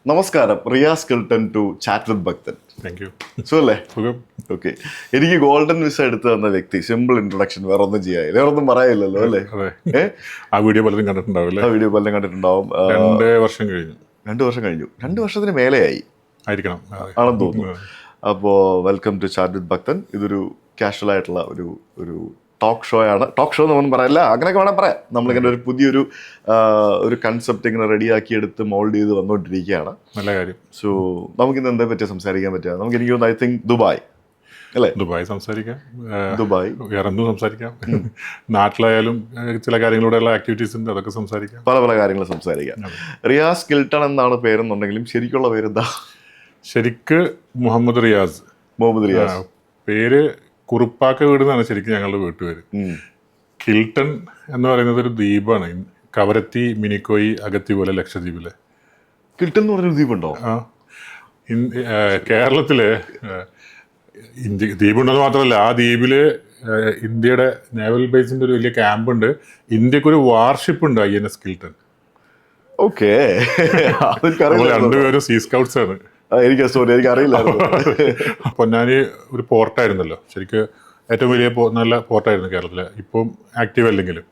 നമസ്കാരം, റിയാസ് കിൽട്ടൺ to chat with ഭക്തൻ. Thank you. സുഖല്ലേ? സുഖം. ഓക്കെ. എനിക്ക് ഗോൾഡൻ വിസ എടുത്തു തന്ന വ്യക്തി, സിമ്പിൾ ഇൻട്രൊഡക്ഷൻ, വേറെ ഒന്നും ചെയ്യാനില്ല, വേറെ ഒന്നും പറയാനില്ലല്ലോ അല്ലേ? അതെ. ആ വീഡിയോ പലരും കണ്ടിട്ടുണ്ടാവും. ആ വീഡിയോ പലരും കണ്ടിട്ടുണ്ടാവും. 2 വർഷം കഴിഞ്ഞു. 2 വർഷം കഴിഞ്ഞു. 2 വർഷത്തിന് മേലെയായി ആയിരിക്കണം ആണെന്ന് തോന്നുന്നു. അപ്പോൾ വെൽക്കം ടു ചാറ്റ് വിത്ത് ഭക്തൻ. ഇതൊരു കാഷ്വൽ ആയിട്ടുള്ള ഒരു ടോക്ക് ഷോ ആണ്. ടോക്ക് ഷോ എന്നൊന്നും പറയല്ല, അങ്ങനെയൊക്കെ വേണം പറയാം. നമ്മളിങ്ങനെ ഒരു പുതിയൊരു ഒരു കൺസെപ്റ്റ് ഇങ്ങനെ റെഡിയാക്കി എടുത്ത് മോൾഡ് ചെയ്ത് വന്നുകൊണ്ടിരിക്കുകയാണ്. നല്ല കാര്യം. സോ നമുക്കിന്ന് എന്താ പറ്റിയ സംസാരിക്കാൻ പറ്റുക? നമുക്ക് എനിക്ക് തോന്നുന്നു, ഐ തിങ്ക് ദുബായ് അല്ലേ? ദുബായ് സംസാരിക്കാം, ദുബായ് വേറെ എന്തും സംസാരിക്കാം. നാട്ടിലായാലും ചില കാര്യങ്ങളിലൂടെയുള്ള ആക്ടിവിറ്റീസ് ഉണ്ട്, അതൊക്കെ സംസാരിക്കാം. പല കാര്യങ്ങൾ സംസാരിക്കാം. റിയാസ് കിൽട്ടൺ എന്നാണ് പേരെന്നുണ്ടെങ്കിലും ശരിക്കുള്ള പേരെന്താ? ശരിക്ക് മുഹമ്മദ് റിയാസ്. മുഹമ്മദ് റിയാസ്. പേര് കുറുപ്പാക്ക വീട് എന്നാണ് ശരിക്കും ഞങ്ങളുടെ വീട്ടുപേര്. കിൽട്ടൺ എന്ന് പറയുന്നത് ഒരു ദ്വീപാണ്. കവരത്തി, മിനിക്കോയി, അഗത്തി പോലെ ലക്ഷദ്വീപിലെ. കിൽട്ടൺ എന്ന് പറഞ്ഞൊരു ദ്വീപുണ്ടോ? കേരളത്തിലെ ദ്വീപുണ്ടെന്ന് മാത്രമല്ല, ആ ദ്വീപില് ഇന്ത്യയുടെ നേവൽ ബേസിന്റെ ഒരു വലിയ ക്യാമ്പുണ്ട്. ഇന്ത്യക്കൊരു വാർഷിപ്പ് ഉണ്ട്, INS കിൽട്ടൺ. ഓക്കെ. രണ്ടുപേരും സീ സ്കൗട്ട്സ് ആണ്. എനിക്ക് അറിയില്ലായിരുന്നു. പൊന്നാനി ഒരു പോർട്ടായിരുന്നല്ലോ, ശരിക്കും ഏറ്റവും വലിയ നല്ല പോർട്ടായിരുന്നു കേരളത്തിലെ. ഇപ്പം ആക്റ്റീവ് അല്ലെങ്കിലും.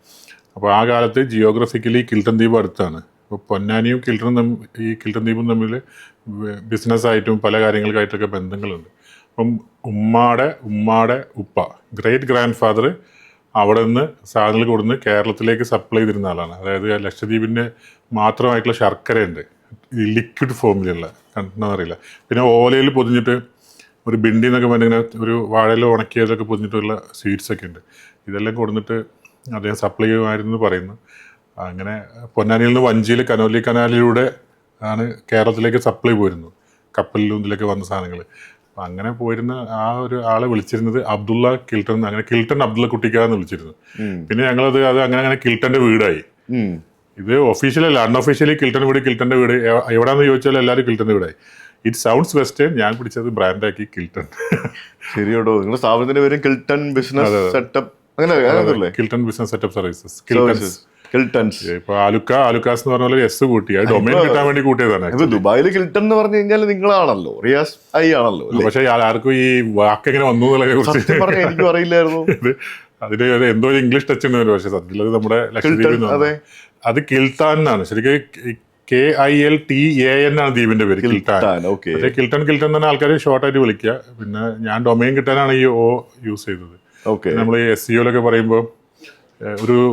അപ്പോൾ ആ കാലത്ത് ജിയോഗ്രഫിക്കലി കിൽട്ടൺ ദ്വീപ് അടുത്താണ്. അപ്പോൾ പൊന്നാനിയും കിൽട്ടൺ ദ്വീപും തമ്മിൽ ബിസിനസ്സായിട്ടും പല കാര്യങ്ങൾക്കായിട്ടൊക്കെ ബന്ധങ്ങളുണ്ട്. അപ്പം ഉമ്മാടെ ഉപ്പ, ഗ്രേറ്റ് ഗ്രാൻഡ് ഫാദർ അവിടെ നിന്ന് സാധനങ്ങൾ കൊടുന്ന് കേരളത്തിലേക്ക് സപ്ലൈ ചെയ്തിരുന്ന ആളാണ്. അതായത് ലക്ഷദ്വീപിൻ്റെ മാത്രമായിട്ടുള്ള ശർക്കരയുണ്ട്, ഈ ലിക്വിഡ് ഫോമിലുള്ള, കണ്ടെന്നറിയില്ല. പിന്നെ ഓലയിൽ പൊതിഞ്ഞിട്ട് ഒരു ബിണ്ടി എന്നൊക്കെ പറഞ്ഞിങ്ങനെ ഒരു വാഴയിൽ ഉണക്കിയതൊക്കെ പൊതിഞ്ഞിട്ടുള്ള സ്വീറ്റ്സ് ഒക്കെ ഉണ്ട്. ഇതെല്ലാം കൊടുത്തിട്ട് അദ്ദേഹം സപ്ലൈ ചെയ്യുമായിരുന്നു പറയുന്നു. അങ്ങനെ പൊന്നാനിയിൽ നിന്ന് വഞ്ചിയിൽ കനോലി കനാലിലൂടെ ആണ് കേരളത്തിലേക്ക് സപ്ലൈ പോയിരുന്നു, കപ്പലിലും ഇതിലൊക്കെ വന്ന സാധനങ്ങൾ. അപ്പം അങ്ങനെ പോയിരുന്ന ആ ഒരു ആളെ വിളിച്ചിരുന്നത് അബ്ദുള്ള കിൽട്ടൺ. അങ്ങനെ കിൽട്ടൺ അബ്ദുള്ള കുട്ടിക്കാന്ന് വിളിച്ചിരുന്നു. പിന്നെ ഞങ്ങളത് അങ്ങനെ കിൽട്ടൻ്റെ വീടായി. ഇത് ഒഫീഷ്യലല്ല, അൺഒഫീഷ്യലി കിൽട്ടൻ്റെ വീട് എവിടെയാണെന്ന് ചോദിച്ചാൽ എല്ലാവരും കിൽട്ടൻ്റെ വീടായി. ഇറ്റ് സൗണ്ട്സ് വെസ്റ്റേൺ, ഞാൻ പിടിച്ചത് ബ്രാൻഡാക്കി കിൽട്ടൺ. ശരിയോടോ, നിങ്ങളുടെ സ്ഥാപനത്തിന്റെ പേര് കിൽട്ടൺ ബിസിനസ് സെറ്റപ്പ്, അങ്ങനെ കിൽട്ടൺ ബിസിനസ് സെറ്റപ്പ് സർവീസസ്, കിൽട്ടൺസ്. ഇപ്പൊ ആലുക്കാസ് എന്ന് പറഞ്ഞ പോലെ എസ് കൂട്ടി, അത് ഡൊമൈൻ കിട്ടാൻ വേണ്ടി കൂട്ടിയതാണ്. ദുബായിൽ കിൽട്ടൺ എന്ന് പറഞ്ഞു കഴിഞ്ഞാൽ നിങ്ങളാണല്ലോ, റിയാസ് ഐ ആണല്ലോ. പക്ഷെ ആർക്കും ഈ വാക്ക് എങ്ങനെ വന്നു എന്നുള്ളതിനെ കുറിച്ച് എനിക്കും അറിയില്ലായിരുന്നു. അതിന് എന്തോ ഒരു ഇംഗ്ലീഷ് ടച്ച് ഉണ്ട്. പക്ഷെ സത്യത്തിൽ അത് നമ്മുടെ ലക്ഷദ്വീപിൽ അത് കിൽത്താൻ എന്നാണ്. ശരിക്കും KILTAN ആണ് ദ്വീപിന്റെ പേര്, കിൽട്ടാൻ. പക്ഷേ കിൽട്ടൺ തന്നെ ആൾക്കാർ ഷോർട്ടായിട്ട് വിളിക്കുക. പിന്നെ ഞാൻ ഡൊമൈൻ കിട്ടാനാണ് ഈ O യൂസ് ചെയ്തത്. നമ്മൾ ഈ SEO പറയുമ്പോൾ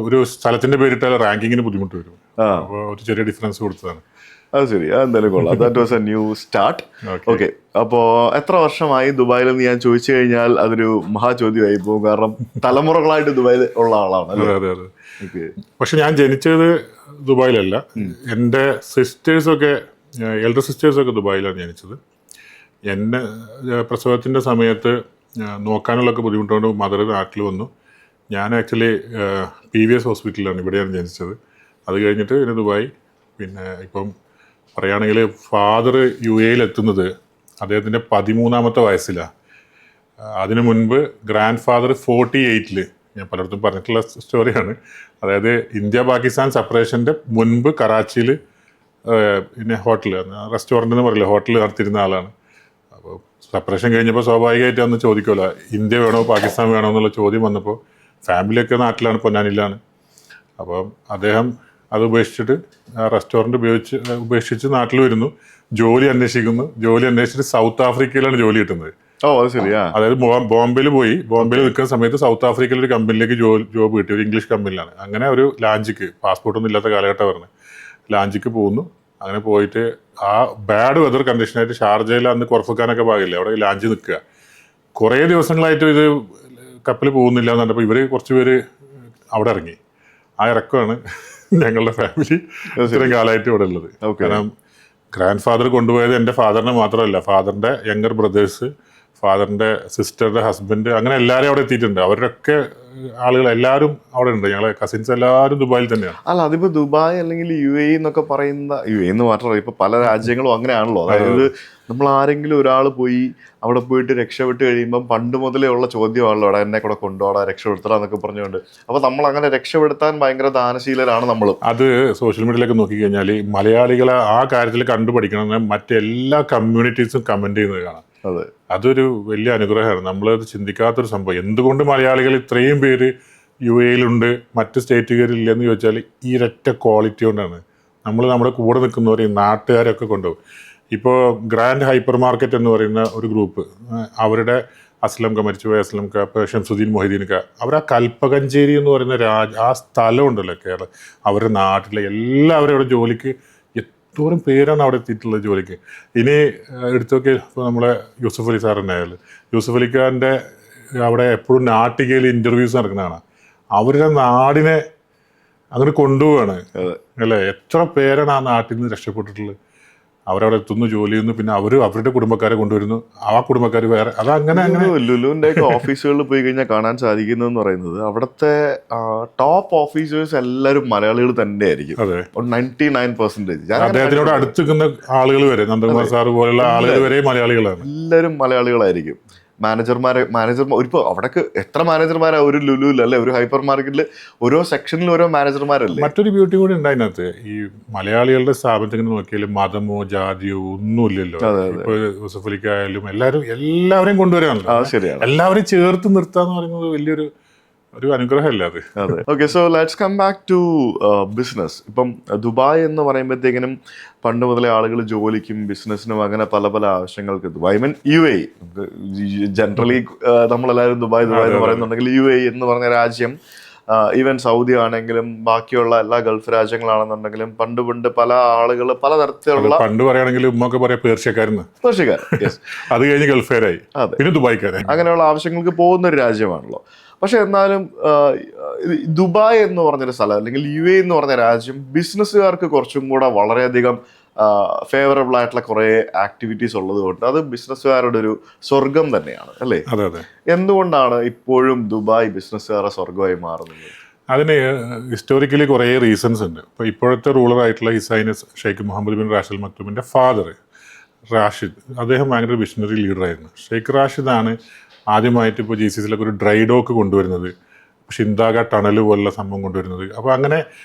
ഒരു സ്ഥലത്തിന്റെ പേരിട്ടാൽ റാങ്കിങ്ങിന് ബുദ്ധിമുട്ട് വരും. അപ്പോൾ ഒരു ചെറിയ ഡിഫറൻസ് കൊടുത്തതാണ്. അത് ശരി, അതെന്തായാലും കൊള്ളാം. That was A new start. Okay. അപ്പോൾ എത്ര വർഷമായി ദുബായിലെന്ന് ഞാൻ ചോദിച്ചു കഴിഞ്ഞാൽ അതൊരു മഹാചോദ്യമായി പോകും. കാരണം തലമുറകളായിട്ട് ദുബായിൽ ഉള്ള ആളാണ്. അതെ. പക്ഷെ ഞാൻ ജനിച്ചത് ദുബായിലല്ല. എൻ്റെ എൽഡർ സിസ്റ്റേഴ്സൊക്കെ ദുബായിലാണ് ജനിച്ചത്. എന്നെ പ്രസവത്തിൻ്റെ സമയത്ത് നോക്കാനുള്ളൊക്കെ ബുദ്ധിമുട്ടുകൊണ്ട് മദർ നാട്ടിൽ വന്നു. ഞാൻ ആക്ച്വലി PVS ഹോസ്പിറ്റലിലാണ്, ഇവിടെയാണ് ജനിച്ചത്. അത് കഴിഞ്ഞിട്ട് പിന്നെ ദുബായ്. പിന്നെ ഇപ്പം പറയുകയാണെങ്കിൽ ഫാദർ UAE എത്തുന്നത് അദ്ദേഹത്തിൻ്റെ 13ാമത്തെ വയസ്സിലാണ്. അതിനു മുൻപ് ഗ്രാൻഡ് ഫാദർ 48-ൽ, ഞാൻ പലയിടത്തും പറഞ്ഞിട്ടുള്ള സ്റ്റോറിയാണ്. അതായത് ഇന്ത്യ പാകിസ്ഥാൻ സെപ്പറേഷൻ്റെ മുൻപ് കറാച്ചിയിൽ പിന്നെ റെസ്റ്റോറൻറ്റ് എന്ന് പറയില്ല, ഹോട്ടൽ നടത്തിയിരുന്ന ആളാണ്. അപ്പോൾ സെപ്പറേഷൻ കഴിഞ്ഞപ്പോൾ സ്വാഭാവികമായിട്ട് അന്ന് ചോദിക്കുമല്ലോ, ഇന്ത്യ വേണോ പാകിസ്ഥാൻ വേണോ എന്നുള്ള ചോദ്യം വന്നപ്പോൾ ഫാമിലിയൊക്കെ നാട്ടിലാണ്, പൊന്നാനിലാണ്. അപ്പം അദ്ദേഹം അത് ഉപേക്ഷിച്ചിട്ട് റെസ്റ്റോറൻറ്റ് ഉപേക്ഷിച്ച് നാട്ടിൽ വരുന്നു, ജോലി അന്വേഷിച്ചിട്ട് സൗത്ത് ആഫ്രിക്കയിലാണ് ജോലി കിട്ടുന്നത്. അതായത് ബോംബെയിൽ നിൽക്കുന്ന സമയത്ത് സൗത്ത് ആഫ്രിക്കയിൽ ഒരു കമ്പനിയിലേക്ക് ജോബ് കിട്ടി, ഒരു ഇംഗ്ലീഷ് കമ്പനിയിലാണ്. അങ്ങനെ ഒരു ലാഞ്ചിക്ക്, പാസ്പോർട്ടൊന്നും ഇല്ലാത്ത കാലഘട്ടം പറഞ്ഞ് ലാഞ്ചിക്ക് പോകുന്നു. അങ്ങനെ പോയിട്ട് ആ ബാഡ് വെതർ കണ്ടീഷനായിട്ട് ഷാർജയിൽ അന്ന് കുറഫക്കാനൊക്കെ ഭാഗമില്ല, അവിടെ ലാഞ്ച് നിൽക്കുക. കുറേ ദിവസങ്ങളായിട്ട് ഇത് കപ്പൽ പോകുന്നില്ല എന്ന് പറഞ്ഞപ്പോൾ ഇവർ കുറച്ച് പേര് അവിടെ ഇറങ്ങി. ആ ഇറക്കമാണ് ഞങ്ങളുടെ ഫാമിലി ഇത്രയും കാലമായിട്ട് ഇവിടെ ഉള്ളത്. കാരണം ഗ്രാൻഡ് ഫാദർ കൊണ്ടുപോയത് എൻ്റെ ഫാദറിനെ മാത്രമല്ല, ഫാദറിൻ്റെ യങ്ങർ ബ്രദേഴ്സ്, ഫാദറിൻ്റെ സിസ്റ്ററുടെ ഹസ്ബൻഡ്, അങ്ങനെ എല്ലാവരും അവിടെ എത്തിയിട്ടുണ്ട്. അവരുടെയൊക്കെ ആളുകൾ എല്ലാവരും അവിടെ ഉണ്ട്. ഞങ്ങളെ കസിൻസ് എല്ലാവരും ദുബായിൽ തന്നെയാണ്. അല്ല, അതിപ്പോ ദുബായ് അല്ലെങ്കിൽ UAE എന്നൊക്കെ പറയുന്ന, UAE എന്ന് മാത്രമല്ല, ഇപ്പൊ പല രാജ്യങ്ങളും അങ്ങനെയാണല്ലോ. അതായത് നമ്മൾ ആരെങ്കിലും ഒരാൾ പോയി അവിടെ പോയിട്ട് രക്ഷപ്പെട്ട് കഴിയുമ്പം പണ്ട് മുതലേ ഉള്ള ചോദ്യമാണല്ലോ, അവിടെ എന്നെ കൂടെ കൊണ്ടുപോടാ, രക്ഷപ്പെടുത്തണം എന്നൊക്കെ പറഞ്ഞുകൊണ്ട്. അപ്പൊ നമ്മൾ അങ്ങനെ രക്ഷപ്പെടുത്താൻ ഭയങ്കര ദാനശീലരാണ് നമ്മൾ. അത് സോഷ്യൽ മീഡിയയിലൊക്കെ നോക്കിക്കഴിഞ്ഞാൽ മലയാളികളെ ആ കാര്യത്തിൽ കണ്ടുപഠിക്കണം, മറ്റെല്ലാ കമ്മ്യൂണിറ്റീസും കമന്റ് ചെയ്യുന്നത് കാണാം. അതെ, അതൊരു വലിയ അനുഗ്രഹമാണ്. നമ്മളത് ചിന്തിക്കാത്തൊരു സംഭവം. എന്തുകൊണ്ട് മലയാളികൾ ഇത്രയും പേര് UAE-യിലുണ്ട് മറ്റ് സ്റ്റേറ്റുകാരില്ലെന്ന് ചോദിച്ചാൽ ഈ ഒരൊറ്റ ക്വാളിറ്റി കൊണ്ടാണ്. നമ്മുടെ കൂടെ നിൽക്കുന്നവരെയും നാട്ടുകാരൊക്കെ കൊണ്ടുപോകും. ഇപ്പോൾ ഗ്രാൻഡ് ഹൈപ്പർ മാർക്കറ്റ് എന്ന് പറയുന്ന ഒരു ഗ്രൂപ്പ്, അവരുടെ അസ്ലം ക, മരിച്ചുപോയ അസ്ലം ക, ഇപ്പോൾ ഷംസുദ്ദീൻ മൊഹീദ്ദീൻ ക, അവർ ആ കൽപ്പകഞ്ചേരി എന്ന് പറയുന്ന ആ സ്ഥലം ഉണ്ടല്ലോ കേരളം, അവരുടെ നാട്ടിലെ എല്ലാവരും അവിടെ ജോലിക്ക് എന്തോരം പേരാണ് അവിടെ എത്തിയിട്ടുള്ളത് ജോലിക്ക്. ഇനി എടുത്തൊക്കെ ഇപ്പോൾ നമ്മളെ യൂസഫ് അലി സാർ തന്നെ ആയാലും, യൂസഫ് അലിഖാൻ്റെ അവിടെ എപ്പോഴും നാട്ടികയിൽ ഇൻ്റർവ്യൂസ് നടക്കുന്നതാണ്. അവരുടെ നാടിനെ അങ്ങനെ കൊണ്ടുപോവാണ് അല്ലേ. എത്ര പേരാണ് ആ നാട്ടിൽ നിന്ന് രക്ഷപ്പെട്ടിട്ടുള്ളത്. അവരവിടെ എത്തുന്നു, ജോലി ചെയ്യുന്നു, പിന്നെ അവരുടെ കുടുംബക്കാരെ കൊണ്ടുവരുന്നു, ആ കുടുംബക്കാർ വേറെ. അതങ്ങനെ ലുലുവിന്റെ ഒക്കെ ഓഫീസുകളിൽ പോയി കഴിഞ്ഞാൽ കാണാൻ സാധിക്കുന്നതെന്ന് പറയുന്നത് അവിടുത്തെ ടോപ്പ് ഓഫീസേഴ്സ് എല്ലാവരും മലയാളികൾ തന്നെ ആയിരിക്കും. 99%. അദ്ദേഹത്തിനോട് അടുത്ത് നിൽക്കുന്ന ആളുകൾ വരെ, നന്ദകുമാർ സാർ പോലുള്ള ആളുകൾ വരെ മലയാളികളാണ്. എല്ലാവരും മലയാളികളായിരിക്കും. മാനേജർ ഇപ്പോൾ അവിടേക്ക് എത്ര മാനേജർമാരാ ഒരു ലുലുവിൽ അല്ലെ, ഒരു ഹൈപ്പർ മാർക്കറ്റിൽ ഓരോ സെക്ഷനിൽ ഓരോ മാനേജർമാരല്ലേ. മറ്റൊരു ബ്യൂട്ടി കൂടി ഉണ്ട് അതിനകത്ത്. ഈ മലയാളികളുടെ സ്ഥാപനത്തിൽ നോക്കിയാൽ മതമോ ജാതിയോ ഒന്നുമില്ലല്ലോ. ഇപ്പൊ യൂസഫ് അലിക്കായാലും എല്ലാവരെയും കൊണ്ടുവരാണല്ലോ. ശരിയാണ്, എല്ലാവരെയും ചേർത്ത് നിർത്താന്ന് പറയുന്നത് വലിയൊരു അനുഗ്രഹമല്ല അത്. അതെ. Okay, so let's come back to business. ഇപ്പം ദുബായ് എന്ന് പറയുമ്പോഴത്തേക്കിനും പണ്ട് മുതലേ ആളുകൾ ജോലിക്കും ബിസിനസ്സിനും അങ്ങനെ പല പല ആവശ്യങ്ങൾക്ക് ദുബായ് UAE, ജനറലി നമ്മളെല്ലാവരും ദുബായ് എന്ന് പറയുന്നുണ്ടെങ്കിൽ UAE എന്ന് പറഞ്ഞ രാജ്യം, ഈവൻ സൗദി ആണെങ്കിലും ബാക്കിയുള്ള എല്ലാ ഗൾഫ് രാജ്യങ്ങളാണെന്നുണ്ടെങ്കിലും പണ്ട് പല ആളുകൾ പലതരത്തിലുള്ള, പണ്ട് പറയുകയാണെങ്കിൽ ഉമ്മൊക്കെ പറയാം പേർഷ്യക്കാരൻ, അത് കഴിഞ്ഞ് ഗൾഫുകാരായി, പിന്നെ ദുബായ്ക്കാരായി, അങ്ങനെയുള്ള ആവശ്യങ്ങൾക്ക് പോകുന്ന ഒരു രാജ്യമാണല്ലോ. പക്ഷെ എന്നാലും ദുബായ് എന്ന് പറഞ്ഞൊരു സ്ഥലം അല്ലെങ്കിൽ UAE എന്ന് പറഞ്ഞ രാജ്യം ബിസിനസ്സുകാർക്ക് കുറച്ചും കൂടെ വളരെയധികം ഫേവറബിൾ ആയിട്ടുള്ള കുറേ ആക്ടിവിറ്റീസ് ഉള്ളത് കൊണ്ട് അത് ബിസിനസ്സുകാരുടെ ഒരു സ്വർഗം തന്നെയാണ് അല്ലേ. എന്തുകൊണ്ടാണ് ഇപ്പോഴും ദുബായ് ബിസിനസ്സുകാരുടെ സ്വർഗമായി മാറുന്നത്? അതിന് ഹിസ്റ്റോറിക്കലി കുറേ റീസൺസ് ഉണ്ട്. ഇപ്പോൾ ഇപ്പോഴത്തെ റൂളറായിട്ടുള്ള his highness Sheikh Mohammed bin Rashid Al മക്തൂമിൻ്റെ ഫാദർ റാഷിദ്, അദ്ദേഹം ഭയങ്കര വിഷണറി ലീഡറായിരുന്നു. ഷെയ്ഖ് റാഷിദാണ് ആദ്യമായിട്ട് ഇപ്പോൾ GCCയിലൊക്കെ ഒരു ഡ്രൈ ഡോക്ക് കൊണ്ടുവരുന്നത്, ഷിന്താഗ ടണൽ പോലുള്ള സംഭവം കൊണ്ടുവരുന്നത്. അപ്പോൾ അങ്ങനെ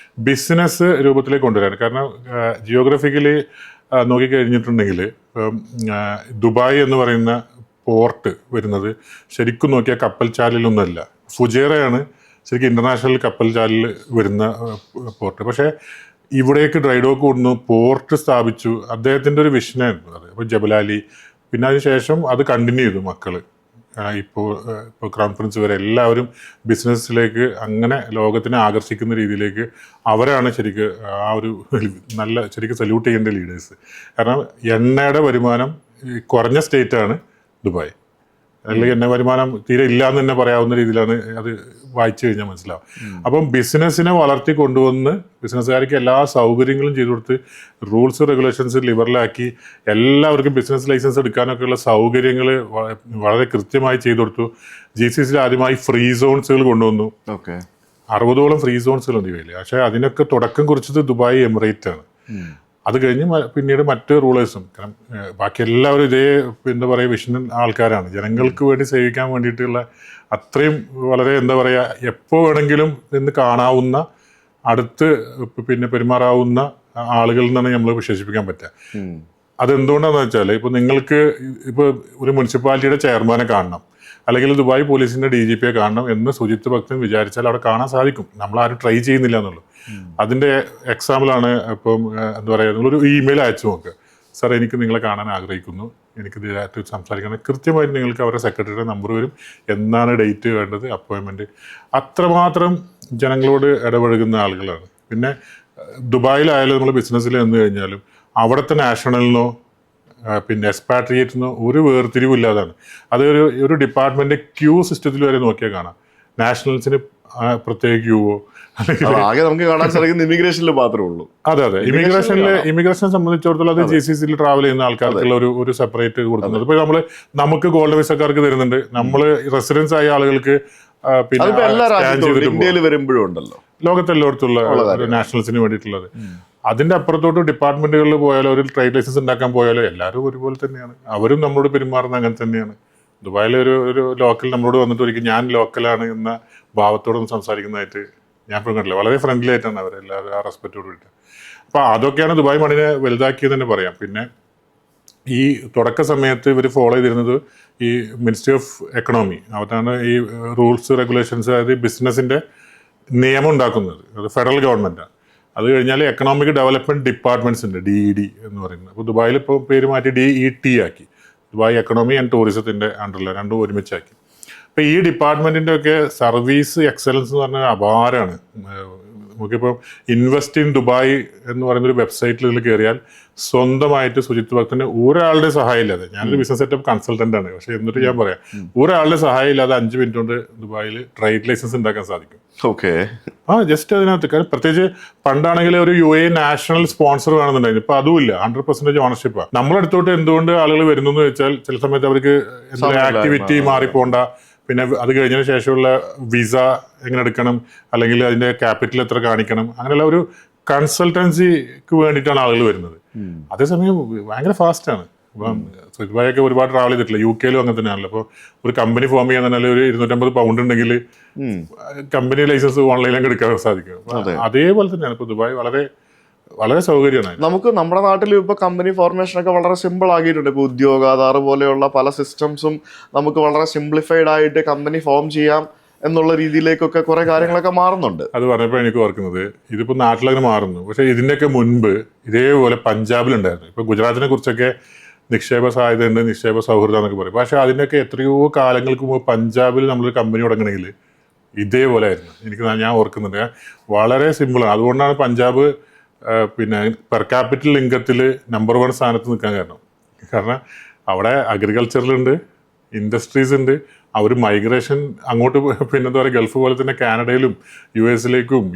ബിസിനസ് രൂപത്തിലേക്ക് കൊണ്ടുവരാൻ, കാരണം ജിയോഗ്രഫിക്കലി നോക്കിക്കഴിഞ്ഞിട്ടുണ്ടെങ്കിൽ ദുബായ് എന്ന് പറയുന്ന പോർട്ട് വരുന്നത് ശരിക്കും നോക്കിയാൽ കപ്പൽ ചാലിലൊന്നുമല്ല, ഫുജേറയാണ് ശരിക്കും ഇൻ്റർനാഷണൽ കപ്പൽ ചാലിൽ വരുന്ന പോർട്ട്. പക്ഷേ ഇവിടേക്ക് ഡ്രൈ ഡോക്ക് കൊണ്ടുവന്നു, പോർട്ട് സ്ഥാപിച്ചു. അദ്ദേഹത്തിൻ്റെ ഒരു വിഷനായിരുന്നു അത്. അപ്പോൾ ജബലാലി, പിന്നെ അതിന് ശേഷം അത് കണ്ടിന്യൂ ചെയ്തു മക്കൾ. ഇപ്പോൾ ക്രൗൺ പ്രിൻസ് വരെ എല്ലാവരും ബിസിനസ്സിലേക്ക് അങ്ങനെ ലോകത്തിനെ ആകർഷിക്കുന്ന രീതിയിലേക്ക് അവരാണ് ശരിക്കും ആ ഒരു ശരിക്കും സല്യൂട്ട് ചെയ്യേണ്ട ലീഡേഴ്സ്. കാരണം എണ്ണയുടെ വരുമാനം കുറഞ്ഞ സ്റ്റേറ്റാണ് ദുബായ്, അല്ലെങ്കിൽ എണ്ണ വരുമാനം തീരെ ഇല്ല എന്ന് തന്നെ പറയാവുന്ന രീതിയിലാണ് അത് വായിച്ചു കഴിഞ്ഞാൽ മനസ്സിലാവും. അപ്പം ബിസിനസ്സിനെ വളർത്തി കൊണ്ടുവന്ന് ബിസിനസ്സുകാർക്ക് എല്ലാ സൗകര്യങ്ങളും ചെയ്തു കൊടുത്ത് റൂൾസ് റെഗുലേഷൻസ് ലിബറലാക്കി എല്ലാവർക്കും ബിസിനസ് ലൈസൻസ് എടുക്കാനൊക്കെയുള്ള സൗകര്യങ്ങൾ വളരെ കൃത്യമായി ചെയ്തു കൊടുത്തു. GCCയിൽ ആദ്യമായി ഫ്രീ സോൺസുകൾ കൊണ്ടുവന്നു. 60ഓളം ഫ്രീ സോൺസുകളുണ്ട് ഇവയിൽ. പക്ഷേ അതിനൊക്കെ തുടക്കം കുറിച്ചത് ദുബായ് എമിറേറ്റ് ആണ്. അത് കഴിഞ്ഞ് പിന്നീട് മറ്റ് റൂളേഴ്സും, കാരണം ബാക്കി എല്ലാവരും ഇതേ എന്താ പറയുക വിഷൻ ആൾക്കാരാണ്, ജനങ്ങൾക്ക് വേണ്ടി സേവിക്കാൻ വേണ്ടിയിട്ടുള്ള അത്രയും വളരെ എന്താ പറയുക എപ്പോൾ വേണമെങ്കിലും നിന്ന് കാണാവുന്ന അടുത്ത് പിന്നെ പെരുമാറാവുന്ന ആളുകളിൽ നിന്നാണ് നമ്മൾ വിശേഷിപ്പിക്കാൻ പറ്റുക. അതെന്തുകൊണ്ടാണെന്ന് വെച്ചാൽ ഇപ്പോൾ നിങ്ങൾക്ക് ഇപ്പോൾ ഒരു മുനിസിപ്പാലിറ്റിയുടെ ചെയർമാനെ കാണണം, അല്ലെങ്കിൽ ദുബായ് പോലീസിൻ്റെ DGPയെ കാണണം എന്ന് സുജിത്ത് ഭക്തൻ വിചാരിച്ചാൽ അവിടെ കാണാൻ സാധിക്കും. നമ്മളാരും ട്രൈ ചെയ്യുന്നില്ല എന്നുള്ളൂ. അതിൻ്റെ എക്സാമ്പിളാണ് ഇപ്പം എന്താ പറയുക, നിങ്ങളൊരു ഇമെയിൽ അയച്ചു നോക്കുക, സാർ എനിക്ക് നിങ്ങളെ കാണാൻ ആഗ്രഹിക്കുന്നു, എനിക്ക് ഇതിനകത്ത് സംസാരിക്കണം. കൃത്യമായിട്ട് നിങ്ങൾക്ക് അവരുടെ സെക്രട്ടറിയുടെ നമ്പർ വരും, എന്നാണ് ഡേറ്റ് വേണ്ടത്, അപ്പോയിൻമെൻറ്റ്. അത്രമാത്രം ജനങ്ങളോട് ഇടപഴകുന്ന ആളുകളാണ്. പിന്നെ ദുബായിലായാലും നമ്മൾ ബിസിനസ്സിൽ എന്ന് കഴിഞ്ഞാലും അവിടുത്തെ നാഷണലിനോ പിന്നെ എക്സ്പാട്രിയേറ്റിനോ ഒരു വേർതിരിവില്ലാതാണ്. അത് ഒരു ഡിപ്പാർട്ട്മെൻറ്റ് ക്യൂ സിസ്റ്റത്തിൽ വരെ നോക്കിയാൽ കാണാം. നാഷണൽസിന് പ്രത്യേക ക്യൂവോ അല്ലെങ്കിൽ ആകെ നമുക്ക് കാണാൻ സാധിക്കുന്ന ഇമിഗ്രേഷനിൽ മാത്രമേ ഉള്ളൂ. അതെ ഇമിഗ്രേഷനെ സംബന്ധിച്ചിടത്തോളം അത് GCC ട്രാവൽ ചെയ്യുന്ന ആൾക്കാർക്കുള്ള ഒരു സെപ്പറേറ്റ് കൊടുക്കുന്നത്. ഇപ്പൊ നമുക്ക് ഗോൾഡ് വിസക്കാർക്ക് തരുന്നുണ്ട്, നമ്മൾ റെസിഡൻസ് ആയ ആളുകൾക്ക് അതിപ്പോ എല്ലാ രാജ്യത്തും ഇന്ത്യയിൽ വരുമ്പോഴും ഉണ്ടല്ലോ, ലോകത്തെല്ലായിടത്തുള്ള നാഷണൽസിന് വേണ്ടിയിട്ടുള്ളത്. അതിന്റെ അപ്പുറത്തോട്ട് ഡിപ്പാർട്ട്മെന്റുകളിൽ പോയാലോ ഒരു ട്രേഡ് ലൈസൻസ് ഉണ്ടാക്കാൻ പോയാലോ എല്ലാവരും ഒരുപോലെ തന്നെയാണ്. അവരും നമ്മളോട് പെരുമാറുന്നത് അങ്ങനെ തന്നെയാണ്. ദുബായിൽ ഒരു ലോക്കൽ നമ്മളോട് വന്നിട്ട് ഒരിക്കലും ഞാൻ ലോക്കലാണ് എന്ന ഭാവത്തോടൊന്നും സംസാരിക്കുന്നതായിട്ട് ഞാൻ ഇപ്പോഴും കണ്ടില്ല. വളരെ ഫ്രണ്ട്ലി ആയിട്ടാണ് അവരെല്ലാവരും ആ റെസ്പെക്റ്റോട് കൂടിയിട്ട്. അപ്പോൾ അതൊക്കെയാണ് ദുബായ് മണ്ണിനെ വലുതാക്കിയത് തന്നെ പറയാം. പിന്നെ ഈ തുടക്ക സമയത്ത് ഇവർ ഫോളോ ചെയ്തിരുന്നത് ഈ മിനിസ്ട്രി ഓഫ് എക്കണോമി, അതാണ് ഈ റൂൾസ് റെഗുലേഷൻസ്, അതായത് ബിസിനസ്സിൻ്റെ നിയമം ഉണ്ടാക്കുന്നത്. അത് ഫെഡറൽ ഗവൺമെൻറ്റാണ്. അത് കഴിഞ്ഞാൽ എക്കണോമിക് ഡെവലപ്മെൻറ്റ് ഡിപ്പാർട്ട്മെൻറ്റ്സ് ഉണ്ട്, DED എന്ന് പറയുന്നത്. അപ്പോൾ ദുബായിൽ ഇപ്പോൾ പേര് മാറ്റി DET ആക്കി, ദുബായ് എക്കണോമി ആൻഡ് ടൂറിസത്തിൻ്റെ അണ്ടറിൽ രണ്ടും ഒരുമിച്ചാക്കി. അപ്പോൾ ഈ ഡിപ്പാർട്ട്മെൻറ്റിൻ്റെ ഒക്കെ സർവീസ് എക്സലൻസ് എന്ന് പറഞ്ഞാൽ അപാരമാണ്. നമുക്കിപ്പോൾ ഇൻവെസ്റ്റ് ഇൻ ദുബായ് എന്ന് പറയുന്നൊരു വെബ്സൈറ്റിൽ ഇതിൽ കയറിയാൽ സ്വന്തമായിട്ട് സുജിത് ഭക്തന് ഒരാളുടെ സഹായം ഇല്ലാതെ, ഞാനൊരു ബിസിനസ് സെറ്റപ്പ് കൺസൾട്ടൻ്റ് ആണ്, പക്ഷേ എന്നിട്ട് ഞാൻ പറയാം, ഒരാളുടെ സഹായം ഇല്ലാതെ 5 മിനിറ്റ് കൊണ്ട് ദുബായിൽ ട്രേഡ് ലൈസൻസ് ഉണ്ടാക്കാൻ സാധിക്കും. ഓക്കെ, ജസ്റ്റ് അതിനകത്ത്. കാരണം പ്രത്യേകിച്ച് പണ്ടാണെങ്കിൽ ഒരു UAE നാഷണൽ സ്പോൺസർ വേണമെന്നുണ്ടായിരുന്നു. ഇപ്പൊ അതുമില്ല, 100% ഓണർഷിപ്പാണ്. നമ്മളടുത്തോട്ട് എന്തുകൊണ്ട് ആളുകൾ വരുന്നു എന്ന് വെച്ചാൽ ചില സമയത്ത് അവർക്ക് എന്തെങ്കിലും ആക്ടിവിറ്റി മാറിപ്പോണ്ട, പിന്നെ അത് കഴിഞ്ഞതിന് ശേഷമുള്ള വിസ എങ്ങനെ എടുക്കണം, അല്ലെങ്കിൽ അതിന്റെ ക്യാപിറ്റൽ എത്ര കാണിക്കണം, അങ്ങനെയുള്ള ഒരു കൺസൾട്ടൻസിക്ക് വേണ്ടിയിട്ടാണ് ആളുകൾ വരുന്നത്. അതേസമയം ഭയങ്കര ഫാസ്റ്റാണ്. ഇപ്പം ദുബായൊക്കെ ഒരുപാട് ട്രാവൽ ചെയ്തിട്ടില്ല, UK അങ്ങനെ തന്നെയാണല്ലോ. അപ്പോൾ ഒരു കമ്പനി ഫോം ചെയ്യാൻ തന്നെ ഒരു 250 പൗണ്ട് ഉണ്ടെങ്കിൽ കമ്പനി ലൈസൻസ് ഓൺലൈനിലേക്ക് എടുക്കാൻ സാധിക്കും. അതേപോലെ തന്നെയാണ് ഇപ്പോൾ ദുബായ് വളരെ വളരെ സൗകര്യമാണ്. നമുക്ക് നമ്മുടെ നാട്ടിൽ ഇപ്പൊ കമ്പനി ഫോർമേഷൻ ഒക്കെ വളരെ സിമ്പിൾ ആക്കിയിട്ടുണ്ട്. ഇപ്പൊ ഉദ്യോഗാധാർ പോലെയുള്ള പല സിസ്റ്റംസും നമുക്ക് വളരെ സിംപ്ലിഫൈഡ് ആയിട്ട് കമ്പനി ഫോം ചെയ്യാം എന്നുള്ള രീതിയിലേക്കൊക്കെ കുറെ കാര്യങ്ങളൊക്കെ മാറുന്നുണ്ട്. അത് പറഞ്ഞപ്പോൾ എനിക്ക് ഓർക്കുന്നത്, ഇതിപ്പോൾ നാട്ടിലങ്ങനെ മാറുന്നു, പക്ഷേ ഇതിൻ്റെയൊക്കെ മുൻപ് ഇതേപോലെ പഞ്ചാബിലുണ്ടായിരുന്നു. ഇപ്പോൾ ഗുജറാത്തിനെ കുറിച്ചൊക്കെ നിക്ഷേപ സാധ്യതയുണ്ട്, നിക്ഷേപ സൗഹൃദം എന്നൊക്കെ പറയും. പക്ഷേ അതിൻ്റെയൊക്കെ എത്രയോ കാലങ്ങൾക്ക് മുമ്പ് പഞ്ചാബിൽ നമ്മളൊരു കമ്പനി തുടങ്ങണമെങ്കിൽ ഇതേപോലെ ആയിരുന്നു. ഞാൻ ഓർക്കുന്നുണ്ട്, വളരെ സിമ്പിളാണ്. അതുകൊണ്ടാണ് പഞ്ചാബ് പിന്നെ പെർ ക്യാപിറ്റൽ ഇൻകത്തിൽ നമ്പർ 1 സ്ഥാനത്ത് നിൽക്കാൻ കാരണം അവിടെ അഗ്രികൾച്ചറിലുണ്ട്, ഇൻഡസ്ട്രീസ് ഉണ്ട്. അവർ മൈഗ്രേഷൻ അങ്ങോട്ട് പിന്നെന്താ പറയുക, ഗൾഫ് പോലെ തന്നെ കാനഡയിലും US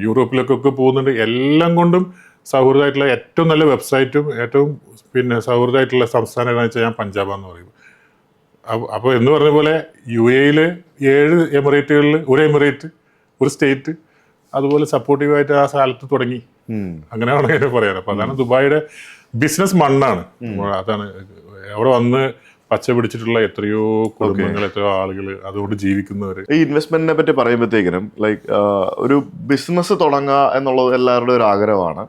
യൂറോപ്പിലേക്കൊക്കെ പോകുന്നുണ്ട്. എല്ലാം കൊണ്ടും സൗഹൃദമായിട്ടുള്ള ഏറ്റവും നല്ല വെബ്സൈറ്റും ഏറ്റവും പിന്നെ സൗഹൃദമായിട്ടുള്ള സംസ്ഥാനം ഏതാണെന്ന് വെച്ചാൽ ഞാൻ പഞ്ചാബാന്ന് പറയുന്നത്. അപ്പോൾ എന്ന് പറഞ്ഞ പോലെ UAE 7 എമിറേറ്റുകളിൽ ഒരു എമിറേറ്റ്, ഒരു സ്റ്റേറ്റ് അതുപോലെ സപ്പോർട്ടീവായിട്ട് ആ സ്ഥലത്ത് തുടങ്ങി. അങ്ങനെയാണ് അതിനെ പറയാറ്. അപ്പോൾ അതാണ് ദുബായിയുടെ ബിസിനസ് മണ്ണാണ്. അതാണ് അവിടെ വന്ന് പച്ച പിടിച്ചിട്ടുള്ള എത്രയോ കുടുംബങ്ങൾ, എത്രയോ ആളുകൾ അതുകൊണ്ട് ജീവിക്കുന്നവർ. ഈ ഇൻവെസ്റ്റ്മെന്റിനെ പറ്റി പറയുമ്പോഴത്തേക്കിനും ഒരു ബിസിനസ് തുടങ്ങുക എന്നുള്ളത് എല്ലാവരുടെയും ഒരു ആഗ്രഹമാണ്.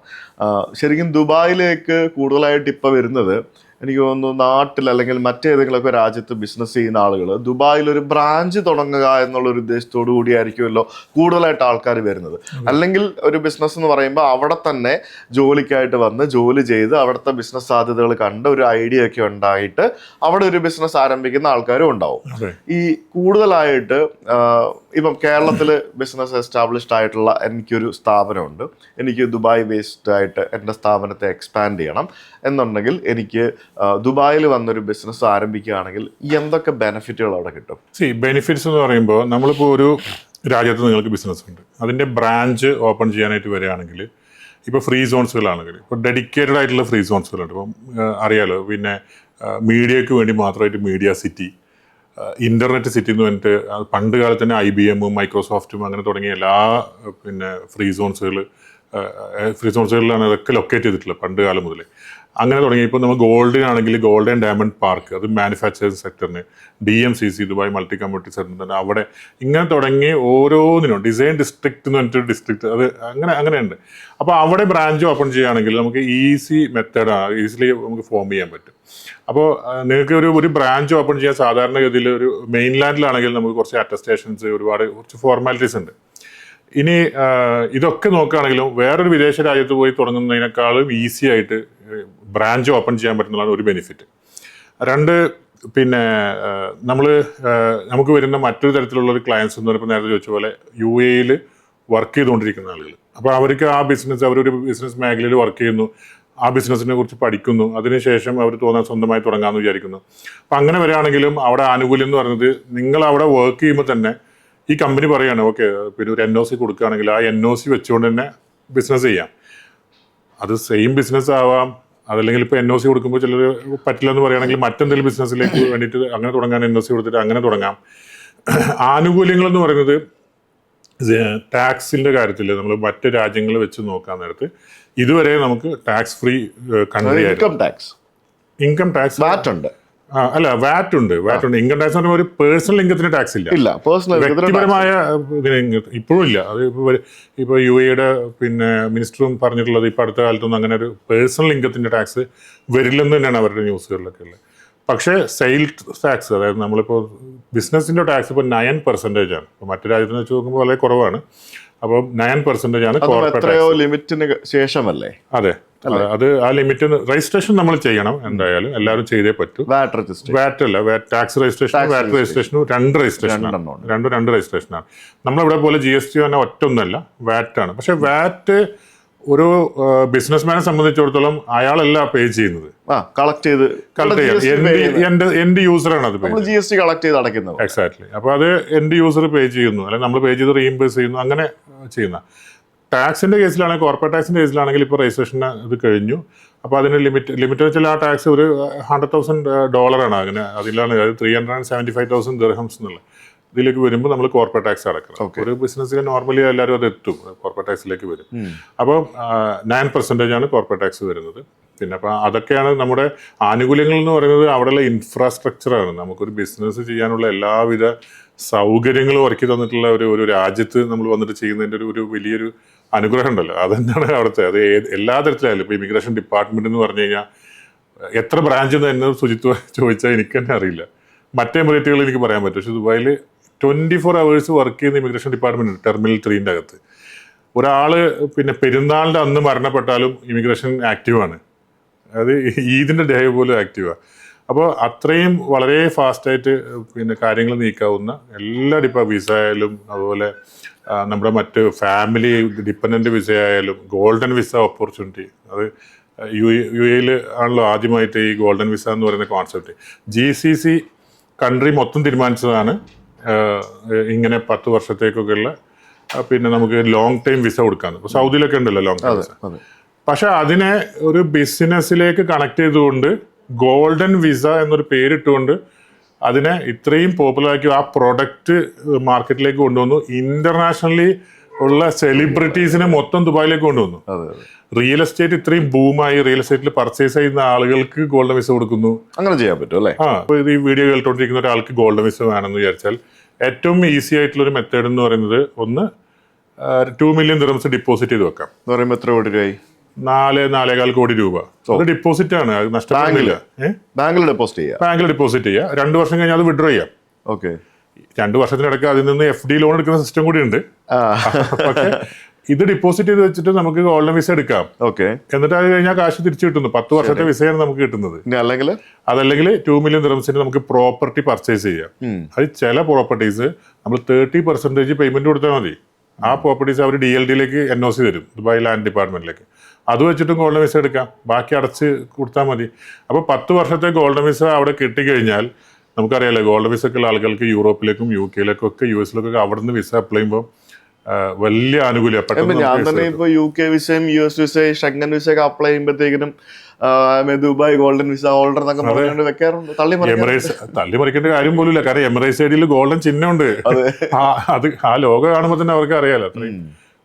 ശരിക്കും ദുബായിലേക്ക് കൂടുതലായിട്ട് ഇപ്പം വരുന്നത് എനിക്ക് തോന്നുന്നു നാട്ടിൽ അല്ലെങ്കിൽ മറ്റേതെങ്കിലുമൊക്കെ രാജ്യത്ത് ബിസിനസ് ചെയ്യുന്ന ആളുകൾ ദുബായിൽ ഒരു ബ്രാഞ്ച് തുടങ്ങുക എന്നുള്ളൊരു ഉദ്ദേശത്തോടു കൂടിയായിരിക്കുമല്ലോ കൂടുതലായിട്ട് ആൾക്കാർ വരുന്നത്. അല്ലെങ്കിൽ ഒരു ബിസിനസ് എന്ന് പറയുമ്പോൾ അവിടെ തന്നെ ജോലിക്കായിട്ട് വന്ന് ജോലി ചെയ്ത് അവിടുത്തെ ബിസിനസ് സാധ്യതകൾ കണ്ട് ഒരു ഐഡിയ ഒക്കെ ഉണ്ടായിട്ട് അവിടെ ഒരു ബിസിനസ് ആരംഭിക്കുന്ന ആൾക്കാരും ഉണ്ടാവും. ഈ കൂടുതലായിട്ട് ഇപ്പം കേരളത്തിൽ ബിസിനസ് എസ്റ്റാബ്ലിഷ്ഡ് ആയിട്ടുള്ള എനിക്കൊരു സ്ഥാപനമുണ്ട്, എനിക്ക് ദുബായ് ബേസ്ഡ് ആയിട്ട് എൻ്റെ സ്ഥാപനത്തെ എക്സ്പാൻഡ് ചെയ്യണം എന്നുണ്ടെങ്കിൽ എനിക്ക് ദുബായിൽ വന്നൊരു ബിസിനസ് ആരംഭിക്കുകയാണെങ്കിൽ എന്തൊക്കെ ബെനിഫിറ്റുകൾ അവിടെ കിട്ടും? ബെനിഫിറ്റ്സ് എന്ന് പറയുമ്പോൾ നമ്മളിപ്പോൾ ഒരു രാജ്യത്ത് നിങ്ങൾക്ക് ബിസിനസ് ഉണ്ട്, അതിൻ്റെ ബ്രാഞ്ച് ഓപ്പൺ ചെയ്യാനായിട്ട് വരികയാണെങ്കിൽ ഇപ്പോൾ ഫ്രീ സോൺസുകളാണെങ്കിൽ ഇപ്പോൾ ഡെഡിക്കേറ്റഡ് ആയിട്ടുള്ള ഫ്രീ സോൺസുകളുണ്ട്. ഇപ്പം അറിയാലോ, പിന്നെ മീഡിയക്ക് വേണ്ടി മാത്രമായിട്ട് മീഡിയ സിറ്റി, ഇൻ്റർനെറ്റ് സിറ്റി എന്ന് പറഞ്ഞിട്ട് പണ്ട് കാലത്ത് തന്നെ IBM മൈക്രോസോഫ്റ്റും അങ്ങനെ തുടങ്ങിയ എല്ലാ പിന്നെ ഫ്രീ സോൺസുകളിലാണ് അതൊക്കെ ലൊക്കേറ്റ് ചെയ്തിട്ടുള്ളത് പണ്ട് കാലം മുതലേ. അങ്ങനെ തുടങ്ങി. ഇപ്പോൾ നമ്മൾ ഗോൾഡിനാണെങ്കിൽ ഗോൾഡ് ആൻഡ് ഡയമണ്ട് പാർക്ക്, അത് മാനുഫാക്ചറിങ് സെക്ടറിന്, DMCC Dubai multi community centre, അവിടെ ഇങ്ങനെ തുടങ്ങി ഓരോന്നിനും ഡിസൈൻ ഡിസ്ട്രിക്റ്റ് എന്ന് പറഞ്ഞിട്ടൊരു ഡിസ്ട്രിക്ട്, അത് അങ്ങനെയുണ്ട്. അപ്പോൾ അവിടെ ബ്രാഞ്ച് ഓപ്പൺ ചെയ്യുകയാണെങ്കിൽ നമുക്ക് ഈസി മെത്തേഡാണ്, ഈസിലി നമുക്ക് ഫോം ചെയ്യാൻ പറ്റും. അപ്പോൾ നിങ്ങൾക്ക് ഒരു ബ്രാഞ്ച് ഓപ്പൺ ചെയ്യാൻ സാധാരണഗതിയിൽ ഒരു മെയിൻലാൻഡിലാണെങ്കിൽ നമുക്ക് കുറച്ച് അറ്റസ്റ്റേഷൻസ്, കുറച്ച് ഫോർമാലിറ്റീസ് ഉണ്ട്. ഇനി ഇതൊക്കെ നോക്കുകയാണെങ്കിലും വേറൊരു വിദേശ രാജ്യത്ത് പോയി തുടങ്ങുന്നതിനേക്കാളും ഈസി ആയിട്ട് ബ്രാഞ്ച് ഓപ്പൺ ചെയ്യാൻ പറ്റുന്നതാണ് ഒരു ബെനിഫിറ്റ്. 2, പിന്നെ നമുക്ക് വരുന്ന മറ്റൊരു തരത്തിലുള്ള ഒരു ക്ലയൻസ് എന്ന് പറയുമ്പോൾ നേരത്തെ ചോദിച്ച പോലെ UAE വർക്ക് ചെയ്തുകൊണ്ടിരിക്കുന്ന ആളുകൾ. അപ്പോൾ അവർക്ക് ആ ബിസിനസ്, അവരൊരു ബിസിനസ് മേഖലയിൽ വർക്ക് ചെയ്യുന്നു, ആ ബിസിനസ്സിനെ കുറിച്ച് പഠിക്കുന്നു, അതിനുശേഷം അവർ സ്വന്തമായി തുടങ്ങാമെന്ന് വിചാരിക്കുന്നു. അപ്പം അങ്ങനെ വരികയാണെങ്കിലും അവിടെ ആനുകൂല്യം എന്ന് പറയുന്നത്, നിങ്ങൾ അവിടെ വർക്ക് ചെയ്യുമ്പോൾ തന്നെ ഈ കമ്പനി പറയാണ് ഓക്കെ പിന്നെ ഒരു NOC കൊടുക്കുകയാണെങ്കിൽ ആ NOC വെച്ചുകൊണ്ട് തന്നെ ബിസിനസ് ചെയ്യാം. അത് സെയിം ബിസിനസ് ആവാം, അതല്ലെങ്കിൽ ഇപ്പോൾ NOC കൊടുക്കുമ്പോൾ ചിലർ പറ്റില്ല എന്ന് പറയുകയാണെങ്കിൽ മറ്റെന്തെങ്കിലും ബിസിനസ്സിലേക്ക് വേണ്ടിയിട്ട് അങ്ങനെ തുടങ്ങാൻ NOC കൊടുത്തിട്ട് അങ്ങനെ തുടങ്ങാം. ആനുകൂല്യങ്ങൾ എന്ന് പറയുന്നത് ടാക്സിന്റെ കാര്യത്തിൽ നമ്മൾ മറ്റ് രാജ്യങ്ങൾ വെച്ച് നോക്കാൻ നേരത്ത് ഇതുവരെ നമുക്ക് ടാക്സ് ഫ്രീ കൺട്രി ആയിരുന്നു. ഇൻകം ടാക്സ് ഉണ്ട്. അല്ല വാറ്റ് ഉണ്ട്. ഇൻകം ടാക്സ് എന്ന് പറഞ്ഞാൽ ഒരു പേഴ്സണൽ ഇൻകത്തിന് ടാക്സ് ഇല്ല. വ്യക്തിപരമായ ഇപ്പോഴും ഇല്ല. അത് ഇപ്പോൾ UAE പിന്നെ മിനിസ്റ്ററും പറഞ്ഞിട്ടുള്ളത് ഇപ്പോൾ അടുത്ത കാലത്തൊന്നും അങ്ങനെ ഒരു പേഴ്സണൽ ഇൻകത്തിന്റെ ടാക്സ് വരില്ലെന്ന് തന്നെയാണ് അവരുടെ ന്യൂസുകളിലൊക്കെ ഉള്ളത്. പക്ഷേ സെയിൽസ് ടാക്സ്, അതായത് നമ്മളിപ്പോൾ ബിസിനസിന്റെ ടാക്സ് ഇപ്പോൾ 9% ആണ്. ഇപ്പോൾ മറ്റു രാജ്യത്തിന് വെച്ച് നോക്കുമ്പോൾ വളരെ കുറവാണ്. അപ്പോൾ 9% ആണ് കോർപ്പറേറ്റ് ലിമിറ്റിന് ശേഷമല്ലേ? അതെ, അത് ആ ലിമിറ്റ് രജിസ്ട്രേഷൻ നമ്മൾ ചെയ്യണം എന്തായാലും, എല്ലാവരും ചെയ്തേ പറ്റൂ. വാറ്റ് അല്ല, ടാക്സ് രജിസ്ട്രേഷനും വാറ്റ് രജിസ്ട്രേഷനും രണ്ട് രജിസ്ട്രേഷനാണ്. നമ്മളിവിടെ പോലെ GST തന്നെ ഒറ്റൊന്നല്ല, വാറ്റ് ആണ്. പക്ഷെ വാറ്റ് ഒരു ബിസിനസ്മാനെ സംബന്ധിച്ചിടത്തോളം അയാളല്ല പേ ചെയ്യുന്നത്, കളക്ട് ചെയ്യാം. എൻഡ് യൂസറാണ് അത് GST കളക്ട് ചെയ്ത് അടയ്ക്കുന്നത്. എക്സാക്ട്ലി. അപ്പൊ അത് എൻഡ് യൂസർ പേ ചെയ്യുന്നു, അല്ലെങ്കിൽ നമ്മൾ പേ ചെയ്ത് റീഇംബേഴ്സ് ചെയ്യുന്നു, അങ്ങനെ ചെയ്യുന്ന. ടാക്സിന്റെ കേസിലാണെങ്കിൽ, കോർപ്പറേറ്റ് ടാക്സിന്റെ കേസിലാണെങ്കിൽ ഇപ്പോൾ രജിസ്ട്രേഷൻ ഇത് കഴിഞ്ഞു. അപ്പോൾ അതിന് ലിമിറ്റ് വെച്ചാൽ ആ ടാക്സ് ഒരു $100,000 അങ്ങനെ. അതിലാണ് 375,000 ദിർഹംസ് എന്നുള്ള ഇതിലേക്ക് വരുമ്പോൾ നമ്മൾ കോർപ്പറേറ്റ് ടാക്സ് അടക്കണം. ഒരു ബിസിനസ്സിൽ നോർമലി എല്ലാവരും അത് എത്തും, കോർപ്പറേറ്റ് ടാക്സിലേക്ക് വരും. അപ്പോൾ 9% ആണ് കോർപ്പറേറ്റ് ടാക്സ് വരുന്നത്. പിന്നെ അപ്പോൾ അതൊക്കെയാണ് നമ്മുടെ ആനുകൂല്യങ്ങൾ എന്ന് പറയുന്നത്. അവിടെയുള്ള ഇൻഫ്രാസ്ട്രക്ചറാണ്. നമുക്കൊരു ബിസിനസ് ചെയ്യാനുള്ള എല്ലാവിധ സൗകര്യങ്ങളും ഒരുക്കി തന്നിട്ടുള്ള ഒരു രാജ്യത്ത് നമ്മൾ വന്നിട്ട് ചെയ്യുന്നതിൻ്റെ ഒരു വലിയൊരു അനുഗ്രഹം ഉണ്ടല്ലോ, അതന്നെയാണ് അവിടുത്തെ. അത് എല്ലാ തരത്തിലായാലും ഇപ്പോൾ ഇമിഗ്രേഷൻ ഡിപ്പാർട്ട്മെന്റ് എന്ന് പറഞ്ഞു കഴിഞ്ഞാൽ എത്ര ബ്രാഞ്ച് എന്ന് ശുചിത്വം ചോദിച്ചാൽ എനിക്ക് തന്നെ അറിയില്ല. മറ്റേ എമിറേറ്റുകൾ എനിക്ക് പറയാൻ പറ്റും. പക്ഷേ ദുബായിൽ 24 hours വർക്ക് ചെയ്യുന്ന ഇമിഗ്രേഷൻ ഡിപ്പാർട്ട്മെന്റ് ഉണ്ട് ടെർമിനൽ 3ന്റെ അകത്ത്. ഒരാൾ പിന്നെ പെരുന്നാളിൻ്റെ അന്ന് മരണപ്പെട്ടാലും ഇമിഗ്രേഷൻ ആക്റ്റീവാണ്. അത് ഈദിൻ്റെ ഡേ പോലും ആക്റ്റീവാണ്. അപ്പോൾ അത്രയും വളരെ ഫാസ്റ്റായിട്ട് പിന്നെ കാര്യങ്ങൾ നീക്കാവുന്ന എല്ലാ വിസ ആയാലും, അതുപോലെ നമ്മുടെ മറ്റ് ഫാമിലി ഡിപ്പെൻഡൻറ്റ് വിസ ആയാലും, ഗോൾഡൻ വിസ ഓപ്പർച്യൂണിറ്റി, അത് UAE ആണല്ലോ ആദ്യമായിട്ട് ഈ ഗോൾഡൻ വിസ എന്ന് പറയുന്ന കോൺസെപ്റ്റ്. GCC കൺട്രി മൊത്തം തീരുമാനിച്ചതാണ് ഇങ്ങനെ 10 വർഷത്തേക്കൊക്കെയുള്ള പിന്നെ നമുക്ക് ലോങ് ടൈം വിസ കൊടുക്കാന്ന്. ഇപ്പോൾ സൗദിയിലൊക്കെ ഉണ്ടല്ലോ ലോങ് ടൈം വിസ. പക്ഷെ അതിനെ ഒരു ബിസിനസ്സിലേക്ക് കണക്ട് ചെയ്തുകൊണ്ട് ഗോൾഡൻ വിസ എന്നൊരു പേരിട്ടുകൊണ്ട് അതിനെ ഇത്രയും പോപ്പുലറാക്കി ആ പ്രൊഡക്റ്റ് മാർക്കറ്റിലേക്ക് കൊണ്ടുവന്നു. ഇന്റർനാഷണലി ഉള്ള സെലിബ്രിറ്റീസിനെ മൊത്തം ദുബായിലേക്ക് കൊണ്ടുവന്നു. റിയൽ എസ്റ്റേറ്റ് ഇത്രയും ബൂമായി, റിയൽ എസ്റ്റേറ്റിൽ പർച്ചേസ് ചെയ്യുന്ന ആളുകൾക്ക് ഗോൾഡൻ വിസ കൊടുക്കുന്നു. അങ്ങനെ ചെയ്യാൻ പറ്റും അല്ലേ? ഇത് ഈ വീഡിയോ കേട്ടോണ്ടിരിക്കുന്ന ഒരാൾക്ക് ഗോൾഡൻ വിസ വേണമെന്ന് വിചാരിച്ചാൽ ഏറ്റവും ഈസി ആയിട്ടുള്ള ഒരു മെത്തേഡ് എന്ന് പറയുന്നത്, ഒന്ന് 2 million ദിർഹംസ് ഡിപ്പോസിറ്റ് ചെയ്ത് വെക്കാം. എത്ര കോടി രൂപയായി? 4-4.25 കോടി രൂപ. അത് ഡിപ്പോസിറ്റ് ആണ്, അത് നഷ്ടപ്പെടുന്നില്ല. ബാങ്കിൽ ഡെപ്പോസിറ്റ് ചെയ്യാം. 2 വർഷം കഴിഞ്ഞാൽ അത് വിഡ്രോ ചെയ്യാം. 2 വർഷത്തിനിടയ്ക്ക് അതിൽ നിന്ന് FD ലോൺ എടുക്കുന്ന സിസ്റ്റം കൂടി ഉണ്ട്. പക്ഷേ ഇത് ഡെപ്പോസിറ്റ് ചെയ്ത് വെച്ചിട്ട് നമുക്ക് ഗോൾഡൻ വിസ എടുക്കാം. എന്നിട്ട് അത് കഴിഞ്ഞാൽ കാശ് തിരിച്ചു കിട്ടുന്നു. 10 വർഷത്തെ വിസയാണ് നമുക്ക് കിട്ടുന്നത്. അതല്ലെങ്കിൽ 2 million ദിർഹംസിന് നമുക്ക് പ്രോപ്പർട്ടി പർച്ചേസ് ചെയ്യാം. അത് ചില പ്രോപ്പർട്ടീസ് നമ്മൾ 30% പേയ്മെന്റ് കൊടുത്താൽ മതി. ആ പ്രോപ്പർട്ടീസ് അവർ DLD-യിലേക്ക് NOC തരും, ദുബായ് ലാൻഡ് ഡിപ്പാർട്ട്മെന്റിലേക്ക്. അത് വെച്ചിട്ടും ഗോൾഡൻ വിസ എടുക്കാം. ബാക്കി അടച്ച് കൊടുത്താൽ മതി. അപ്പോൾ 10 വർഷത്തെ ഗോൾഡൻ വിസ അവിടെ കിട്ടിക്കഴിഞ്ഞാൽ നമുക്കറിയാലോ, ഗോൾഡൻ വിസ ഒക്കെ ഉള്ള ആളുകൾക്ക് യൂറോപ്പിലേക്കും UK-ലേക്കും ഒക്കെ US-ലേക്കൊക്കെ അവിടെ നിന്ന് വിസ അപ്ലൈ ചെയ്യുമ്പോൾ വലിയ ആനുകൂല്യം. ഞാൻ തന്നെ ഇപ്പൊ UK വിസയും US വിസയും ഷെങ്കൻ വിസയൊക്കെ അപ്ലൈ ചെയ്യുമ്പോഴത്തേക്കിനും ദുബായ് ഗോൾഡൻ വിസ ഹോൾഡർ എന്നൊക്കെ പറഞ്ഞുകൊണ്ട് വെക്കാറുണ്ട്. തള്ളിമറിക്കേണ്ട കാര്യം പോലും ഇല്ല. കാരണം എമിറേറ്റ്സ് ഐഡിയിൽ ഗോൾഡൻ ചിഹ്നമുണ്ട്. അത് ആ ലോഗോ കാണുമ്പോൾ തന്നെ അവർക്ക് അറിയാലോ അത്രയും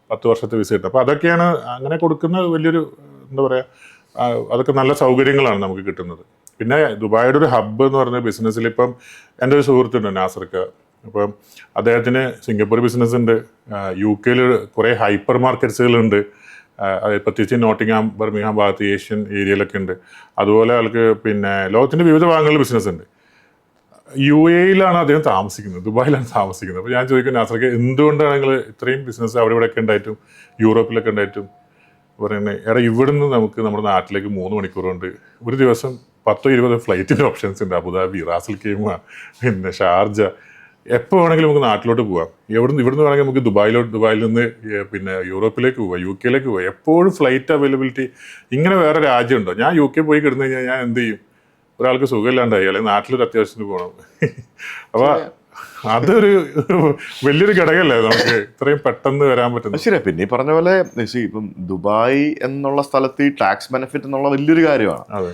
10 വർഷത്തെ വിസ കിട്ടും. അപ്പൊ അതൊക്കെയാണ് അങ്ങനെ കൊടുക്കുന്ന വലിയൊരു എന്താ പറയാ, അതൊക്കെ നല്ല സൗകര്യങ്ങളാണ് നമുക്ക് കിട്ടുന്നത്. പിന്നെ ദുബായിയുടെ ഒരു ഹബ്ബ് എന്ന് പറഞ്ഞ ബിസിനസ്സിൽ ഇപ്പം എൻ്റെ ഒരു സുഹൃത്തുണ്ട് നാസർക്ക്. അപ്പം അദ്ദേഹത്തിന് സിംഗപ്പൂർ ബിസിനസ് ഉണ്ട്, UK-ൽ കുറേ ഹൈപ്പർ മാർക്കറ്റ്സുകളുണ്ട്, പ്രത്യേകിച്ച് നോട്ടിംഗ്ഹാം, ബർമിംഗ്ഹാം ഭാഗത്ത് ഏഷ്യൻ ഏരിയയിലൊക്കെ ഉണ്ട്. അതുപോലെ ആൾക്ക് പിന്നെ ലോകത്തിൻ്റെ വിവിധ ഭാഗങ്ങളിൽ ബിസിനസ് ഉണ്ട്. UAE-ലാണ് അദ്ദേഹം താമസിക്കുന്നത്, ദുബായിലാണ് താമസിക്കുന്നത്. അപ്പോൾ ഞാൻ ചോദിക്കും, നാസർക്ക് എന്തുകൊണ്ടാണ് നിങ്ങൾ ഇത്രയും ബിസിനസ് അവിടെ ഇവിടെയൊക്കെ ഉണ്ടായിട്ടും യൂറോപ്പിലൊക്കെ ഉണ്ടായിട്ടും പറയുന്നത്, എടാ ഇവിടുന്ന് നമുക്ക് നമ്മുടെ നാട്ടിലേക്ക് 3 മണിക്കൂർ കൊണ്ട് ഒരു ദിവസം 10-20 ഫ്ലൈറ്റിൻ്റെ ഓപ്ഷൻസ് ഉണ്ട്. അബുദാബി, റാസൽ ഖൈമ, പിന്നെ ഷാർജ, എപ്പോൾ വേണമെങ്കിലും നമുക്ക് നാട്ടിലോട്ട് പോകാം. ഇവിടുന്ന് വേണമെങ്കിൽ നമുക്ക് ദുബായിൽ നിന്ന് പിന്നെ യൂറോപ്പിലേക്ക് പോവാം, UK-ലേക്ക് പോവാം. എപ്പോഴും ഫ്ലൈറ്റ് അവൈലബിലിറ്റി. ഇങ്ങനെ വേറെ രാജ്യമുണ്ടോ? ഞാൻ UK പോയി കിടന്നു കഴിഞ്ഞാൽ ഞാൻ എന്ത് ചെയ്യും? ഒരാൾക്ക് സുഖമില്ലാണ്ടായി, അല്ലെങ്കിൽ നാട്ടിലൊരു അത്യാവശ്യത്തിന് പോകണം. അപ്പോൾ അതൊരു വലിയൊരു ഘടകമല്ലേ നമുക്ക് ഇത്രയും പെട്ടെന്ന് വരാൻ പറ്റുന്നത്. ശരിയാ. പിന്നെ ഈ പറഞ്ഞ പോലെ ഇപ്പം ദുബായ് എന്നുള്ള സ്ഥലത്ത് ഈ ടാക്സ് ബെനിഫിറ്റ് എന്നുള്ള വലിയൊരു കാര്യമാണ്. അതെ,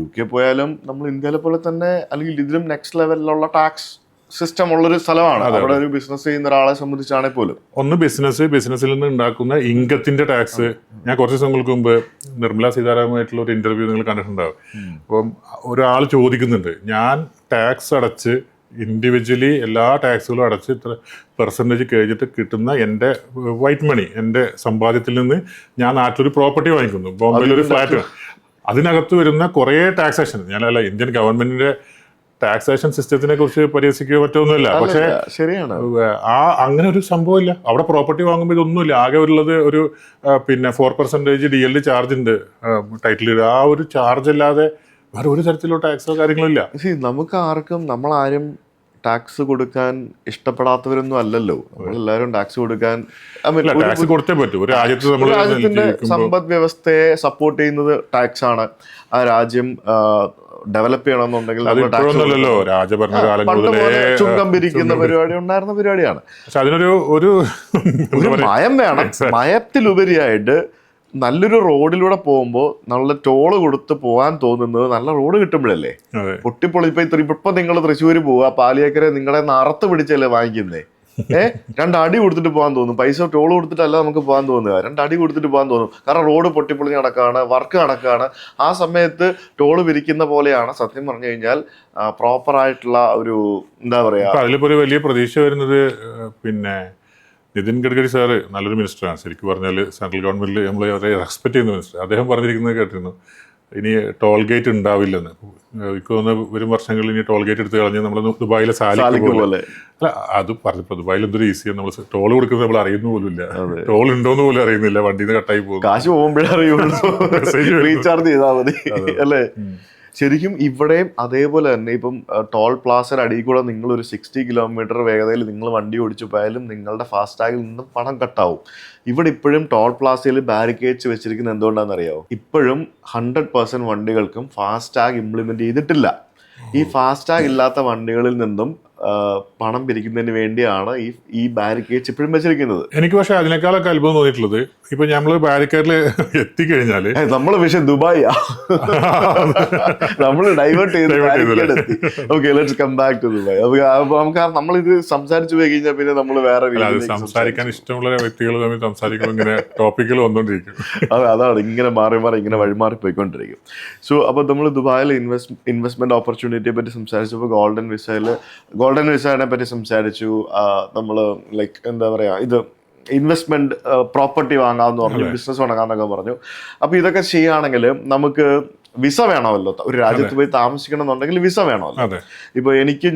UK പോയാലും നമ്മൾ ഇന്ത്യയിലെ പോലെ തന്നെ അല്ലെങ്കിൽ ഇതിലും നെക്സ്റ്റ് ലെവലിലുള്ള ടാക്സ് സിസ്റ്റം ഉള്ളൊരു സ്ഥലമാണ്. അവിടെ ഒരു ബിസിനസ് ചെയ്യുന്ന ഒരാളെ സംബന്ധിച്ചാണെങ്കിൽ പോലും ഒന്ന് ബിസിനസ്സിൽ നിന്ന് ഉണ്ടാക്കുന്ന ഇൻകത്തിന്റെ ടാക്സ്. ഞാൻ കുറച്ച് ദിവസങ്ങൾക്ക് മുമ്പ് നിർമ്മല സീതാരാമനായിട്ടുള്ള ഒരു ഇന്റർവ്യൂ നിങ്ങൾ കണ്ടിട്ടുണ്ടാവും. അപ്പം ഒരാൾ ചോദിക്കുന്നുണ്ട്, ഞാൻ ടാക്സ് അടച്ച് ഇൻഡിവിജ്വലി എല്ലാ ടാക്സുകളും അടച്ച് ഇത്ര പെർസെൻറ്റേജ് കഴിഞ്ഞിട്ട് കിട്ടുന്ന എൻ്റെ വൈറ്റ് മണി, എൻ്റെ സമ്പാദ്യത്തിൽ നിന്ന് ഞാൻ നാട്ടിലൊരു പ്രോപ്പർട്ടി വാങ്ങിക്കുന്നു, ബോംബെയിലൊരു ഫ്ലാറ്റ്, അതിനകത്ത് വരുന്ന കുറേ ടാക്സേഷൻ, ഞാനല്ല ഇന്ത്യൻ ഗവൺമെന്റിന്റെ ടാക്സേഷൻ സിസ്റ്റത്തിനെ കുറിച്ച് പരിഹസിക്കുകയോ മറ്റൊന്നുമില്ല. പക്ഷേ ശരിയാണ്, അങ്ങനെ ഒരു സംഭവമില്ല. അവിടെ പ്രോപ്പർട്ടി വാങ്ങുമ്പോൾ ഇതൊന്നുമില്ല. ആകെ ഉള്ളത് ഒരു പിന്നെ 4% DLD ചാർജ് ഉണ്ട് ടൈറ്റിൽ. ആ ഒരു ചാർജ് അല്ലാതെ വേറെ ഒരു തരത്തിലുള്ള ടാക്സോ കാര്യങ്ങളോ ഇല്ല. നമുക്ക് ആർക്കും നമ്മളാരും ടാക്സ് കൊടുക്കാൻ ഇഷ്ടപ്പെടാത്തവരൊന്നും അല്ലല്ലോ. നമ്മളെല്ലാവരും ടാക്സ് കൊടുക്കാൻ ടാക്സ് കൊടുത്തേ പറ്റൂ. ഒരു രാജ്യത്തിന്റെ സമ്പദ് വ്യവസ്ഥയെ സപ്പോർട്ട് ചെയ്യുന്നത് ടാക്സ് ആണ്. ആ രാജ്യം ഡെവലപ്പ് ചെയ്യണമെന്നുണ്ടെങ്കിൽ ചുങ്കം പിരിക്കുന്ന പരിപാടി ഉണ്ടായിരുന്ന പരിപാടിയാണ്. പക്ഷെ അതിനൊരു ഒരു മയം വേണം. മയത്തിലുപരിയായിട്ട് നല്ലൊരു റോഡിലൂടെ പോകുമ്പോൾ നല്ല ടോള് കൊടുത്ത് പോകാൻ തോന്നുന്നത് നല്ല റോഡ് കിട്ടുമ്പോഴല്ലേ. പൊട്ടിപ്പൊളി ഇപ്പൊ നിങ്ങൾ തൃശ്ശൂര് പോവുക, പാലിയേക്കര നിങ്ങളെ നറത്ത് പിടിച്ചല്ലേ വാങ്ങിക്കുന്നേ. 2 അടി കൊടുത്തിട്ട് പോകാൻ തോന്നും. പൈസ ടോള് കൊടുത്തിട്ടല്ല നമുക്ക് പോകാൻ തോന്നുക, 2 അടി കൊടുത്തിട്ട് പോകാൻ തോന്നും. കാരണം റോഡ് പൊട്ടിപ്പൊളിഞ്ഞ് നടക്കാണ്, വർക്ക് നടക്കാണ്. ആ സമയത്ത് ടോള് പിരിക്കുന്ന പോലെയാണ് സത്യം പറഞ്ഞു കഴിഞ്ഞാൽ പ്രോപ്പറായിട്ടുള്ള ഒരു എന്താ പറയാ. അതിലിപ്പോ ഒരു വലിയ പ്രതീക്ഷ വരുന്നത് പിന്നെ നിതിൻ ഗഡ്കരി സാറ് നല്ലൊരു മിനിസ്റ്ററാണ്. ശരിക്കും പറഞ്ഞാൽ സെൻട്രൽ ഗവൺമെന്റിൽ നമ്മൾ വളരെ റെസ്പെക്ട് ചെയ്യുന്ന മിനിസ്റ്റർ. അദ്ദേഹം പറഞ്ഞിരിക്കുന്നത് കേട്ടിരുന്നു, ഇനി ടോൾ ഗേറ്റ് ഉണ്ടാവില്ലെന്ന്. എനിക്ക് തോന്നുന്നു വരും വർഷങ്ങളിൽ ഇനി ടോൾ ഗേറ്റ് എടുത്ത് കളഞ്ഞ് നമ്മൾ ദുബായിലെ സാലിക്ക് പോലെ. അല്ല, അത് പറഞ്ഞപ്പോൾ ദുബായിൽ എന്തൊരു ഈസിയാണ്. നമ്മൾ ടോൾ കൊടുക്കുന്നത് നമ്മൾ അറിയുന്ന പോലും ഇല്ല. ടോൾ ഉണ്ടോന്ന് പോലും അറിയുന്നില്ല. വണ്ടിയിൽ നിന്ന് കട്ടായി പോകും. കാശ് പോകുമ്പോഴേ അറിയുള്ളൂ. റീചാർജ് ചെയ്താൽ മതി അല്ലേ. ശരിക്കും ഇവിടെയും അതേപോലെ തന്നെ ഇപ്പം ടോൾ പ്ലാസയുടെ അടിയിൽ കൂടെ നിങ്ങളൊരു 60 കിലോമീറ്റർ വേഗതയിൽ നിങ്ങൾ വണ്ടി ഓടിച്ചു പോയാലും നിങ്ങളുടെ ഫാസ്ടാഗിൽ നിന്നും പണം കട്ടാവും. ഇവിടെ ഇപ്പോഴും ടോൾ പ്ലാസയിൽ ബാരിക്കേഡ്സ് വെച്ചിരിക്കുന്നത് എന്തുകൊണ്ടാണെന്ന് അറിയാമോ? ഇപ്പോഴും 100% വണ്ടികൾക്കും ഫാസ്ടാഗ് ഇംപ്ലിമെന്റ് ചെയ്തിട്ടില്ല. ഈ ഫാസ്ടാഗ് ഇല്ലാത്ത വണ്ടികളിൽ നിന്നും പണം പിരിക്കുന്നതിന് വേണ്ടിയാണ് ഈ ബാരിക്കേഡ്സ് ഇപ്പോഴും വെച്ചിരിക്കുന്നത്. എനിക്ക് പക്ഷെ അതിനേക്കാളൊക്കെ അത്ഭുതം തോന്നിയിട്ടുള്ളത്, ഇപ്പൊ നമ്മള് ബാരിക്കേഡിൽ എത്തിക്കഴിഞ്ഞാല് നമ്മള് പക്ഷെ ദുബായിയാ നമ്മള് ഡൈവേർട്ട് ചെയ്ത് okay let's come back to Dubai. നമുക്ക് നമ്മളിത് സംസാരിച്ചു പോയി കഴിഞ്ഞാൽ പിന്നെ നമ്മൾ വേറെ സംസാരിക്കാൻ ഇഷ്ടമുള്ള വ്യക്തികൾ തമ്മിൽ സംസാരിക്കുമ്പോൾ ഇങ്ങനെ ടോപ്പിക്കുകൾ വന്നോണ്ടിരിക്കും. അതാണ് ഇങ്ങനെ മാറി ഇങ്ങനെ വഴിമാറി പോയിക്കൊണ്ടിരിക്കും. സോ അപ്പൊ നമ്മൾ ദുബായിൽ ഇൻവെസ്റ്റ്മെന്റ് ഓപ്പർച്യൂണിറ്റിയെ പറ്റി സംസാരിച്ചപ്പോൾ ഗോൾഡൻ വിസയെ പറ്റി സംസാരിച്ചു. നമ്മൾ ലൈക്ക് എന്താ പറയാ, ഇത് ഇൻവെസ്റ്റ്മെന്റ് പ്രോപ്പർട്ടി വാങ്ങാമെന്ന് പറഞ്ഞു, ബിസിനസ് തുടങ്ങാന്നൊക്കെ പറഞ്ഞു. അപ്പൊ ഇതൊക്കെ ചെയ്യുകയാണെങ്കിൽ നമുക്ക് വിസ വേണമല്ലോ. ഒരു രാജ്യത്ത് പോയി താമസിക്കണം എന്നുണ്ടെങ്കിൽ വിസ വേണമല്ലോ. ഇപ്പൊ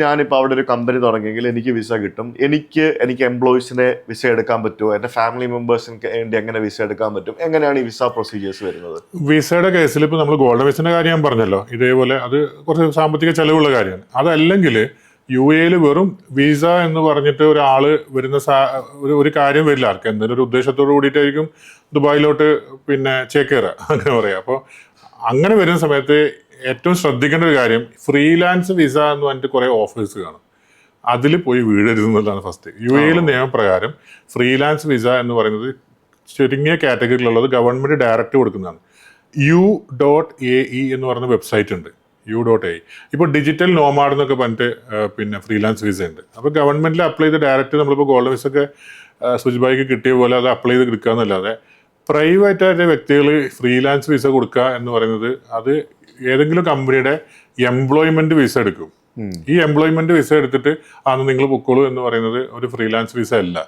ഞാനിപ്പോ അവിടെ ഒരു കമ്പനി തുടങ്ങിയെങ്കിൽ എനിക്ക് വിസ കിട്ടും. എനിക്ക് എംപ്ലോയീസിനെ വിസ എടുക്കാൻ പറ്റുമോ? എന്റെ ഫാമിലി മെമ്പേഴ്സിന് വേണ്ടി എങ്ങനെ വിസ എടുക്കാൻ പറ്റും? എങ്ങനെയാണ് ഈ വിസ പ്രൊസീജിയേഴ്സ് വരുന്നത്? വിസയുടെ കേസിൽ ഇപ്പൊ നമ്മൾ ഗോൾഡൻ വിസയുടെ കാര്യം ഞാൻ പറഞ്ഞല്ലോ, ഇതേപോലെ അത് കുറച്ച് സാമ്പത്തിക ചെലവുള്ള കാര്യമാണ്. അതല്ലെങ്കിൽ UAE വെറും വിസ എന്ന് പറഞ്ഞിട്ട് ഒരാള് വരുന്ന ഒരു കാര്യം വരില്ല. ആർക്ക് എന്തെങ്കിലും ഒരു ഉദ്ദേശത്തോട് കൂടിയിട്ടായിരിക്കും ദുബായിലോട്ട് പിന്നെ ചേക്കേറുക, അങ്ങനെ പറയാം. അപ്പോൾ അങ്ങനെ വരുന്ന സമയത്ത് ഏറ്റവും ശ്രദ്ധിക്കേണ്ട ഒരു കാര്യം, ഫ്രീലാൻസ് വിസ എന്ന് പറഞ്ഞിട്ട് കുറേ ഓഫേഴ്സ് കാണും. അതിൽ പോയി വീഴരുതെന്നുള്ളതാണ് ഫസ്റ്റ്. UAE നിയമപ്രകാരം ഫ്രീലാൻസ് വിസ എന്ന് പറയുന്നത് ചുരുങ്ങിയ കാറ്റഗറിയിലുള്ളത് ഗവൺമെന്റ് ഡയറക്റ്റ് കൊടുക്കുന്നതാണ്. U.AE എന്ന് പറയുന്ന വെബ്സൈറ്റ് ഉണ്ട്, U.AE. ഇപ്പോൾ ഡിജിറ്റൽ നോമാഡ് എന്നൊക്കെ പറഞ്ഞിട്ട് പിന്നെ ഫ്രീലാൻസ് വിസ ഉണ്ട്. അപ്പോൾ ഗവൺമെന്റിൽ അപ്ലൈ ചെയ്ത് ഡയറക്റ്റ് നമ്മളിപ്പോൾ ഗോൾഡൻ വിസ ഒക്കെ സുജ്ബായിക്ക് കിട്ടിയ പോലെ അത് അപ്ലൈ ചെയ്ത് എടുക്കുക എന്നല്ലാതെ പ്രൈവറ്റായിട്ട് വ്യക്തികൾ ഫ്രീലാൻസ് വിസ കൊടുക്കുക എന്ന് പറയുന്നത് അത് ഏതെങ്കിലും കമ്പനിയുടെ എംപ്ലോയ്മെന്റ് വിസ എടുക്കും. ഈ എംപ്ലോയ്മെന്റ് വിസ എടുത്തിട്ട് അന്ന് നിങ്ങൾ പൊക്കോളൂ എന്ന് പറയുന്നത് ഒരു ഫ്രീലാൻസ് വിസ അല്ല.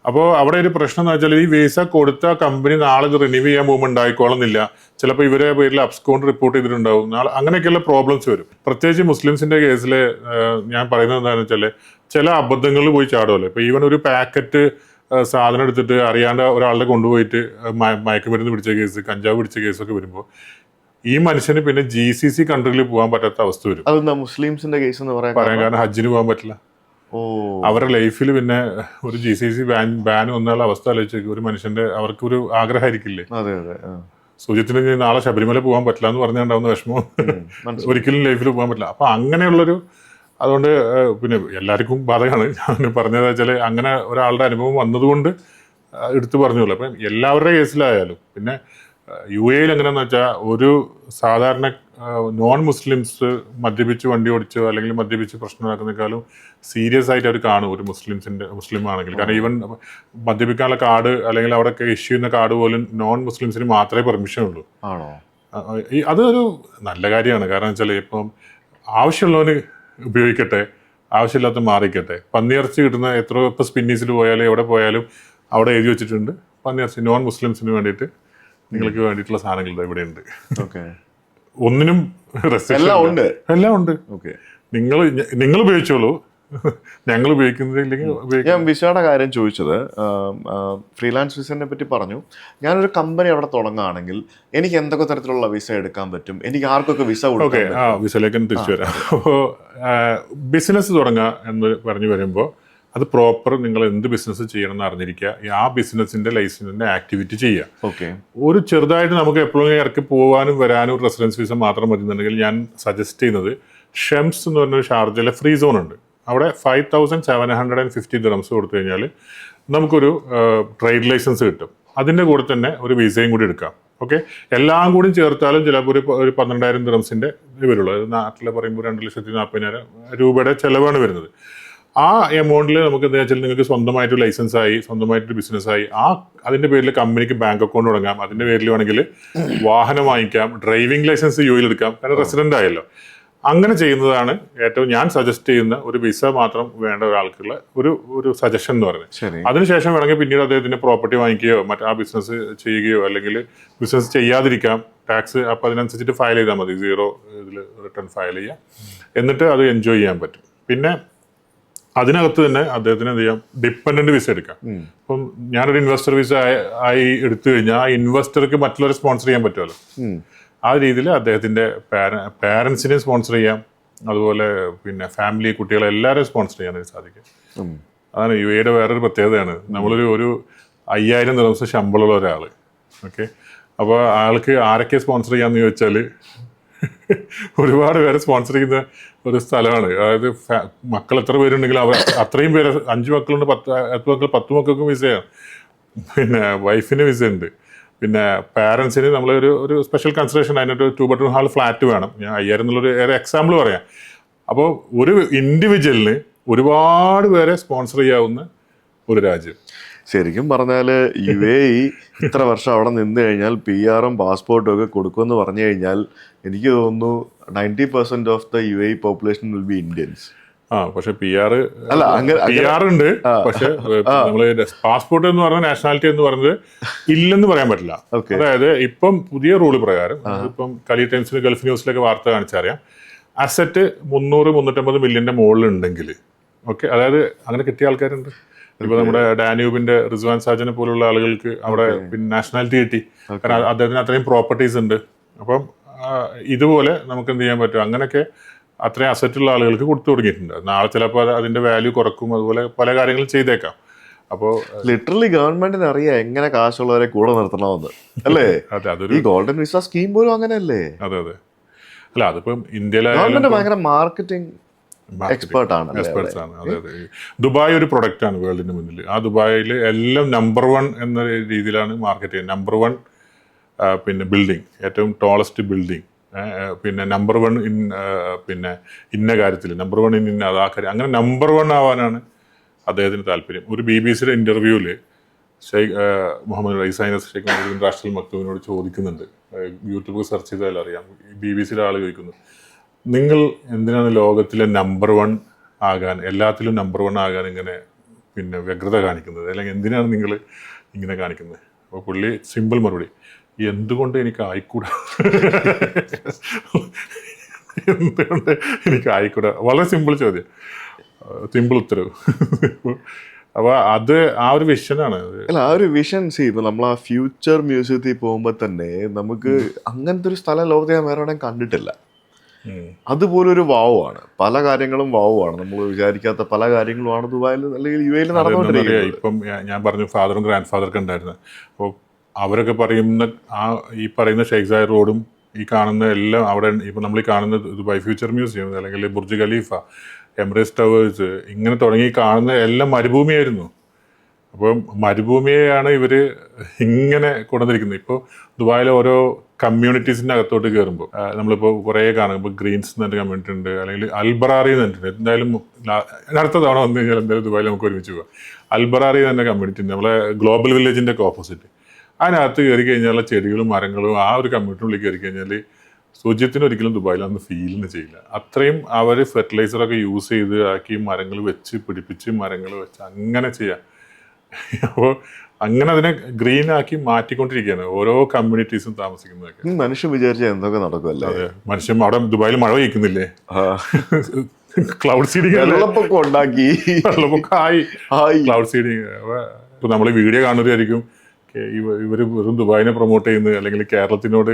അപ്പോൾ അവിടെ ഒരു പ്രശ്നം എന്ന് വെച്ചാൽ ഈ വിസ കൊടുത്ത കമ്പനി നാളെ ഇത് റിന്യൂ ചെയ്യാൻ പോകുമ്പോൾ ഉണ്ടായിക്കോളുന്നില്ല. ചിലപ്പോൾ ഇവരെ പേരിൽ അബ്സ്കോണ്ട് റിപ്പോർട്ട് ചെയ്തിട്ടുണ്ടാവും. നാളെ അങ്ങനെയൊക്കെയുള്ള പ്രോബ്ലംസ് വരും. പ്രത്യേകിച്ച് മുസ്ലിംസിന്റെ കേസിൽ ഞാൻ പറയുന്നത് എന്താണെന്ന് വെച്ചാൽ ചില അബദ്ധങ്ങളിൽ പോയി ചാടുമല്ലോ. ഇപ്പൊ ഈവൻ ഒരു പാക്കറ്റ് സാധനം എടുത്തിട്ട് അറിയാണ്ട് ഒരാളുടെ കൊണ്ടുപോയിട്ട് മയക്കുമരുന്ന് പിടിച്ച കേസ്, കഞ്ചാവ് പിടിച്ച കേസൊക്കെ വരുമ്പോൾ ഈ മനുഷ്യന് പിന്നെ GCC കൺട്രിയിൽ പോകാൻ പറ്റാത്ത അവസ്ഥ വരും. മുസ്ലിംസിന്റെ കേസ് എന്ന് പറയാൻ കാരണം ഹജ്ജിന് പോകാൻ പറ്റില്ല. അവരുടെ ലൈഫിൽ പിന്നെ ഒരു GCC ബാൻ വന്നുള്ള അവസ്ഥ ആലോചിച്ചു. ഒരു മനുഷ്യന്റെ അവർക്കൊരു ആഗ്രഹമായിരിക്കില്ലേ, സൂചത്തിന് നാളെ ശബരിമല പോകാൻ പറ്റില്ല എന്ന് പറഞ്ഞുണ്ടാവുന്ന വിഷമം ഒരിക്കലും ലൈഫിൽ പോകാൻ പറ്റില്ല. അപ്പൊ അങ്ങനെയുള്ളൊരു അതുകൊണ്ട് പിന്നെ എല്ലാവർക്കും ബാധകമാണ്. ഞാൻ പറഞ്ഞത് വെച്ചാൽ അങ്ങനെ ഒരാളുടെ അനുഭവം വന്നതുകൊണ്ട് എടുത്തു പറഞ്ഞല്ലോ. അപ്പം എല്ലാവരുടെ കേസിലായാലും പിന്നെ യു എയിൽ എങ്ങനെയാണെന്ന് വെച്ചാൽ ഒരു സാധാരണ നോൺ മുസ്ലിംസ് മദ്യപിച്ച് വണ്ടി ഓടിച്ചോ അല്ലെങ്കിൽ മദ്യപിച്ച് പ്രശ്നമാക്കുന്നേക്കാളും സീരിയസ് ആയിട്ട് അവർ കാണും ഒരു മുസ്ലിം ആണെങ്കിൽ. കാരണം ഈവൻ മദ്യപിക്കാനുള്ള കാർഡ് അല്ലെങ്കിൽ അവിടെ ഇഷ്യൂ ചെയ്യുന്ന കാർഡ് പോലും നോൺ മുസ്ലിംസിന് മാത്രമേ പെർമിഷൻ ഉള്ളൂ. ആണോ? അതൊരു നല്ല കാര്യമാണ്. കാരണം വെച്ചാൽ ഇപ്പം ആവശ്യമുള്ളവന് ഉപയോഗിക്കട്ടെ, ആവശ്യമില്ലാത്ത മാറിക്കട്ടെ. പന്നിയിറച്ചി കിട്ടുന്ന എത്രയോ ഇപ്പോൾ സ്പിന്നീസിൽ പോയാലും എവിടെ പോയാലും അവിടെ എഴുതി വെച്ചിട്ടുണ്ട് പന്നിയിറച്ചി നോൺ മുസ്ലിംസിന് വേണ്ടിയിട്ട് നിങ്ങൾക്ക് വേണ്ടിയിട്ടുള്ള സാധനങ്ങൾ ഇവിടെ ഉണ്ട്. ഓക്കെ, ഒന്നിനും എല്ലാം ഉണ്ട്. ഓക്കെ, നിങ്ങൾ ഉപയോഗിച്ചോളൂ, ഞങ്ങൾ ഉപയോഗിക്കുന്നില്ലെങ്കിൽ ഞാൻ വിസയുടെ കാര്യം ചോദിച്ചത്. ഫ്രീലാൻസ് വിസയെ പറ്റി പറഞ്ഞു. ഞാനൊരു കമ്പനി അവിടെ തുടങ്ങുകയാണെങ്കിൽ എനിക്ക് എന്തൊക്കെ തരത്തിലുള്ള വിസ എടുക്കാൻ പറ്റും? എനിക്ക് ആർക്കൊക്കെ വിസ കൊടുക്കാം? ഓക്കെ, വിസയിലേക്ക് തിരിച്ചു വരാം. അപ്പോൾ ബിസിനസ് തുടങ്ങുക എന്ന് പറഞ്ഞു വരുമ്പോൾ അത് പ്രോപ്പർ നിങ്ങൾ എന്ത് ബിസിനസ് ചെയ്യണം എന്ന് അറിഞ്ഞിരിക്കുക. ആ ബിസിനസിന്റെ ലൈസൻസിന്റെ ആക്ടിവിറ്റി ചെയ്യുക. ഓക്കെ, ഒരു ചെറുതായിട്ട് നമുക്ക് എപ്പോഴും ഇറക്കി പോകാനും വരാനും ഒരു റെസിഡൻസ് വിസ മാത്രം മതിയെന്നുണ്ടെങ്കിൽ ഞാൻ സജസ്റ്റ് ചെയ്യുന്നത് ഷെംസ് എന്ന് പറഞ്ഞൊരു ഷാർജയിലെ ഫ്രീ സോൺ ഉണ്ട്. അവിടെ 5750 ദിർഹംസ് കൊടുത്തു കഴിഞ്ഞാൽ നമുക്കൊരു ട്രേഡ് ലൈസൻസ് കിട്ടും. അതിൻ്റെ കൂടെ തന്നെ ഒരു വിസയും കൂടി എടുക്കാം. ഓക്കെ, എല്ലാം കൂടി ചേർത്താലും ചിലപ്പോൾ ഒരു 12,000 ദിർഹംസിൻ്റെ ഇത് വരുള്ളൂ. നാട്ടിൽ പറയുമ്പോൾ 2,40,000 രൂപയുടെ ചിലവാണ് വരുന്നത്. ആ എമൗണ്ടിൽ നമുക്ക് എന്താ വെച്ചാൽ നിങ്ങൾക്ക് സ്വന്തമായിട്ട് ലൈസൻസായി, സ്വന്തമായിട്ട് ബിസിനസ്സായി, അതിൻ്റെ പേരിൽ കമ്പനിക്ക് ബാങ്ക് അക്കൗണ്ട് തുടങ്ങാം. അതിൻ്റെ പേരിൽ വേണമെങ്കിൽ വാഹനം വാങ്ങിക്കാം, ഡ്രൈവിംഗ് ലൈസൻസ് യു എയിൽ എടുക്കാം. കാരണം റെസിഡൻ്റ് ആയല്ലോ. അങ്ങനെ ചെയ്യുന്നതാണ് ഏറ്റവും ഞാൻ സജസ്റ്റ് ചെയ്യുന്ന ഒരു വിസ മാത്രം വേണ്ട ഒരാൾക്കുള്ള ഒരു സജഷൻ എന്ന് പറയുന്നത്. അതിനുശേഷം വേണമെങ്കിൽ പിന്നീട് അദ്ദേഹത്തിന് പ്രോപ്പർട്ടി വാങ്ങിക്കുകയോ ആ ബിസിനസ് ചെയ്യുകയോ അല്ലെങ്കിൽ ബിസിനസ് ചെയ്യാതിരിക്കാം. ടാക്സ് അപ്പോൾ അതിനനുസരിച്ചിട്ട് ഫയൽ ചെയ്താൽ മതി. 0 ഇതിൽ റിട്ടേൺ ഫയൽ ചെയ്യാം. എന്നിട്ട് അത് എൻജോയ് ചെയ്യാൻ പറ്റും. പിന്നെ അതിനകത്ത് തന്നെ അദ്ദേഹത്തിന് എന്ത് ചെയ്യാം, ഡിപ്പെൻഡന്റ് വിസ എടുക്കാം. ഇപ്പം ഞാനൊരു ഇൻവെസ്റ്റർ വിസ ആയി എടുത്തു കഴിഞ്ഞാൽ ആ ഇൻവെസ്റ്റർക്ക് മറ്റുള്ളവരെ സ്പോൺസർ ചെയ്യാൻ പറ്റുമല്ലോ. ആ രീതിയിൽ അദ്ദേഹത്തിൻ്റെ പാരൻസിനെ സ്പോൺസർ ചെയ്യാം. അതുപോലെ പിന്നെ ഫാമിലി, കുട്ടികളെ എല്ലാവരെയും സ്പോൺസർ ചെയ്യാനായിട്ട് സാധിക്കും. അതാണ് യു എയുടെ വേറൊരു പ്രത്യേകതയാണ്. നമ്മളൊരു 5,000 ദിർഹംസ് ശമ്പളമുള്ള ഒരാൾ. ഓക്കെ, അപ്പോൾ ആൾക്ക് ആരൊക്കെ സ്പോൺസർ ചെയ്യാമെന്ന് ചോദിച്ചാൽ ഒരുപാട് പേരെ സ്പോൺസർ ചെയ്യുന്ന ഒരു സ്ഥലമാണ്. അതായത് മക്കൾ എത്ര പേരുണ്ടെങ്കിലും അവർ അത്രയും പേര്, 5 മക്കളുണ്ട്, 10 മക്കൾക്കും വിസയാണ്. പിന്നെ വൈഫിന് വിസ ഉണ്ട്. പിന്നെ പാരൻസിന് നമ്മൾ ഒരു സ്പെഷ്യൽ കൺസിഡറേഷൻ, അതിനൊരു 2 bedroom ഹാൾ ഫ്ലാറ്റ് വേണം. ഞാൻ 5,000 എന്നുള്ളൊരു എക്സാമ്പിൾ പറയാം. അപ്പോൾ ഒരു ഇൻഡിവിജ്വലിന് ഒരുപാട് പേരെ സ്പോൺസർ ചെയ്യാവുന്ന ഒരു രാജ്യം. ശരിക്കും പറഞ്ഞാൽ UAE ഇത്ര വർഷം അവിടെ നിന്ന് കഴിഞ്ഞാൽ PR-ഉം പാസ്പോർട്ടും ഒക്കെ കൊടുക്കുമെന്ന് പറഞ്ഞു കഴിഞ്ഞാൽ എനിക്ക് തോന്നുന്നു 90% of the UAE population will be Indians. പക്ഷെ PR ഉണ്ട്. പക്ഷെ നമ്മള് പാസ്പോർട്ട് എന്ന് പറഞ്ഞ നാഷണാലിറ്റി എന്ന് പറയുന്നത് ഇല്ലെന്ന് പറയാൻ പറ്റില്ല. അതായത് ഇപ്പം പുതിയ റൂള് പ്രകാരം, ഇപ്പം കലി ടൈംസിന്, ഗൾഫ് ന്യൂസിലൊക്കെ വാർത്ത കാണിച്ചറിയാം, അസറ്റ് 300-350 മില്യന്റെ മുകളിലുണ്ടെങ്കിൽ, ഓക്കെ, അതായത് അങ്ങനെ കിട്ടിയ ആൾക്കാരുണ്ട്. ഇപ്പൊ നമ്മുടെ ഡാന്യൂബിന്റെ റിസ്വാൻ സാജനെ പോലുള്ള ആളുകൾക്ക് അവിടെ പിന്നെ നാഷണാലിറ്റി കിട്ടി. കാരണം അദ്ദേഹത്തിന് അത്രയും പ്രോപ്പർട്ടീസ് ഉണ്ട്. അപ്പം ഇതുപോലെ നമുക്ക് എന്ത് ചെയ്യാൻ പറ്റും, അങ്ങനെയൊക്കെ അത്രയും അസറ്റുള്ള ആളുകൾക്ക് കൊടുത്തു തുടങ്ങിയിട്ടുണ്ട്. നാളെ ചിലപ്പോൾ അതിന്റെ വാല്യൂ കുറക്കും. അതുപോലെ പല കാര്യങ്ങളും ചെയ്തേക്കാം. അപ്പോൾ ലിറ്ററലി ഗവൺമെന്റിന് അറിയാം എങ്ങനെ കാശുള്ളവരെ കൂടെ നിർത്തണമെന്ന്, അല്ലേ? അതെ, അതൊരു ഗോൾഡൻ വിസ സ്കീം പോലും അങ്ങനെയല്ലേ? അതെ. അല്ല, അതിപ്പം ഇന്ത്യയിലെ ഗവൺമെന്റ് ഭയങ്കര മാർക്കറ്റിംഗ് എക്സ്പേർട്സ് ആണ്. അതെ. ദുബായ് ഒരു പ്രൊഡക്റ്റ് ആണ് വേൾഡിന് മുന്നിൽ. ആ ദുബായിൽ എല്ലാം നമ്പർ 1 എന്ന രീതിയിലാണ് മാർക്കറ്റ് ചെയ്യുന്നത്. നമ്പർ 1 പിന്നെ ബിൽഡിംഗ്, ഏറ്റവും ടോളസ്റ്റ് ബിൽഡിംഗ്, പിന്നെ നമ്പർ 1 പിന്നെ ഇന്ന കാര്യത്തിൽ നമ്പർ 1 ഇന്ന അതാ കാര്യം, അങ്ങനെ നമ്പർ 1 ആവാനാണ് അദ്ദേഹത്തിന് താല്പര്യം. ഒരു BBC-യുടെ ഇന്റർവ്യൂവിൽ മുഹമ്മദ് റൈസൈനസ് ഷെയ്ഖ് മുഹമ്മദ് റാഷിൽ മക്തൂമിനോട് ചോദിക്കുന്നുണ്ട്. യൂട്യൂബ് സെർച്ച് ചെയ്താൽ അറിയാം. BBC-യുടെ ആൾ ചോദിക്കുന്നു, നിങ്ങൾ എന്തിനാണ് ലോകത്തിലെ നമ്പർ 1 ആകാൻ, എല്ലാത്തിലും നമ്പർ 1 ആകാൻ ഇങ്ങനെ പിന്നെ വ്യഗ്രത കാണിക്കുന്നത്, അല്ലെങ്കിൽ എന്തിനാണ് നിങ്ങൾ ഇങ്ങനെ കാണിക്കുന്നത്? അപ്പോൾ പുള്ളി സിമ്പിൾ മറുപടി, എന്തുകൊണ്ട് എനിക്ക് ആയിക്കൂടാ, എന്തുകൊണ്ട് എനിക്ക് ആയിക്കൂടാ. വളരെ സിമ്പിൾ ചോദ്യം, സിമ്പിൾ ഉത്തരവ്. അപ്പോൾ അത് ആ ഒരു വിഷനാണ്. അല്ല, ആ ഒരു വിഷൻ ഇപ്പൊ നമ്മൾ ആ ഫ്യൂച്ചർ മ്യൂസിയത്തിൽ പോകുമ്പോൾ തന്നെ നമുക്ക് അങ്ങനത്തെ ഒരു സ്ഥലം ലോകത്ത് ഞാൻ വേറെ എവിടെയും കണ്ടിട്ടില്ല. അതുപോലെ ഒരു വാവുമാണ്. പല കാര്യങ്ങളും വാവുമാണ്. നമ്മൾ വിചാരിക്കാത്ത പല കാര്യങ്ങളുമാണ് ദുബായിൽ അല്ലെങ്കിൽ UAE നടന്നുകൊണ്ടിരിക്കുന്നത്. ഇപ്പം ഞാൻ പറഞ്ഞു ഫാദറും ഗ്രാൻഡ് ഫാദറൊക്കെ ഉണ്ടായിരുന്നു. അപ്പോൾ അവരൊക്കെ പറയുന്ന ഈ പറയുന്ന ഷെയ്ഖ് സായദ് റോഡും ഈ കാണുന്ന എല്ലാം അവിടെ, ഇപ്പം നമ്മൾ ഈ കാണുന്ന ദുബായ് ഫ്യൂച്ചർ മ്യൂസിയം അല്ലെങ്കിൽ ബുർജ് ഖലീഫ, എമിറേറ്റ്സ് ടവേഴ്സ്, ഇങ്ങനെ തുടങ്ങി കാണുന്ന എല്ലാം മരുഭൂമിയായിരുന്നു. അപ്പോൾ മരുഭൂമിയെയാണ് ഇവർ ഇങ്ങനെ കൊണ്ടുവന്നിരിക്കുന്നത്. ഇപ്പോൾ ദുബായിലെ ഓരോ കമ്മ്യൂണിറ്റീസിൻ്റെ അകത്തോട്ട് കയറുമ്പോൾ നമ്മളിപ്പോൾ കുറേ കാണും. ഇപ്പോൾ ഗ്രീൻസ് എന്ന് പറഞ്ഞ കമ്മ്യൂണിറ്റി ഉണ്ട്, അല്ലെങ്കിൽ അൽബറാറി എന്ന് പറഞ്ഞിട്ടുണ്ട്. എന്തായാലും അടുത്ത തവണ വന്നു കഴിഞ്ഞാൽ എന്തായാലും ദുബായിൽ നമുക്ക് ഒരുമിച്ച് പോകാം. അൽബറാറി എന്ന കമ്മ്യൂണിറ്റി ഉണ്ട്, നമ്മളെ ഗ്ലോബൽ വില്ലേജിൻ്റെ ഒക്കെ ഓപ്പോസിറ്റ്. അതിനകത്ത് കയറി കഴിഞ്ഞാൽ ചെടികളും മരങ്ങളും ആ ഒരു കമ്മ്യൂണിറ്റിനുള്ളിൽ കയറി കഴിഞ്ഞാൽ സുജിത്തിന് ഒരിക്കലും ദുബായിൽ അന്ന് ഫീലിന് ചെയ്യില്ല. അത്രയും അവർ ഫെർട്ടിലൈസറൊക്കെ യൂസ് ചെയ്ത് ആക്കി മരങ്ങൾ വെച്ച് പിടിപ്പിച്ച് മരങ്ങൾ വെച്ച് അങ്ങനെ ചെയ്യാം. അപ്പോൾ അങ്ങനെ അതിനെ ഗ്രീൻ ആക്കി മാറ്റിക്കൊണ്ടിരിക്കുകയാണ് ഓരോ കമ്മ്യൂണിറ്റീസും താമസിക്കുന്നതൊക്കെ. മനുഷ്യൻ വിചാരിച്ചാൽ എന്തൊക്കെ നടക്കുമല്ലേ. അതെ, മനുഷ്യൻ അവിടെ ദുബായിൽ മഴ പെയ്ക്കുന്നില്ലേ, ക്ലൗഡ് സീഡിങ് വെള്ളപ്പൊക്കം ഉണ്ടാക്കി, വെള്ളപ്പൊക്കമായി ക്ലൗഡ് സീഡിങ്. ഇപ്പൊ നമ്മൾ വീഡിയോ കാണുന്നതായിരിക്കും ഇവർ വെറും ദുബായിനെ പ്രൊമോട്ട് ചെയ്യുന്നത്, അല്ലെങ്കിൽ കേരളത്തിനോട്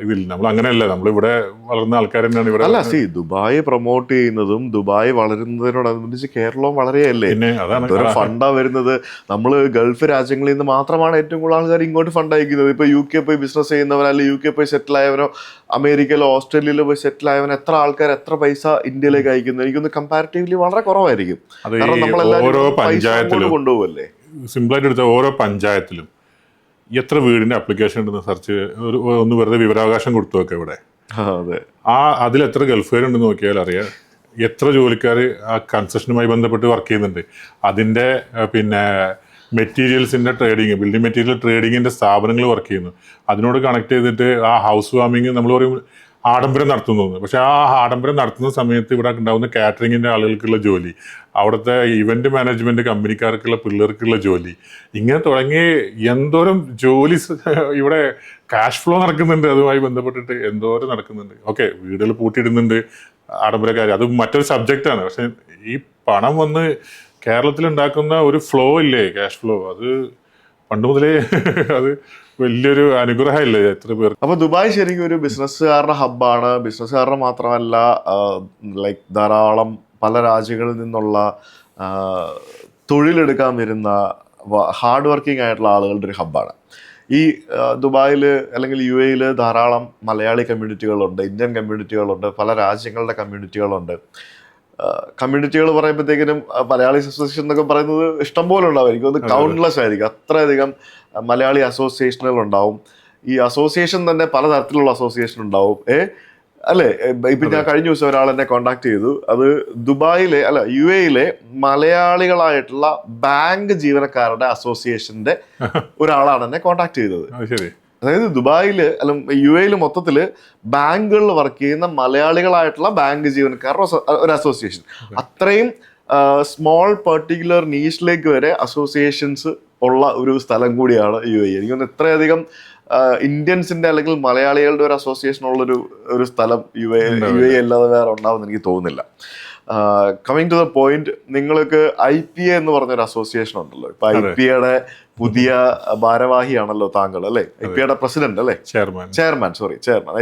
ഇതില്ല. നമ്മൾ അങ്ങനെയല്ല, നമ്മളിവിടെ വളർന്ന ആൾക്കാർ തന്നെയാണ് ഇവിടെ. അല്ല, ദുബായ് പ്രൊമോട്ട് ചെയ്യുന്നതും ദുബായ് വളരുന്നതിനോടനുബന്ധിച്ച് കേരളവും വളരെയല്ലേ. പിന്നെ അതാണ് ഫണ്ടാ വരുന്നത്. നമ്മൾ ഗൾഫ് രാജ്യങ്ങളിൽ നിന്ന് മാത്രമാണ് ഏറ്റവും കൂടുതൽ ആൾക്കാർ ഇങ്ങോട്ട് ഫണ്ട് അയക്കുന്നത്. ഇപ്പൊ UK പോയി ബിസിനസ് ചെയ്യുന്നവനോ, അല്ലെങ്കിൽ UK പോയി സെറ്റിൽ ആയവനോ, അമേരിക്കയിലോ ഓസ്ട്രേലിയയിലോ പോയി സെറ്റിൽ ആയവനോ എത്ര ആൾക്കാർ എത്ര പൈസ ഇന്ത്യയിലേക്ക് അയക്കുന്നു? എനിക്കൊന്ന് കമ്പാരിറ്റീവ്ലി വളരെ കുറവായിരിക്കും. കാരണം നമ്മളെല്ലാവരും പൈസ കൊണ്ടുപോകല്ലേ. സിമ്പിളായിട്ട് എടുത്താൽ ഓരോ പഞ്ചായത്തിലും എത്ര വീടിന്റെ ആപ്ലിക്കേഷൻ ഉണ്ടെന്ന് സെർച്ച് ഒന്ന് വെറുതെ വിവരാവകാശം കൊടുത്തു നോക്കാം ഇവിടെ. അതിൽ എത്ര ഗൾഫുകാരുണ്ടെന്ന് നോക്കിയാൽ അറിയാം. എത്ര ജോലിക്കാർ ആ കൺസ്ട്രക്ഷനുമായി ബന്ധപ്പെട്ട് വർക്ക് ചെയ്യുന്നുണ്ട്. അതിൻ്റെ പിന്നെ മെറ്റീരിയൽസിൻ്റെ ട്രേഡിങ്, ബിൽഡിംഗ് മെറ്റീരിയൽ ട്രേഡിങ്ങിൻ്റെ സ്ഥാപനങ്ങൾ വർക്ക് ചെയ്യുന്നു. അതിനോട് കണക്ട് ചെയ്തിട്ട് ആ ഹൗസ് വാമിങ് നമ്മൾ പറയും ആഡംബരം നടത്തുന്നു. പക്ഷെ ആ ആഡംബരം നടത്തുന്ന സമയത്ത് ഇവിടെ ഉണ്ടാകുന്ന കാറ്ററിങ്ങിൻ്റെ ആളുകൾക്കുള്ള ജോലി, അവിടുത്തെ ഇവന്റ് മാനേജ്മെന്റ് കമ്പനിക്കാർക്കുള്ള പിള്ളേർക്കുള്ള ജോലി, ഇങ്ങനെ തുടങ്ങി എന്തോരം ജോലി ഇവിടെ ക്യാഷ് ഫ്ലോ നടക്കുന്നുണ്ട്. അതുമായി ബന്ധപ്പെട്ടിട്ട് എന്തോരം നടക്കുന്നുണ്ട്. ഓക്കെ, വീടുകൾ പൂട്ടിയിടുന്നുണ്ട് ആഡംബരക്കാർ, അത് മറ്റൊരു സബ്ജക്റ്റാണ്. പക്ഷെ ഈ പണം വന്ന് കേരളത്തിൽ ഉണ്ടാക്കുന്ന ഒരു ഫ്ലോ ഇല്ലേ, ക്യാഷ് ഫ്ലോ, അത് പണ്ട് മുതലേ അത് വലിയൊരു അനുഗ്രഹമില്ലേ എത്ര പേർ. അപ്പൊ ദുബായ് ശരിക്കും ഒരു ബിസിനസ്സുകാരുടെ ഹബ്ബാണ്. ബിസിനസ്സുകാരുടെ മാത്രമല്ല, ലൈക്ക് ധാരാളം പല രാജ്യങ്ങളിൽ നിന്നുള്ള തൊഴിലെടുക്കാൻ വരുന്ന ഹാർഡ് വർക്കിംഗ് ആയിട്ടുള്ള ആളുകളുടെ ഒരു ഹബ്ബാണ്. ഈ ദുബായിൽ അല്ലെങ്കിൽ UAE ധാരാളം മലയാളി കമ്മ്യൂണിറ്റികളുണ്ട്, ഇന്ത്യൻ കമ്മ്യൂണിറ്റികളുണ്ട്, പല രാജ്യങ്ങളുടെ കമ്മ്യൂണിറ്റികളുണ്ട്. കമ്മ്യൂണിറ്റികൾ പറയുമ്പോഴത്തേക്കിനും മലയാളി അസോസിയേഷൻ എന്നൊക്കെ പറയുന്നത് ഇഷ്ടംപോലെ ഉണ്ടാവും. അത് കൗണ്ട്ലെസ് ആയിരിക്കും. അത്രയധികം മലയാളി അസോസിയേഷനുകൾ ഉണ്ടാവും. ഈ അസോസിയേഷൻ തന്നെ പലതരത്തിലുള്ള അസോസിയേഷൻ ഉണ്ടാവും. അല്ലേ? ഇപ്പം ഞാൻ കഴിഞ്ഞ ദിവസം ഒരാൾ എന്നെ കോണ്ടാക്ട് ചെയ്തു. അത് ദുബായിലെ അല്ല UAE മലയാളികളായിട്ടുള്ള ബാങ്ക് ജീവനക്കാരുടെ അസോസിയേഷന്റെ ഒരാളാണ് എന്നെ കോണ്ടാക്ട് ചെയ്തത്. അതായത് ദുബായിൽ അല്ല UAE മൊത്തത്തിൽ ബാങ്കുകളിൽ വർക്ക് ചെയ്യുന്ന മലയാളികളായിട്ടുള്ള ബാങ്ക് ജീവനക്കാരുടെ ഒരു അസോസിയേഷൻ. അത്രയും സ്മോൾ പെർട്ടിക്കുലർ നീഷിലേക്ക് വരെ അസോസിയേഷൻസ് ഉള്ള ഒരു സ്ഥലം കൂടിയാണ് UAE. എനിക്കൊന്ന് ഇത്രയധികം ഇന്ത്യൻസിന്റെ അല്ലെങ്കിൽ മലയാളികളുടെ ഒരു അസോസിയേഷൻ ഉള്ളൊരു ഒരു സ്ഥലം UAE അല്ലാതെ വേറെ ഉണ്ടാവുമെന്ന് എനിക്ക് തോന്നുന്നില്ല. കമ്മിങ് ടു ദ പോയിന്റ്, നിങ്ങൾക്ക് IPA എന്ന് പറഞ്ഞൊരു അസോസിയേഷൻ ഉണ്ടല്ലോ. ഇപ്പൊ IPAയുടെ പുതിയ ഭാരവാഹിയാണല്ലോ താങ്കൾ, അല്ലേ? IPAയുടെ പ്രസിഡന്റ് അല്ലേ? ചെയർമാൻ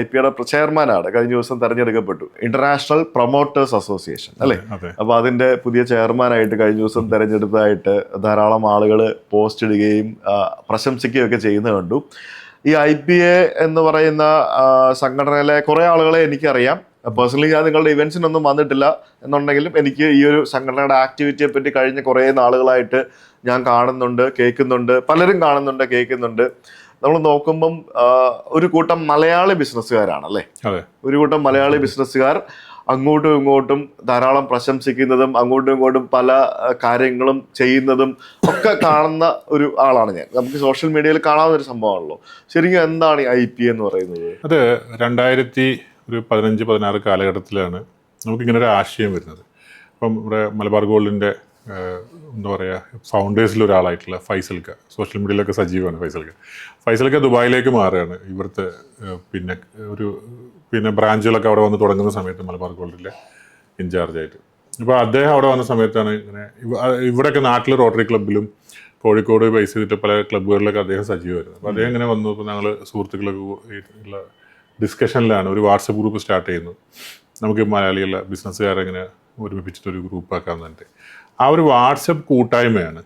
IPAയുടെ ചെയർമാനാണ്. കഴിഞ്ഞ ദിവസം തെരഞ്ഞെടുക്കപ്പെട്ടു. ഇന്റർനാഷണൽ പ്രൊമോട്ടേഴ്സ് അസോസിയേഷൻ അല്ലേ? അപ്പൊ അതിന്റെ പുതിയ ചെയർമാനായിട്ട് കഴിഞ്ഞ ദിവസം തെരഞ്ഞെടുത്തതായിട്ട് ധാരാളം ആളുകൾ പോസ്റ്റ് ഇടുകയും പ്രശംസിക്കുകയും ഒക്കെ ചെയ്യുന്നത് കണ്ടു. ഈ IPA എന്ന് പറയുന്ന സംഘടനയിലെ കുറെ ആളുകളെ എനിക്കറിയാം. പേഴ്സണലി ഞാൻ നിങ്ങളുടെ ഇവന്റ്സിനൊന്നും വന്നിട്ടില്ല എന്നുണ്ടെങ്കിലും എനിക്ക് ഈ ഒരു സംഘടനയുടെ ആക്ടിവിറ്റിയെ പറ്റി കഴിഞ്ഞ കുറേ നാളുകളായിട്ട് ഞാൻ കാണുന്നുണ്ട്, കേൾക്കുന്നുണ്ട്, പലരും കാണുന്നുണ്ട്, കേൾക്കുന്നുണ്ട്. നമ്മൾ നോക്കുമ്പം ഒരു കൂട്ടം മലയാളി ബിസിനസ്സുകാരാണല്ലേ? ഒരു കൂട്ടം മലയാളി ബിസിനസ്സുകാർ അങ്ങോട്ടും ഇങ്ങോട്ടും ധാരാളം പ്രശംസിക്കുന്നതും അങ്ങോട്ടും ഇങ്ങോട്ടും പല കാര്യങ്ങളും ചെയ്യുന്നതും ഒക്കെ കാണുന്ന ഒരു ആളാണ് ഞാൻ. നമുക്ക് സോഷ്യൽ മീഡിയയിൽ കാണാവുന്ന ഒരു സംഭവമാണല്ലോ. ശരിക്കും എന്താണ് ഈ IPA എന്ന് പറയുന്നത്? അത് 2015-16 കാലഘട്ടത്തിലാണ് നമുക്കിങ്ങനെ ഒരു ആശയം വരുന്നത്. അപ്പം ഇവിടെ മലബാർ ഗോൾഡിൻ്റെ എന്താ പറയുക ഫൗണ്ടേഴ്സിൽ ഒരാളായിട്ടുള്ള ഫൈസൽക്ക, സോഷ്യൽ മീഡിയയിലൊക്കെ സജീവമാണ് ഫൈസൽക്ക ദുബായിലേക്ക് മാറുകയാണ്. ഇവിടുത്തെ പിന്നെ ബ്രാഞ്ചുകളൊക്കെ അവിടെ വന്ന് തുടങ്ങുന്ന സമയത്ത് മലബാർ ഗോൾഡിലെ ഇൻചാർജായിട്ട്. അപ്പോൾ അദ്ദേഹം അവിടെ വന്ന സമയത്താണ് ഇങ്ങനെ ഇവിടെയൊക്കെ നാട്ടിൽ റോട്ടറി ക്ലബ്ബിലും കോഴിക്കോട് ബേസ് ചെയ്തിട്ട് പല ക്ലബ്ബുകളിലൊക്കെ അദ്ദേഹം സജീവമായിരുന്നു. അപ്പോൾ അദ്ദേഹം ഇങ്ങനെ വന്നു. ഇപ്പോൾ ഞങ്ങൾ സുഹൃത്തുക്കളൊക്കെ ഉള്ള ഡിസ്കഷനിലാണ് ഒരു വാട്സപ്പ് ഗ്രൂപ്പ് സ്റ്റാർട്ട് ചെയ്യുന്നു. നമുക്ക് മലയാളിയുള്ള ബിസിനസ്സുകാരെങ്ങനെ ഒരുമിപ്പിച്ചിട്ടൊരു ഗ്രൂപ്പാക്കാൻ വേണ്ടി. ആ ഒരു വാട്സപ്പ് കൂട്ടായ്മയാണ്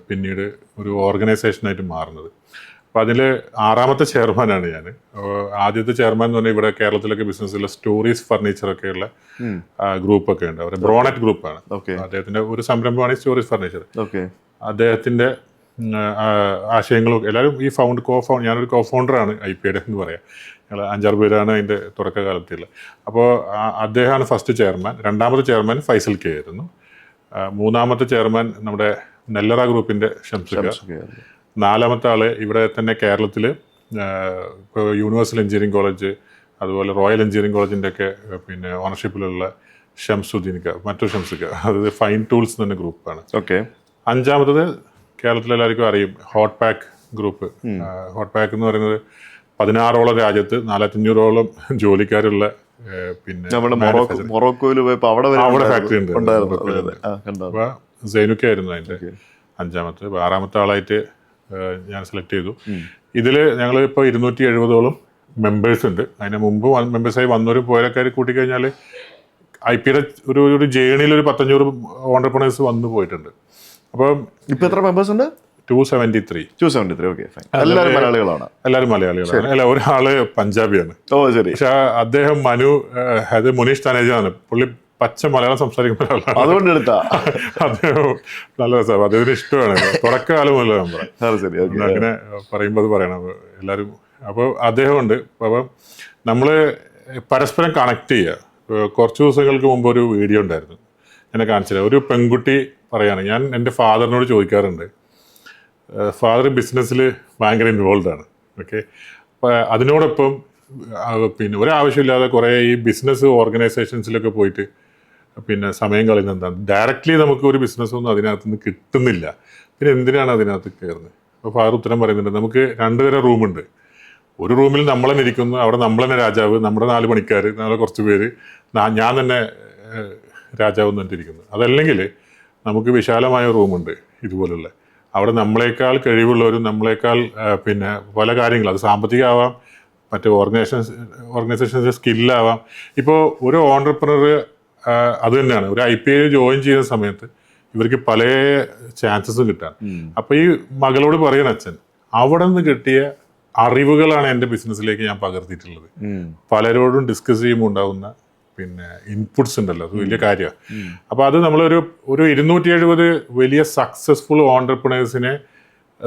പിന്നീട് ഒരു ഓർഗനൈസേഷനായിട്ട് മാറുന്നത്. അപ്പോൾ അതിൽ 6ാമത്തെ ചെയർമാനാണ് ഞാൻ. ആദ്യത്തെ ചെയർമാൻ എന്ന് പറഞ്ഞാൽ ഇവിടെ കേരളത്തിലൊക്കെ ബിസിനസ്സിലെ സ്റ്റോറീസ് ഫർണിച്ചറൊക്കെ ഉള്ള ഗ്രൂപ്പൊക്കെ ഉണ്ട്. അവർ ബ്രോണറ്റ് ഗ്രൂപ്പാണ്. അദ്ദേഹത്തിൻ്റെ ഒരു സംരംഭമാണ് ഈ സ്റ്റോറീസ് ഫർണിച്ചർ. അദ്ദേഹത്തിൻ്റെ ആശയങ്ങളും എല്ലാവരും ഈ ഞാനൊരു കോഫൗണ്ടറാണ് IPയുടെ എന്ന് പറയാം. ഞങ്ങൾ 5-6 പേരാണ് അതിൻ്റെ തുടക്കകാലത്തുള്ളത്. അപ്പോൾ അദ്ദേഹമാണ് ഫസ്റ്റ് ചെയർമാൻ. 2ാമത്തെ ചെയർമാൻ ഫൈസൽ കെ ആയിരുന്നു. 3ാമത്തെ ചെയർമാൻ നമ്മുടെ നെല്ലറ ഗ്രൂപ്പിൻ്റെ ഷംസുക. 4ാമത്തെ ആള് ഇവിടെ തന്നെ കേരളത്തിൽ ഇപ്പോൾ യൂണിവേഴ്സൽ എഞ്ചിനീയറിംഗ് കോളേജ് അതുപോലെ റോയൽ എഞ്ചിനീയറിംഗ് കോളേജിൻ്റെ ഒക്കെ പിന്നെ ഓണർഷിപ്പിലുള്ള ഷംസുദ്ദീനിക്ക, മറ്റൊരു ഷംസുക. അത് ഫൈൻ ടൂൾസ് എന്ന ഗ്രൂപ്പാണ്. 5ാമത്തത് കേരളത്തിലെല്ലാവർക്കും അറിയും, Hot Pack group. Hot Pack എന്ന് പറയുന്നത് 16ഓളം രാജ്യത്ത് 4500ഓളം ജോലിക്കാരുള്ള പിന്നെ മൊറോക്കോയിൽ പോയപ്പോൾ അവിടെ ഫാക്ടറി ഉണ്ട്. അപ്പോൾ സൈനുക്കായിരുന്നു അതിൻ്റെ 5ാമത്തെ. 6ാമത്തെ ആളായിട്ട് ഞാൻ സെലക്ട് ചെയ്തു. ഇതിൽ ഞങ്ങൾ ഇപ്പോൾ 270ഓളം മെമ്പേഴ്സ് ഉണ്ട്. അതിന് മുമ്പ് മെമ്പേഴ്സായി വന്നവരും പോയവരൊക്കെ കൂട്ടിക്കഴിഞ്ഞാൽ IPയുടെ ഒരു ജേണിയിൽ ഒരു 500 ഓണ്ടർപ്രണേഴ്സ് വന്നു പോയിട്ടുണ്ട്. അപ്പം ഇപ്പം എത്ര മെമ്പേഴ്സ് ഉണ്ട്? 273. എല്ലാവരും മലയാളികളാണ്. അല്ല, ഒരാള് പഞ്ചാബിയാണ്. പക്ഷെ അദ്ദേഹം അത് മുനീഷ് തനേജാണ്. പുള്ളി പച്ച മലയാളം സംസാരിക്കുന്ന ഒരാളാണ്. അതുകൊണ്ട് എടുത്താ അദ്ദേഹം നല്ല രസമാണ്. അദ്ദേഹത്തിന് ഇഷ്ടമാണ്. തുടക്കകാലം മുതലേ നമ്മൾ അങ്ങനെ പറയുമ്പോൾ അത് പറയണം എല്ലാവരും. അപ്പോൾ അദ്ദേഹമുണ്ട്. അപ്പം നമ്മൾ പരസ്പരം കണക്ട് ചെയ്യുക. കുറച്ച് ദിവസങ്ങൾക്ക് മുമ്പ് ഒരു വീഡിയോ ഉണ്ടായിരുന്നു, എന്നെ കാണിച്ചില്ല. ഒരു പെൺകുട്ടി പറയാണ്, ഞാൻ എൻ്റെ ഫാദറിനോട് ചോദിക്കാറുണ്ട്, ഫാദർ ബിസിനസ്സിൽ ഭയങ്കര ഇൻവോൾവ് ആണ്. ഓക്കെ, അപ്പോൾ അതിനോടൊപ്പം പിന്നെ ഒരാവശ്യമില്ലാതെ കുറേ ഈ ബിസിനസ് ഓർഗനൈസേഷൻസിലൊക്കെ പോയിട്ട് പിന്നെ സമയം കളയുന്നത് എന്താണ്? ഡയറക്റ്റ്ലി നമുക്ക് ഒരു ബിസിനസ്സൊന്നും അതിനകത്ത് നിന്ന് കിട്ടുന്നില്ല, പിന്നെ എന്തിനാണ് അതിനകത്ത് കയറുന്നത്? അപ്പോൾ ഫാദർ ഉത്തരം പറയുന്നുണ്ട്, നമുക്ക് 2 തരം റൂമുണ്ട്. ഒരു റൂമിൽ നമ്മൾ തന്നെ ഇരിക്കുന്നു, അവിടെ നമ്മൾ തന്നെ രാജാവ്, നമ്മുടെ 4 പണിക്കാർ, നമ്മളെ കുറച്ച് പേര്, ഞാൻ തന്നെ രാജാവ് എന്ന് പറഞ്ഞിരിക്കുന്നു. അതല്ലെങ്കിൽ നമുക്ക് വിശാലമായ റൂമുണ്ട് ഇതുപോലുള്ള, അവിടെ നമ്മളെക്കാൾ കഴിവുള്ളവരും നമ്മളെക്കാൾ പിന്നെ പല കാര്യങ്ങൾ, അത് സാമ്പത്തികമാവാം, മറ്റ് ഓർഗനൈസേഷൻസ് സ്കില്ലാവാം. ഇപ്പോൾ ഒരു ഓണ്ടർപ്രണർ അത് തന്നെയാണ്, ഒരു IPA ജോയിൻ ചെയ്യുന്ന സമയത്ത് ഇവർക്ക് പല ചാൻസസും കിട്ടാൻ. അപ്പോൾ ഈ മകളോട് പറയുന്ന അച്ഛൻ, അവിടെ നിന്ന് കിട്ടിയ അറിവുകളാണ് എൻ്റെ ബിസിനസ്സിലേക്ക് ഞാൻ പകർത്തിയിട്ടുള്ളത്. പലരോടും ഡിസ്കസ് ചെയ്യുമ്പോൾ ഉണ്ടാകുന്ന പിന്നെ ഇൻപുട്സ് ഉണ്ടല്ലോ, അത് വലിയ കാര്യമാണ്. അപ്പോൾ അത് നമ്മളൊരു 270 വലിയ സക്സസ്ഫുൾ ഓണ്ടർപ്രണേഴ്സിനെ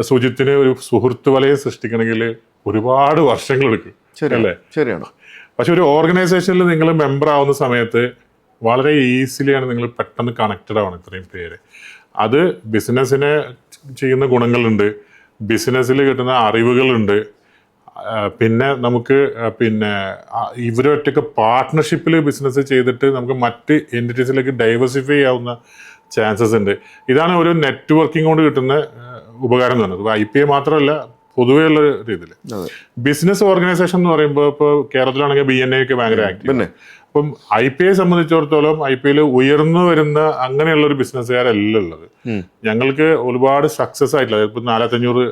സുജിത്തിന് ഒരു സുഹൃത്ത് വലയം സൃഷ്ടിക്കണമെങ്കിൽ ഒരുപാട് വർഷങ്ങളെടുക്കും, അല്ലേ? ശരിയാണ്. പക്ഷെ ഒരു ഓർഗനൈസേഷനിൽ നിങ്ങൾ മെമ്പർ ആവുന്ന സമയത്ത് വളരെ ഈസിലിയാണ് നിങ്ങൾ പെട്ടെന്ന് കണക്റ്റഡ് ആവണം ഇത്രയും പേര്. അത് ബിസിനസ്സിനെ ചെയ്യുന്ന ഗുണങ്ങളുണ്ട്, ബിസിനസ്സിൽ കിട്ടുന്ന അറിവുകളുണ്ട്, പിന്നെ നമുക്ക് പിന്നെ ഇവരൊറ്റയ്ക്ക് പാർട്ട്ണർഷിപ്പിൽ ബിസിനസ് ചെയ്തിട്ട് നമുക്ക് മറ്റ് എൻറ്റിറ്റീസിലേക്ക് ഡൈവേഴ്സിഫൈ ചെയ്യാവുന്ന ചാൻസസ് ഉണ്ട്. ഇതാണ് ഒരു നെറ്റ്വർക്കിംഗ് കൊണ്ട് കിട്ടുന്ന ഉപകാരം എന്ന് പറയുന്നത്. IPA മാത്രമല്ല, പൊതുവേ ഉള്ള രീതിയിൽ ബിസിനസ് ഓർഗനൈസേഷൻ എന്ന് പറയുമ്പോൾ ഇപ്പോൾ കേരളത്തിലാണെങ്കിൽ BNA ഒക്കെ ഭയങ്കര ആക്റ്റീവ്. അപ്പം IPA സംബന്ധിച്ചിടത്തോളം IPAയിൽ ഉയർന്നു വരുന്ന അങ്ങനെയുള്ളൊരു ബിസിനസ്സുകാരല്ല ഉള്ളത്. ഞങ്ങൾക്ക് ഒരുപാട് സക്സസ് ആയിട്ടില്ല, ഇപ്പം 4500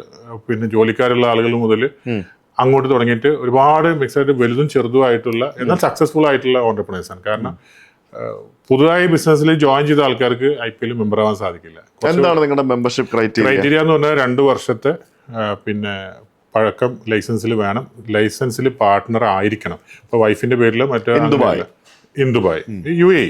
പിന്നെ ജോലിക്കാരുള്ള ആളുകൾ മുതൽ അങ്ങോട്ട് തുടങ്ങിയിട്ട് ഒരുപാട് മിക്സായിട്ട് വലുതും ചെറുതുമായിട്ടുള്ള എന്നാൽ സക്സസ്ഫുൾ ആയിട്ടുള്ള ഓണ്ടർപ്രണേഴ്സാണ്. കാരണം പുതുതായി ബിസിനസ്സിൽ ജോയിൻ ചെയ്ത ആൾക്കാർക്ക് IPAയിൽ മെമ്പർ ആവാൻ സാധിക്കില്ല. എന്താണ് നിങ്ങളുടെ മെമ്പർഷിപ്പ് ക്രൈറ്റീരിയ എന്ന് പറഞ്ഞാൽ 2 വർഷത്തെ പിന്നെ പഴക്കം ലൈസൻസിൽ വേണം, ലൈസൻസിൽ പാർട്ട്ണർ ആയിരിക്കണം. ഇപ്പോൾ വൈഫിന്റെ പേരിൽ മറ്റേ ഇന്ദുബായ് UAE.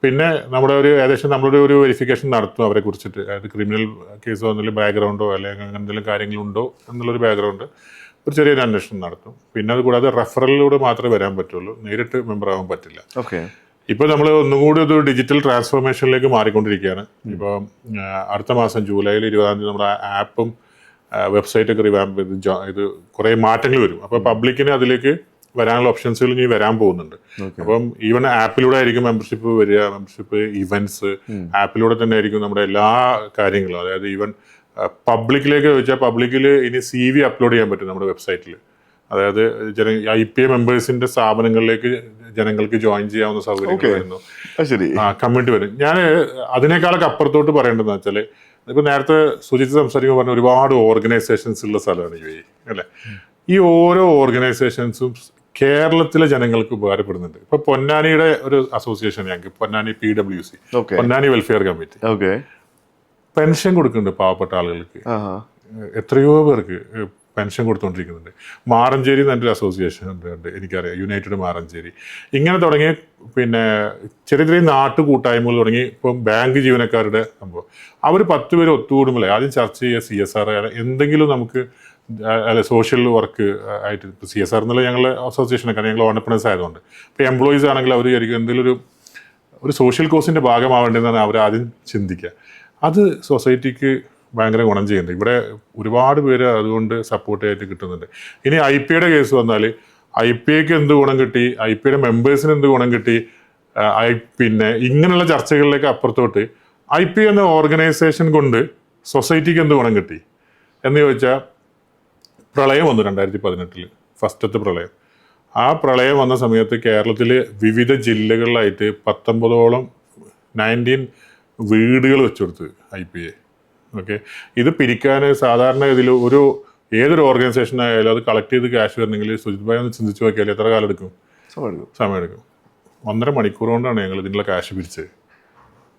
പിന്നെ നമ്മുടെ ഏകദേശം നമ്മളൊരു വെരിഫിക്കേഷൻ നടത്തും അവരെ കുറിച്ചിട്ട്, അതായത് ക്രിമിനൽ കേസോ എന്തെങ്കിലും ബാക്ക്ഗ്രൗണ്ടോ അല്ലെങ്കിൽ അങ്ങനെ എന്തെങ്കിലും കാര്യങ്ങളുണ്ടോ എന്നുള്ളൊരു ബാക്ക്ഗ്രൗണ്ട് ഒരു ചെറിയൊരു അന്വേഷണം നടത്തും. പിന്നെ അത് കൂടാതെ റെഫറലിലൂടെ മാത്രമേ വരാൻ പറ്റുള്ളൂ, നേരിട്ട് മെമ്പർ ആവാൻ പറ്റില്ല. ഇപ്പോൾ നമ്മൾ ഒന്നുകൂടി ഒരു ഡിജിറ്റൽ ട്രാൻസ്ഫോർമേഷനിലേക്ക് മാറിക്കൊണ്ടിരിക്കുകയാണ്. ഇപ്പോൾ അടുത്ത മാസം ജൂലൈയിൽ 20-ാം തീയതി നമ്മുടെ ആപ്പും വെബ്സൈറ്റൊക്കെ റിവാമ്പ് ഇത് കുറേ മാറ്റങ്ങൾ വരും. അപ്പോൾ പബ്ലിക്കിന് അതിലേക്ക് വരാനുള്ള ഓപ്ഷൻസുകൾ ഇനി വരാൻ പോകുന്നുണ്ട്. അപ്പം ഈവൻ ആപ്പിലൂടെ ആയിരിക്കും മെമ്പർഷിപ്പ് വരിക, മെമ്പർഷിപ്പ് ഇവന്റ്സ് ആപ്പിലൂടെ തന്നെ ആയിരിക്കും നമ്മുടെ എല്ലാ കാര്യങ്ങളും. അതായത് ഈവൻ പബ്ലിക്കിലേക്ക് ചോദിച്ചാൽ പബ്ലിക്കിൽ ഇനി CV അപ്ലോഡ് ചെയ്യാൻ പറ്റും നമ്മുടെ വെബ്സൈറ്റിൽ. അതായത് IPA മെമ്പേഴ്സിന്റെ സ്ഥാപനങ്ങളിലേക്ക് ജനങ്ങൾക്ക് ജോയിൻ ചെയ്യാവുന്ന സൗകര്യങ്ങൾ വരുന്നു, കമ്മ്യൂണിറ്റി വരും. ഞാൻ അതിനേക്കാളൊക്കെ അപ്പുറത്തോട്ട് പറയേണ്ടതെന്ന് വെച്ചാൽ, ഇപ്പൊ നേരത്തെ സുജിത്ത് സംസാരിക്കുമ്പോൾ പറഞ്ഞ ഒരുപാട് ഓർഗനൈസേഷൻസ് ഉള്ള സ്ഥലമാണ് UAE, അല്ലേ? ഈ ഓരോ ഓർഗനൈസേഷൻസും കേരളത്തിലെ ജനങ്ങൾക്ക് ഉപകാരപ്പെടുന്നുണ്ട്. ഇപ്പൊ പൊന്നാനിയുടെ ഒരു അസോസിയേഷൻ ഞങ്ങൾക്ക്, Ponnani PWC, Ponnani welfare committee, pension കൊടുക്കുന്നുണ്ട് പാവപ്പെട്ട ആളുകൾക്ക്. എത്രയോ പേർക്ക് പെൻഷൻ കൊടുത്തുകൊണ്ടിരിക്കുന്നുണ്ട്. മാറഞ്ചേരി എന്നൊരു അസോസിയേഷൻ ഉണ്ട്, എനിക്കറിയാം, യുണൈറ്റഡ് മാറഞ്ചേരി. ഇങ്ങനെ തുടങ്ങിയ പിന്നെ ചെറിയ ചെറിയ കൂട്ടായ്മകൾ തുടങ്ങി. ഇപ്പം ബാങ്ക് ജീവനക്കാരുടെ സംഭവം, അവർ 10 പേര് ഒത്തുകൂടുമ്പോഴേ ആദ്യം ചർച്ച ചെയ്യുക CSR എന്തെങ്കിലും നമുക്ക് അല്ല സോഷ്യൽ വർക്ക് ആയിട്ട്. ഇപ്പോൾ CSR എന്നുള്ള ഞങ്ങളുടെ അസോസിയേഷനൊക്കെ ഞങ്ങൾ ഓണ്ടർപ്രണേഴ്സ് ആയതുകൊണ്ട് ഇപ്പോൾ എംപ്ലോയീസ് ആണെങ്കിൽ അവർ വിചാരിക്കും എന്തെങ്കിലും ഒരു സോഷ്യൽ കോസിൻ്റെ ഭാഗമാവേണ്ടതെന്നാണ് അവർ ആദ്യം ചിന്തിക്കുക. അത് സൊസൈറ്റിക്ക് ഭയങ്കര ഗുണം ചെയ്യുന്നുണ്ട്. ഇവിടെ ഒരുപാട് പേര് അതുകൊണ്ട് സപ്പോർട്ടായിട്ട് കിട്ടുന്നുണ്ട്. ഇനി IPA കേസ് വന്നാൽ IPAക്ക് എന്ത് ഗുണം കിട്ടി, IPA മെമ്പേഴ്സിന് എന്ത് ഗുണം കിട്ടി, പിന്നെ ഇങ്ങനെയുള്ള ചർച്ചകളിലേക്ക് അപ്പുറത്തോട്ട് IPA എന്ന ഓർഗനൈസേഷൻ കൊണ്ട് സൊസൈറ്റിക്ക് എന്ത് ഗുണം കിട്ടി എന്ന് ചോദിച്ചാൽ, പ്രളയം വന്നു 2018 ഫസ്റ്റത്തെ പ്രളയം. ആ പ്രളയം വന്ന സമയത്ത് കേരളത്തിൽ വിവിധ ജില്ലകളിലായിട്ട് 19 വീടുകൾ വെച്ചു കൊടുത്ത് IPA. ഓക്കെ, ഇത് പിരിക്കാൻ സാധാരണ ഇതിൽ ഏതൊരു ഓർഗനൈസേഷൻ ആയാലും അത് കളക്ട് ചെയ്ത് ക്യാഷ് വരണമെങ്കിൽ സുജിത് ഭായി ഒന്ന് ചിന്തിച്ച് നോക്കിയാൽ എത്ര കാലം എടുക്കും? സമയമെടുക്കും. 1.5 മണിക്കൂർ കൊണ്ടാണ് ഞങ്ങൾ ഇതിനുള്ള ക്യാഷ് പിരിച്ചത്.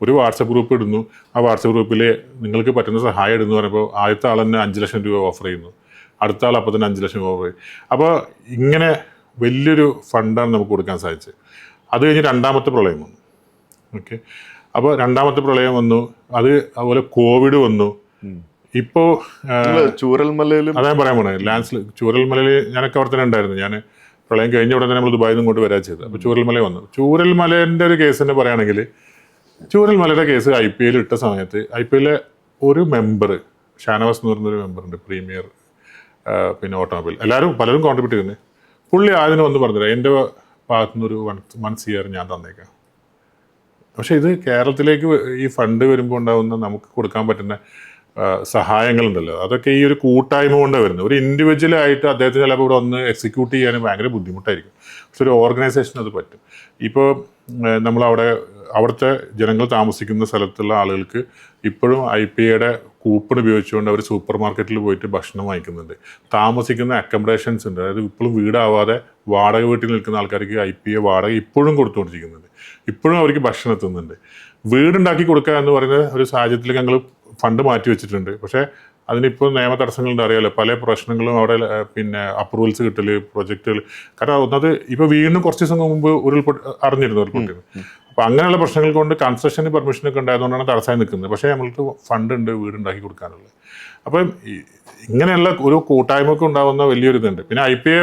ഒരു വാട്സപ്പ് ഗ്രൂപ്പ് ഇടുന്നു, ആ വാട്സപ്പ് ഗ്രൂപ്പിൽ നിങ്ങൾക്ക് പറ്റുന്ന സഹായം ഇടുന്നു പറയുമ്പോൾ ആദ്യത്തെ ആൾ തന്നെ 5 ലക്ഷം രൂപ ഓഫർ ചെയ്യുന്നു, അടുത്ത ആൾ അപ്പോൾ തന്നെ 5 ലക്ഷം ഓഫർ ചെയ്യും. അപ്പോൾ ഇങ്ങനെ വലിയൊരു ഫണ്ടാണ് നമുക്ക് കൊടുക്കാൻ സാധിച്ചത്. അത് കഴിഞ്ഞ് രണ്ടാമത്തെ പ്രളയം വന്നു. ഓക്കെ, അപ്പോൾ രണ്ടാമത്തെ പ്രളയം വന്നു, അത് അതുപോലെ കോവിഡ് വന്നു. ഇപ്പോൾ ചൂരൽമലയിലും അതാ പറയാൻ പോണേ, ചൂരൽമലയിൽ ഞാനൊക്കെ അവിടെ തന്നെ ഉണ്ടായിരുന്നു. ഞാൻ പ്രളയം കഴിഞ്ഞ ഉടനെ തന്നെ നമ്മൾ ദുബായിൽ നിന്ന് ഇങ്ങോട്ട് വരാൻ ചെയ്തത്. അപ്പോൾ ചൂരൽമല വന്നു. ചൂരൽമലേൻ്റെ ഒരു കേസ് തന്നെ പറയുകയാണെങ്കിൽ, ചൂരൽമലയുടെ കേസ് IPA ഇട്ട സമയത്ത് IPA ഒരു മെമ്പർ, ഷാനവാസ് എന്ന് പറയുന്നൊരു മെമ്പറുണ്ട്, പ്രീമിയർ പിന്നെ ഓട്ടോമൊബൈൽ, പലരും കോൺട്രിബ്യൂട്ട് ചെയ്യുന്നത്. പുള്ളി ആദ്യം വന്ന് പറഞ്ഞില്ല, എൻ്റെ ഭാഗത്തുനിന്നൊരു 1 CR ഞാൻ തന്നേക്കാം. പക്ഷേ ഇത് കേരളത്തിലേക്ക് ഈ ഫണ്ട് വരുമ്പോൾ ഉണ്ടാകുന്ന നമുക്ക് കൊടുക്കാൻ പറ്റുന്ന സഹായങ്ങളുണ്ടല്ലോ, അതൊക്കെ ഈ ഒരു കൂട്ടായ്മ കൊണ്ടാണ് വരുന്നത്. ഒരു ഇൻഡിവിജ്വലായിട്ട് അദ്ദേഹത്തിന് ചിലപ്പോൾ ഇവിടെ ഒന്ന് എക്സിക്യൂട്ട് ചെയ്യാൻ ഭയങ്കര ബുദ്ധിമുട്ടായിരിക്കും. പക്ഷെ ഒരു ഓർഗനൈസേഷൻ അത് പറ്റും. ഇപ്പോൾ അവിടുത്തെ ജനങ്ങൾ താമസിക്കുന്ന സ്ഥലത്തുള്ള ആളുകൾക്ക് ഇപ്പോഴും IPA കൂപ്പൺ ഉപയോഗിച്ചുകൊണ്ട് അവർ സൂപ്പർ മാർക്കറ്റിൽ പോയിട്ട് ഭക്ഷണം വാങ്ങിക്കുന്നുണ്ട്. താമസിക്കുന്ന അക്കോമഡേഷൻസ് ഉണ്ട്. അതായത് ഇപ്പോഴും വീടാവാതെ വാടക വീട്ടിൽ നിൽക്കുന്ന ആൾക്കാർക്ക് IPA വാടക ഇപ്പോഴും കൊടുത്തുകൊണ്ടിരിക്കുന്നുണ്ട്. ഇപ്പോഴും അവർക്ക് ഭക്ഷണം എത്തുന്നുണ്ട്. വീടുണ്ടാക്കി കൊടുക്കുക എന്ന് പറയുന്ന ഒരു സാഹചര്യത്തിൽ ഞങ്ങൾ ഫണ്ട് മാറ്റി വെച്ചിട്ടുണ്ട്. പക്ഷേ അതിനിപ്പോൾ നിയമ തടസ്സങ്ങളുണ്ട്, അറിയാമല്ലോ. പല പ്രശ്നങ്ങളും അവിടെ പിന്നെ അപ്രൂവൽസ് കിട്ടൽ, പ്രൊജക്റ്റുകൾ. കാരണം ഒന്നത് ഇപ്പോൾ വീണ്ടും കുറച്ച് ദിവസം മുമ്പ് അറിഞ്ഞിരുന്നു ഉരുൾപൊട്ടിയത്. അപ്പോൾ അങ്ങനെയുള്ള പ്രശ്നങ്ങൾ കൊണ്ട് കൺസ്ട്രക്ഷന് പെർമിഷനൊക്കെ ഉണ്ടായതുകൊണ്ടാണ് തടസ്സമായി നിൽക്കുന്നത്. പക്ഷേ നമ്മൾക്ക് ഫണ്ട് ഉണ്ട് വീടുണ്ടാക്കി കൊടുക്കാനുള്ളത്. അപ്പം ഇങ്ങനെയുള്ള ഒരു കൂട്ടായ്മക്ക് ഉണ്ടാകുന്ന വലിയൊരു ഇതുണ്ട്. പിന്നെ IPA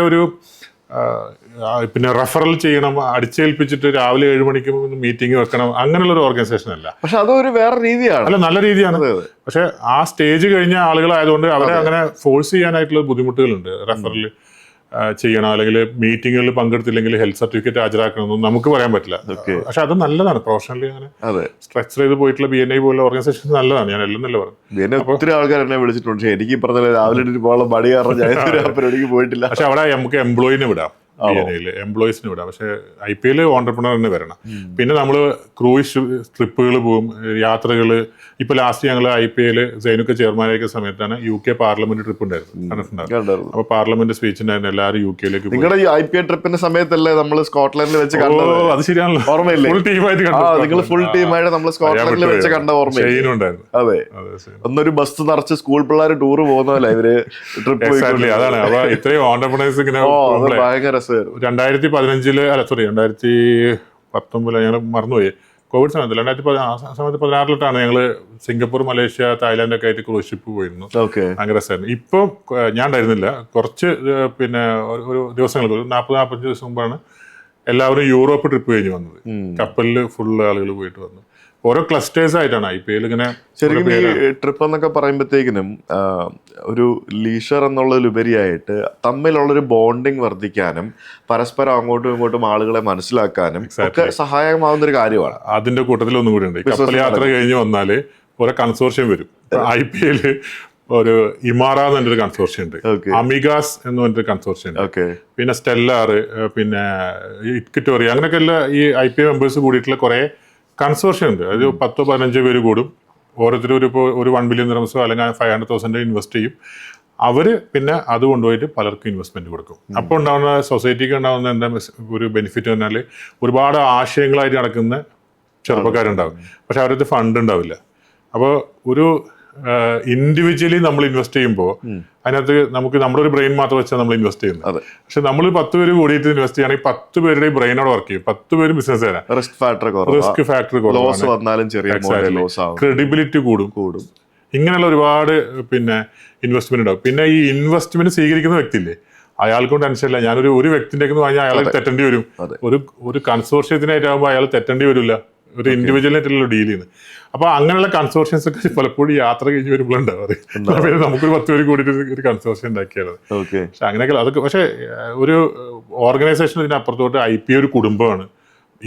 പിന്നെ റെഫറൽ ചെയ്യണം, അടിച്ചേൽപ്പിച്ചിട്ട് രാവിലെ 7 മണിക്ക് മീറ്റിംഗ് വെക്കണം, അങ്ങനെയുള്ള ഒരു ഓർഗനൈസേഷൻ അല്ല. പക്ഷെ അതൊരു വേറെ രീതിയാണ്. അല്ല, നല്ല രീതിയാണ്. പക്ഷെ ആ സ്റ്റേജ് കഴിഞ്ഞ ആളുകളായതുകൊണ്ട് അവരെ അങ്ങനെ ഫോഴ്സ് ചെയ്യാനായിട്ടുള്ള ബുദ്ധിമുട്ടുകളുണ്ട്. റെഫറൽ ചെയ്യണം, അല്ലെങ്കിൽ മീറ്റിങ്ങുകളിൽ പങ്കെടുത്തില്ലെങ്കിൽ ഹെൽത്ത് സർട്ടിഫിക്കറ്റ് ഹാജരാക്കണമെന്നും നമുക്ക് പറയാൻ പറ്റില്ല. പക്ഷെ അത് നല്ലതാണ്. പ്രൊഫഷണലി അങ്ങനെ സ്ട്രക്ചർ ചെയ്ത് പോയിട്ടുള്ള BNI പോലുള്ള ഓർഗനൈസേഷൻ നല്ലതാണ്. ഞാൻ എല്ലാം നല്ല പറഞ്ഞു. ഒത്തിരി ആൾക്കാർ എന്നെ വിളിച്ചിട്ടുണ്ട്. എനിക്ക് പറഞ്ഞ രാവിലെ മടി കാരണം പോയിട്ടില്ല. പക്ഷെ അവിടെ നമുക്ക് എംപ്ലോയിനെ വിടാം, എംപ്ലോയീസിന് വിടാം. പക്ഷെ IPA ഓണ്ടർപ്രണർ തന്നെ വരണം. പിന്നെ നമ്മൾ ക്രൂയിസ് ട്രിപ്പുകൾ പോകും, യാത്രകൾ. ഇപ്പൊ ലാസ്റ്റ് ഞങ്ങൾ IPA സൈനുക്ക ചെയർമാനായിരിക്കുന്ന സമയത്താണ് UK പാർലമെന്റ് ട്രിപ്പ് ഉണ്ടായിരുന്നു. അപ്പൊ പാർലമെന്റ് സ്പീച്ച് ഉണ്ടായിരുന്നു, എല്ലാവരും UK-ലേക്ക്. നിങ്ങളുടെ ഈ IPA ട്രിപ്പിന്റെ സമയത്തല്ലേ നമ്മൾ സ്കോട്ട്ലൻഡിൽ വെച്ച് കണ്ടത്? അത് ശരിയാണല്ലോ, ഓർമ്മയില്ലേ? ഫുൾ ടീമായിട്ട് നിങ്ങൾ ഫുൾ ടീമായിട്ട് നമ്മൾ സ്കോട്ട്ലൻഡിൽ വെച്ച് കണ്ട ഓർമ്മയുണ്ടായിരുന്നു. അതെ, ഒന്നൊരു ബസ് നിറച്ച് സ്കൂൾ പിള്ളേർ ടൂർ പോകുന്നതല്ല ഇവര് ട്രിപ്പ്. അതാണ്. അപ്പൊ ഇത്രയും ഓണ്ടർപ്രണേഴ്സ് ഇങ്ങനെ ഭയങ്കര 2019 2019 ഞങ്ങൾ മറന്നുപോയി, കോവിഡ് സമയത്ത് 2016 ഞങ്ങൾ സിംഗപ്പൂർ, മലേഷ്യ, തായ്ലാൻഡ് ഒക്കെ ആയിട്ട് ക്രൂസ് ഷിപ്പ് പോയിരുന്നു. ഭയങ്കര രസമായിരുന്നു. ഇപ്പം ഞാൻ ഉണ്ടായിരുന്നില്ല, കുറച്ച് പിന്നെ ഒരു ദിവസങ്ങൾക്ക് 40-45 ദിവസം മുമ്പാണ് എല്ലാവരും യൂറോപ്പ് ട്രിപ്പ് കഴിഞ്ഞ് വന്നത്. കപ്പലിൽ ഫുൾ ആളുകൾ പോയിട്ട് വന്നു. ഓരോ ക്ലസ്റ്റേഴ്സ് ആയിട്ടാണ് IPA ഇങ്ങനെ. ശരിക്കും ഈ ട്രിപ്പ് എന്നൊക്കെ പറയുമ്പോഴത്തേക്കിനും ഒരു ലീഷർ എന്നുള്ളതിലുപരിയായിട്ട് തമ്മിലുള്ളൊരു ബോണ്ടിങ് വർദ്ധിക്കാനും പരസ്പരം അങ്ങോട്ടും ഇങ്ങോട്ടും ആളുകളെ മനസ്സിലാക്കാനും ഒക്കെ സഹായകമാവുന്ന ഒരു കാര്യമാണ്. അതിന്റെ കൂട്ടത്തിൽ ഒന്നും കൂടി ഉണ്ട്. കപ്പൽ യാത്ര കഴിഞ്ഞ് വന്നാൽ ഓരോ കൺസോർഷ്യം വരും. IPA ഒരു ഇമാറ എന്നൊരു കൺസോർഷ്യം ഉണ്ട്, അമിഗാസ് എന്ന് പറഞ്ഞൊരു കൺസോർഷ്യം ഉണ്ട്, പിന്നെ സ്റ്റെല്ലാർ, പിന്നെ ഇക്വിറ്റോറിയ, അങ്ങനെയൊക്കെയുള്ള ഈ IPA മെമ്പേഴ്സ് കൂടിയിട്ടുള്ള കുറെ കൺസോർഷ്യം ഉണ്ട്. അത് 10-15 പേര് കൂടും. ഓരോരുത്തരും ഒരു 1 ബില്യൺ ദിർഹംസോ അല്ലെങ്കിൽ 500,000 ഇൻവെസ്റ്റ് ചെയ്യും. അവർ പിന്നെ അത് കൊണ്ടുപോയിട്ട് പലർക്കും ഇൻവെസ്റ്റ്മെന്റ് കൊടുക്കും. അപ്പോൾ ഉണ്ടാകുന്ന സൊസൈറ്റിക്ക് ഉണ്ടാകുന്ന എന്താ ഒരു ബെനിഫിറ്റ് പറഞ്ഞാൽ ഒരുപാട് ആശയങ്ങളായിട്ട് നടക്കുന്ന ചെറുപ്പക്കാരുണ്ടാവും. പക്ഷെ അവരത് ഫണ്ട് ഉണ്ടാവില്ല. അപ്പോൾ ഒരു ഇൻഡിവിജ്വലി നമ്മൾ ഇൻവെസ്റ്റ് ചെയ്യുമ്പോൾ അതിനകത്ത് നമുക്ക് നമ്മുടെ ഒരു ബ്രെയിൻ മാത്രം വെച്ചാൽ നമ്മൾ ഇൻവെസ്റ്റ് ചെയ്യുന്നത്. പക്ഷെ നമ്മൾ 10 പേര് കൂടിയിട്ട് ഇൻവെസ്റ്റ് ചെയ്യുകയാണെങ്കിൽ 10 പേരുടെ ബ്രെയിനോട് വർക്ക് ചെയ്യും. 10 പേര് ബിസിനസ് തരാം. റിസ്ക് ഫാക്ടർ ക്രെഡിബിലിറ്റി കൂടും. ഇങ്ങനെയുള്ള ഒരുപാട് പിന്നെ ഇൻവെസ്റ്റ്മെന്റ് ഉണ്ടാവും. പിന്നെ ഈ ഇൻവെസ്റ്റ്മെന്റ് സ്വീകരിക്കുന്ന വ്യക്തിയില്ലേ, അയാൾക്കും ടെൻഷനില്ല. ഞാനൊരു വ്യക്തിൻ്റെ വാങ്ങിയാൽ അയാൾ തെറ്റേണ്ടി വരും. ഒരു കൺസോർഷ്യത്തിനായിട്ടാകുമ്പോൾ അയാൾ തെറ്റേണ്ടി വരില്ല. ഒരു ഇൻഡിവിജ്വലായിട്ടുള്ള ഡീൽ ചെയ്യുന്നത്. അപ്പൊ അങ്ങനെയുള്ള കൺസോർഷ്യൻസ് ഒക്കെ പലപ്പോഴും യാത്ര കഴിഞ്ഞ് വരുമ്പോഴുണ്ടാവും. നമുക്കൊരു 10 പേര് കൂടിയിട്ട് ഒരു കൺസോർഷ്യം ഉണ്ടാക്കിയാലത്. പക്ഷെ അങ്ങനെയൊക്കെ അതൊക്കെ. പക്ഷെ ഒരു ഓർഗനൈസേഷൻ ഇതിനപ്പുറത്തോട്ട് IPA ഒരു കുടുംബമാണ്.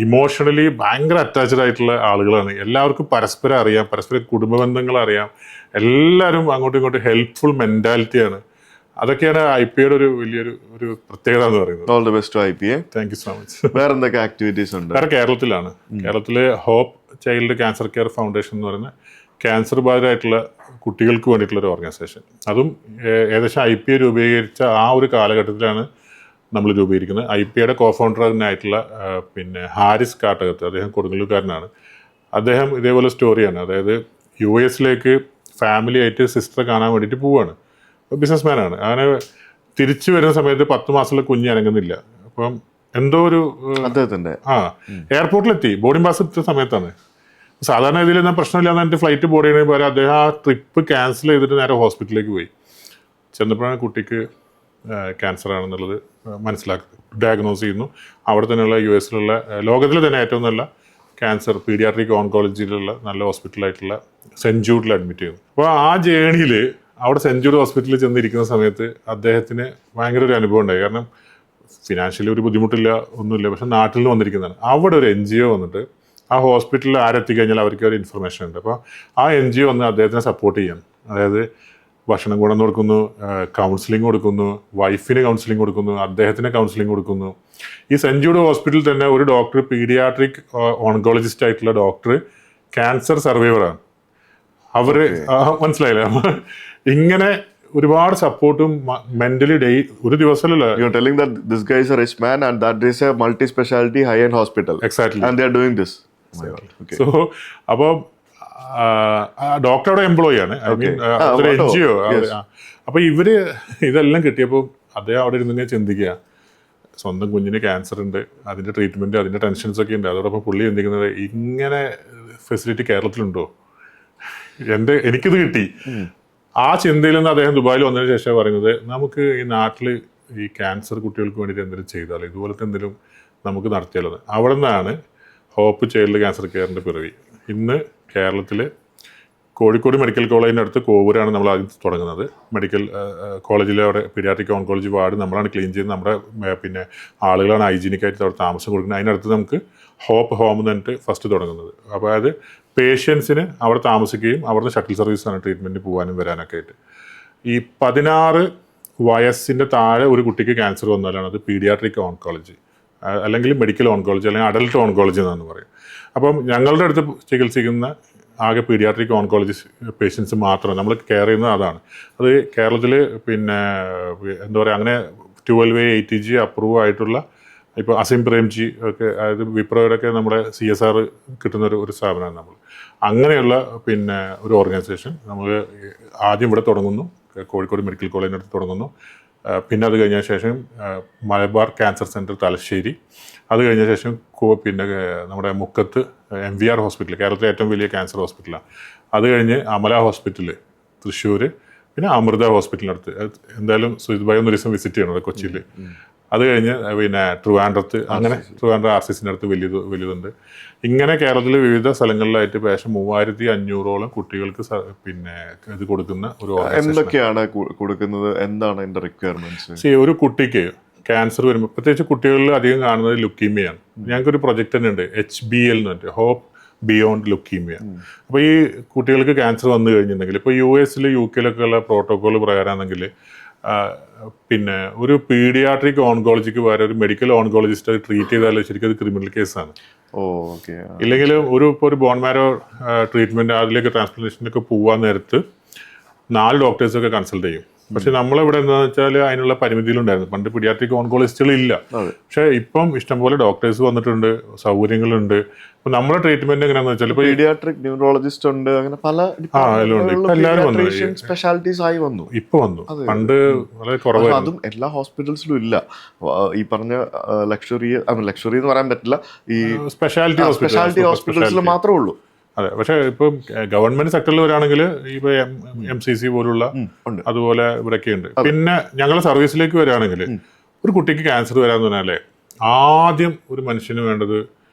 ഇമോഷണലി ഭയങ്കര അറ്റാച്ച്ഡ് ആയിട്ടുള്ള ആളുകളാണ്. എല്ലാവർക്കും പരസ്പരം അറിയാം, പരസ്പരം കുടുംബ ബന്ധങ്ങൾ അറിയാം. എല്ലാവരും അങ്ങോട്ടും ഇങ്ങോട്ടും ഹെൽപ്ഫുൾ മെന്റാലിറ്റിയാണ്. അതൊക്കെയാണ് IPAയുടെ ഒരു വലിയൊരു പ്രത്യേകത എന്ന് പറയുന്നത്. All the best to IPA. Thank you so much. വേറെ എന്തൊക്കെ ആക്ടിവിറ്റീസ് ഉണ്ട്? വേറെ കേരളത്തിലെ Hope Child Cancer Care Foundation എന്ന് പറയുന്ന ക്യാൻസർ ബാധിതരായിട്ടുള്ള കുട്ടികൾക്ക് വേണ്ടിയിട്ടുള്ള ഒരു ഓർഗനൈസേഷൻ. അതും ഏകദേശം IPA രൂപീകരിച്ച ആ ഒരു കാലഘട്ടത്തിലാണ് നമ്മൾ രൂപീകരിക്കുന്നത്. IPAയുടെ കോഫൗണ്ടറിനായിട്ടുള്ള പിന്നെ ഹാരിസ് കാട്ടകത്ത്, അദ്ദേഹം കൊടുങ്ങല്ലൂർക്കാരനാണ്. അദ്ദേഹം ഇതേപോലെ സ്റ്റോറിയാണ്. അതായത് US ഫാമിലി ആയിട്ട് സിസ്റ്ററെ കാണാൻ വേണ്ടിയിട്ട് പോവുകയാണ്. ബിസിനസ്മാനാണ്. അങ്ങനെ തിരിച്ചു വരുന്ന സമയത്ത് 10 മാസമുള്ള കുഞ്ഞ് അനങ്ങുന്നില്ല. അപ്പം എന്തോ ഒരു എയർപോർട്ടിലെത്തി, ബോർഡിംഗ് പാസ് എത്തിയ സമയത്താണ്. സാധാരണ ഇതിലൊന്നും പ്രശ്നമില്ലാന്ന് എൻ്റെ ഫ്ലൈറ്റ് ബോർഡ് ചെയ്യുന്നതിന് പകരം അദ്ദേഹം ആ ട്രിപ്പ് ക്യാൻസൽ ചെയ്തിട്ട് നേരെ ഹോസ്പിറ്റലിലേക്ക് പോയി. ചെന്നപ്പോഴാണ് കുട്ടിക്ക് ക്യാൻസർ ആണെന്നുള്ളത് മനസ്സിലാക്കുന്നത്. ഡയഗ്നോസ് ചെയ്യുന്നു. അവിടെ തന്നെയുള്ള US ലോകത്തിലെ തന്നെ ഏറ്റവും നല്ല ക്യാൻസർ പീഡിയാട്രിക് ഓൺകോളജിയിലുള്ള നല്ല ഹോസ്പിറ്റലായിട്ടുള്ള സെൻറ്റ് ജൂഡിൽ അഡ്മിറ്റ് ചെയ്യുന്നു. അപ്പോൾ ആ ജേണിയിൽ അവിടെ സെൻറ്റ് ജൂഡ് ഹോസ്പിറ്റലിൽ ചെന്നിരിക്കുന്ന സമയത്ത് അദ്ദേഹത്തിന് ഭയങ്കര ഒരു അനുഭവം ഉണ്ടായി. കാരണം ഫിനാൻഷ്യലി ഒരു ബുദ്ധിമുട്ടില്ല, ഒന്നുമില്ല. പക്ഷെ നാട്ടിൽ നിന്ന് വന്നിരിക്കുന്നതാണ്. അവിടെ ഒരു NGO വന്നിട്ട് ആ ഹോസ്പിറ്റലിൽ ആരെത്തിക്കഴിഞ്ഞാൽ അവർക്ക് ഒരു ഇൻഫർമേഷൻ ഉണ്ട്. അപ്പോൾ ആ NGO വന്ന് അദ്ദേഹത്തിനെ സപ്പോർട്ട് ചെയ്യാൻ, അതായത് ഭക്ഷണം ഗുണം കൊടുക്കുന്നു, കൗൺസിലിംഗ് കൊടുക്കുന്നു, വൈഫിന് കൗൺസിലിംഗ് കൊടുക്കുന്നു, അദ്ദേഹത്തിന് കൗൺസിലിംഗ് കൊടുക്കുന്നു. ഈ സെൻറ്റ് ജൂഡ് ഹോസ്പിറ്റലിൽ തന്നെ ഒരു ഡോക്ടർ, പീഡിയാട്രിക് ഓൺകോളജിസ്റ്റ് ആയിട്ടുള്ള ഡോക്ടർ ക്യാൻസർ സർവൈവറാണ്. അവർ മനസ്സിലായില്ലേ? ഇങ്ങനെ ഒരുപാട് സപ്പോർട്ടും മെന്റലി ഒരു ദിവസമല്ലല്ലോ. You are telling that this guy is a rich man and that is a multi-specialty high-end hospital. Exactly. And they are doing this. Okay. So, അപ്പോൾ doctor അവിടെ employee ആണ്. I mean NGO. അപ്പോൾ ഇവര് ഇതെല്ലാം കിട്ടിയപ്പോൾ അദ്ദേഹം അവിടെ ഇരുന്ന് ചിന്തിക്കുക, സ്വന്തം കുഞ്ഞിന് ക്യാൻസർ ഉണ്ട്, അതിന്റെ ട്രീറ്റ്മെന്റ്, അതിന്റെ ടെൻഷൻസ് ഒക്കെ ഉണ്ട്. അതോടൊപ്പം പുള്ളി ചിന്തിക്കുന്നത്, ഇങ്ങനെ ഫെസിലിറ്റി കേരളത്തിലുണ്ടോ? എനിക്കിത് കിട്ടി. ആ ചിന്തയിൽ നിന്ന് അദ്ദേഹം ദുബായിൽ വന്നതിന് ശേഷം പറയുന്നത്, നമുക്ക് ഈ നാട്ടിൽ ഈ ക്യാൻസർ കുട്ടികൾക്ക് വേണ്ടിയിട്ട് എന്തെങ്കിലും ചെയ്താലോ, ഇതുപോലത്തെ എന്തെങ്കിലും നമുക്ക് നടത്തിയാലോ. അവിടെ നിന്നാണ് ഹോപ്പ് ചൈൽഡ് ക്യാൻസർ കെയറിൻ്റെ പിറവി. ഇന്ന് കേരളത്തിൽ കോഴിക്കോട് മെഡിക്കൽ കോളേജിൻ്റെ അടുത്ത് കോവൂരാണ് നമ്മൾ ആദ്യം തുടങ്ങുന്നത്. മെഡിക്കൽ കോളേജിലെ അവിടെ പീഡിയാട്രിക് ഓൺകോളജി വാർഡ് നമ്മളാണ് ക്ലീൻ ചെയ്യുന്നത്. നമ്മുടെ പിന്നെ ആളുകളാണ് ഹൈജീനിക്കായിട്ട് അവിടെ താമസം കൊടുക്കുന്നത്. അതിനടുത്ത് നമുക്ക് ഹോപ്പ് ഹോം എന്ന് പറഞ്ഞിട്ട് ഫസ്റ്റ് തുടങ്ങുന്നത്. അപ്പോൾ അതായത് പേഷ്യൻസിന് അവിടെ താമസിക്കുകയും അവിടുന്ന് ഷട്ടിൽ സർവീസാണ് ട്രീറ്റ്മെൻറ്റ് പോകാനും വരാനൊക്കെ ആയിട്ട്. ഈ 16 വയസ്സിൻ്റെ താഴെ ഒരു കുട്ടിക്ക് ക്യാൻസർ വന്നാലാണ് അത് പീഡിയാട്രിക് ഓൺകോളജി, അല്ലെങ്കിൽ മെഡിക്കൽ ഓൺകോളജി, അല്ലെങ്കിൽ അഡൽട്ട് ഓൺകോളജി എന്നാണ് പറയും. അപ്പം ഞങ്ങളുടെ അടുത്ത് ചികിത്സിക്കുന്ന ആകെ പീഡിയാട്രിക് ഓൺകോളജിസ്റ്റ് പേഷ്യൻസ് മാത്രം നമ്മൾ കെയർ ചെയ്യുന്നത് അതാണ്. അത് കേരളത്തിൽ പിന്നെ എന്താ പറയുക, അങ്ങനെ 12A ATG അപ്രൂവ് ആയിട്ടുള്ള, ഇപ്പോൾ അസിം പ്രേംജി ഒക്കെ, അതായത് വിപ്രോയുടെയൊക്കെ നമ്മുടെ CSR കിട്ടുന്ന ഒരു സ്ഥാപനമാണ് നമ്മൾ. അങ്ങനെയുള്ള പിന്നെ ഒരു ഓർഗനൈസേഷൻ നമ്മൾ ആദ്യം ഇവിടെ തുടങ്ങുന്നു, കോഴിക്കോട് മെഡിക്കൽ കോളേജിനടുത്ത് തുടങ്ങുന്നു. പിന്നെ അത് കഴിഞ്ഞ ശേഷം മലബാർ ക്യാൻസർ സെൻറ്റർ തലശ്ശേരി, അത് കഴിഞ്ഞ ശേഷം പിന്നെ നമ്മുടെ മുക്കത്ത് MVR ഹോസ്പിറ്റൽ, കേരളത്തിലെ ഏറ്റവും വലിയ ക്യാൻസർ ഹോസ്പിറ്റലാണ്. അത് കഴിഞ്ഞ് അമല ഹോസ്പിറ്റൽ തൃശ്ശൂർ, പിന്നെ അമൃത ഹോസ്പിറ്റലിനടുത്ത്. എന്തായാലും സുജിത് ഭായി ഒരു ദിവസം വിസിറ്റ് ചെയ്യണം കൊച്ചിയിൽ. അത് കഴിഞ്ഞ് പിന്നെ ട്രിവാൻഡ്രത്ത്, അങ്ങനെ ട്രിവാൻഡ്രം RCCൻ്റെ അടുത്ത് വലുതുണ്ട്. ഇങ്ങനെ കേരളത്തിലെ വിവിധ സ്ഥലങ്ങളിലായിട്ട് ഏകദേശം 3500ഓളം കുട്ടികൾക്ക് പിന്നെ ഇത് കൊടുക്കുന്ന ഒരു എന്തൊക്കെയാണ് കൊടുക്കുന്നത്, എന്താണ് അതിന്റെ റിക്വയർമെന്റ്സ്? ഒരു കുട്ടിക്ക് ക്യാൻസർ വരുമ്പോൾ, പ്രത്യേകിച്ച് കുട്ടികളിൽ അധികം കാണുന്നത് ലുക്കീമിയാണ്. ഞങ്ങൾക്കൊരു പ്രൊജക്റ്റ് തന്നെ ഉണ്ട്, HBL എന്ന് പറഞ്ഞിട്ട്, ഹോപ്പ് ബിയോണ്ട് ലുക്കീമിയ. അപ്പോൾ ഈ കുട്ടികൾക്ക് ക്യാൻസർ വന്നു കഴിഞ്ഞിട്ടുണ്ടെങ്കിൽ, ഇപ്പോൾ US UK ഉള്ള പ്രോട്ടോകോൾ പ്രകാരമാണെങ്കിൽ പിന്നെ ഒരു പീഡിയാട്രിക് ഓൺകോളജിക്ക് പകരം ഒരു മെഡിക്കൽ ഓൺകോളജിസ്റ്റ് ട്രീറ്റ് ചെയ്താൽ ശരിക്കും അത് ക്രിമിനൽ കേസാണ്. ഇല്ലെങ്കിലും ഇപ്പോൾ ഒരു ബോൺ മാരോ ട്രീറ്റ്മെൻറ്റ്, അതിലേക്ക് ട്രാൻസ്പ്ലാന്റേഷനൊക്കെ പോകാൻ നേരത്ത് 4 ഡോക്ടേഴ്സൊക്കെ കൺസൾട്ട് ചെയ്യും. പക്ഷെ നമ്മളിവിടെ എന്താണെന്ന് വെച്ചാൽ അതിനുള്ള പരിമിതികളുണ്ടായിരുന്നു. പണ്ട് പീഡിയാട്രിക് ഓൺകോളജിസ്റ്റുകൾ ഇല്ല. പക്ഷെ ഇപ്പം ഇഷ്ടംപോലെ ഡോക്ടേഴ്സ് വന്നിട്ടുണ്ട്, സൗകര്യങ്ങളുണ്ട്. ഇപ്പൊ നമ്മുടെ ട്രീറ്റ്മെന്റ് എങ്ങനെയാണെന്ന് വെച്ചാൽ ഇപ്പൊ പീഡിയാട്രിക് ന്യൂറോളജിസ്റ്റ് ഉണ്ട്, അങ്ങനെ പല സ്പെഷ്യാലിറ്റീസ് ആയി വന്നു. ഇപ്പൊ വന്നു, പണ്ട് വളരെ കുറവായിരുന്നു. അതും എല്ലാ ഹോസ്പിറ്റൽസിലും ഇല്ല. ഈ പറഞ്ഞ ലക്ഷറി എന്ന് പറയാൻ പറ്റില്ല, ഈ സ്പെഷ്യാലിറ്റി ഹോസ്പിറ്റൽസിൽ മാത്രമേ ഉള്ളൂ. അതെ, പക്ഷെ ഇപ്പം ഗവൺമെന്റ് സെക്ടറിൽ വരാണെങ്കിൽ ഇപ്പൊ MCC പോലുള്ള അതുപോലെ ഇവിടെയൊക്കെ ഉണ്ട്. പിന്നെ ഞങ്ങളുടെ സർവീസിലേക്ക് വരികയാണെങ്കിൽ ഒരു കുട്ടിക്ക് ക്യാൻസർ വരാന്ന് പറഞ്ഞാലേ ആദ്യം ഒരു മനുഷ്യന് വേണ്ടത്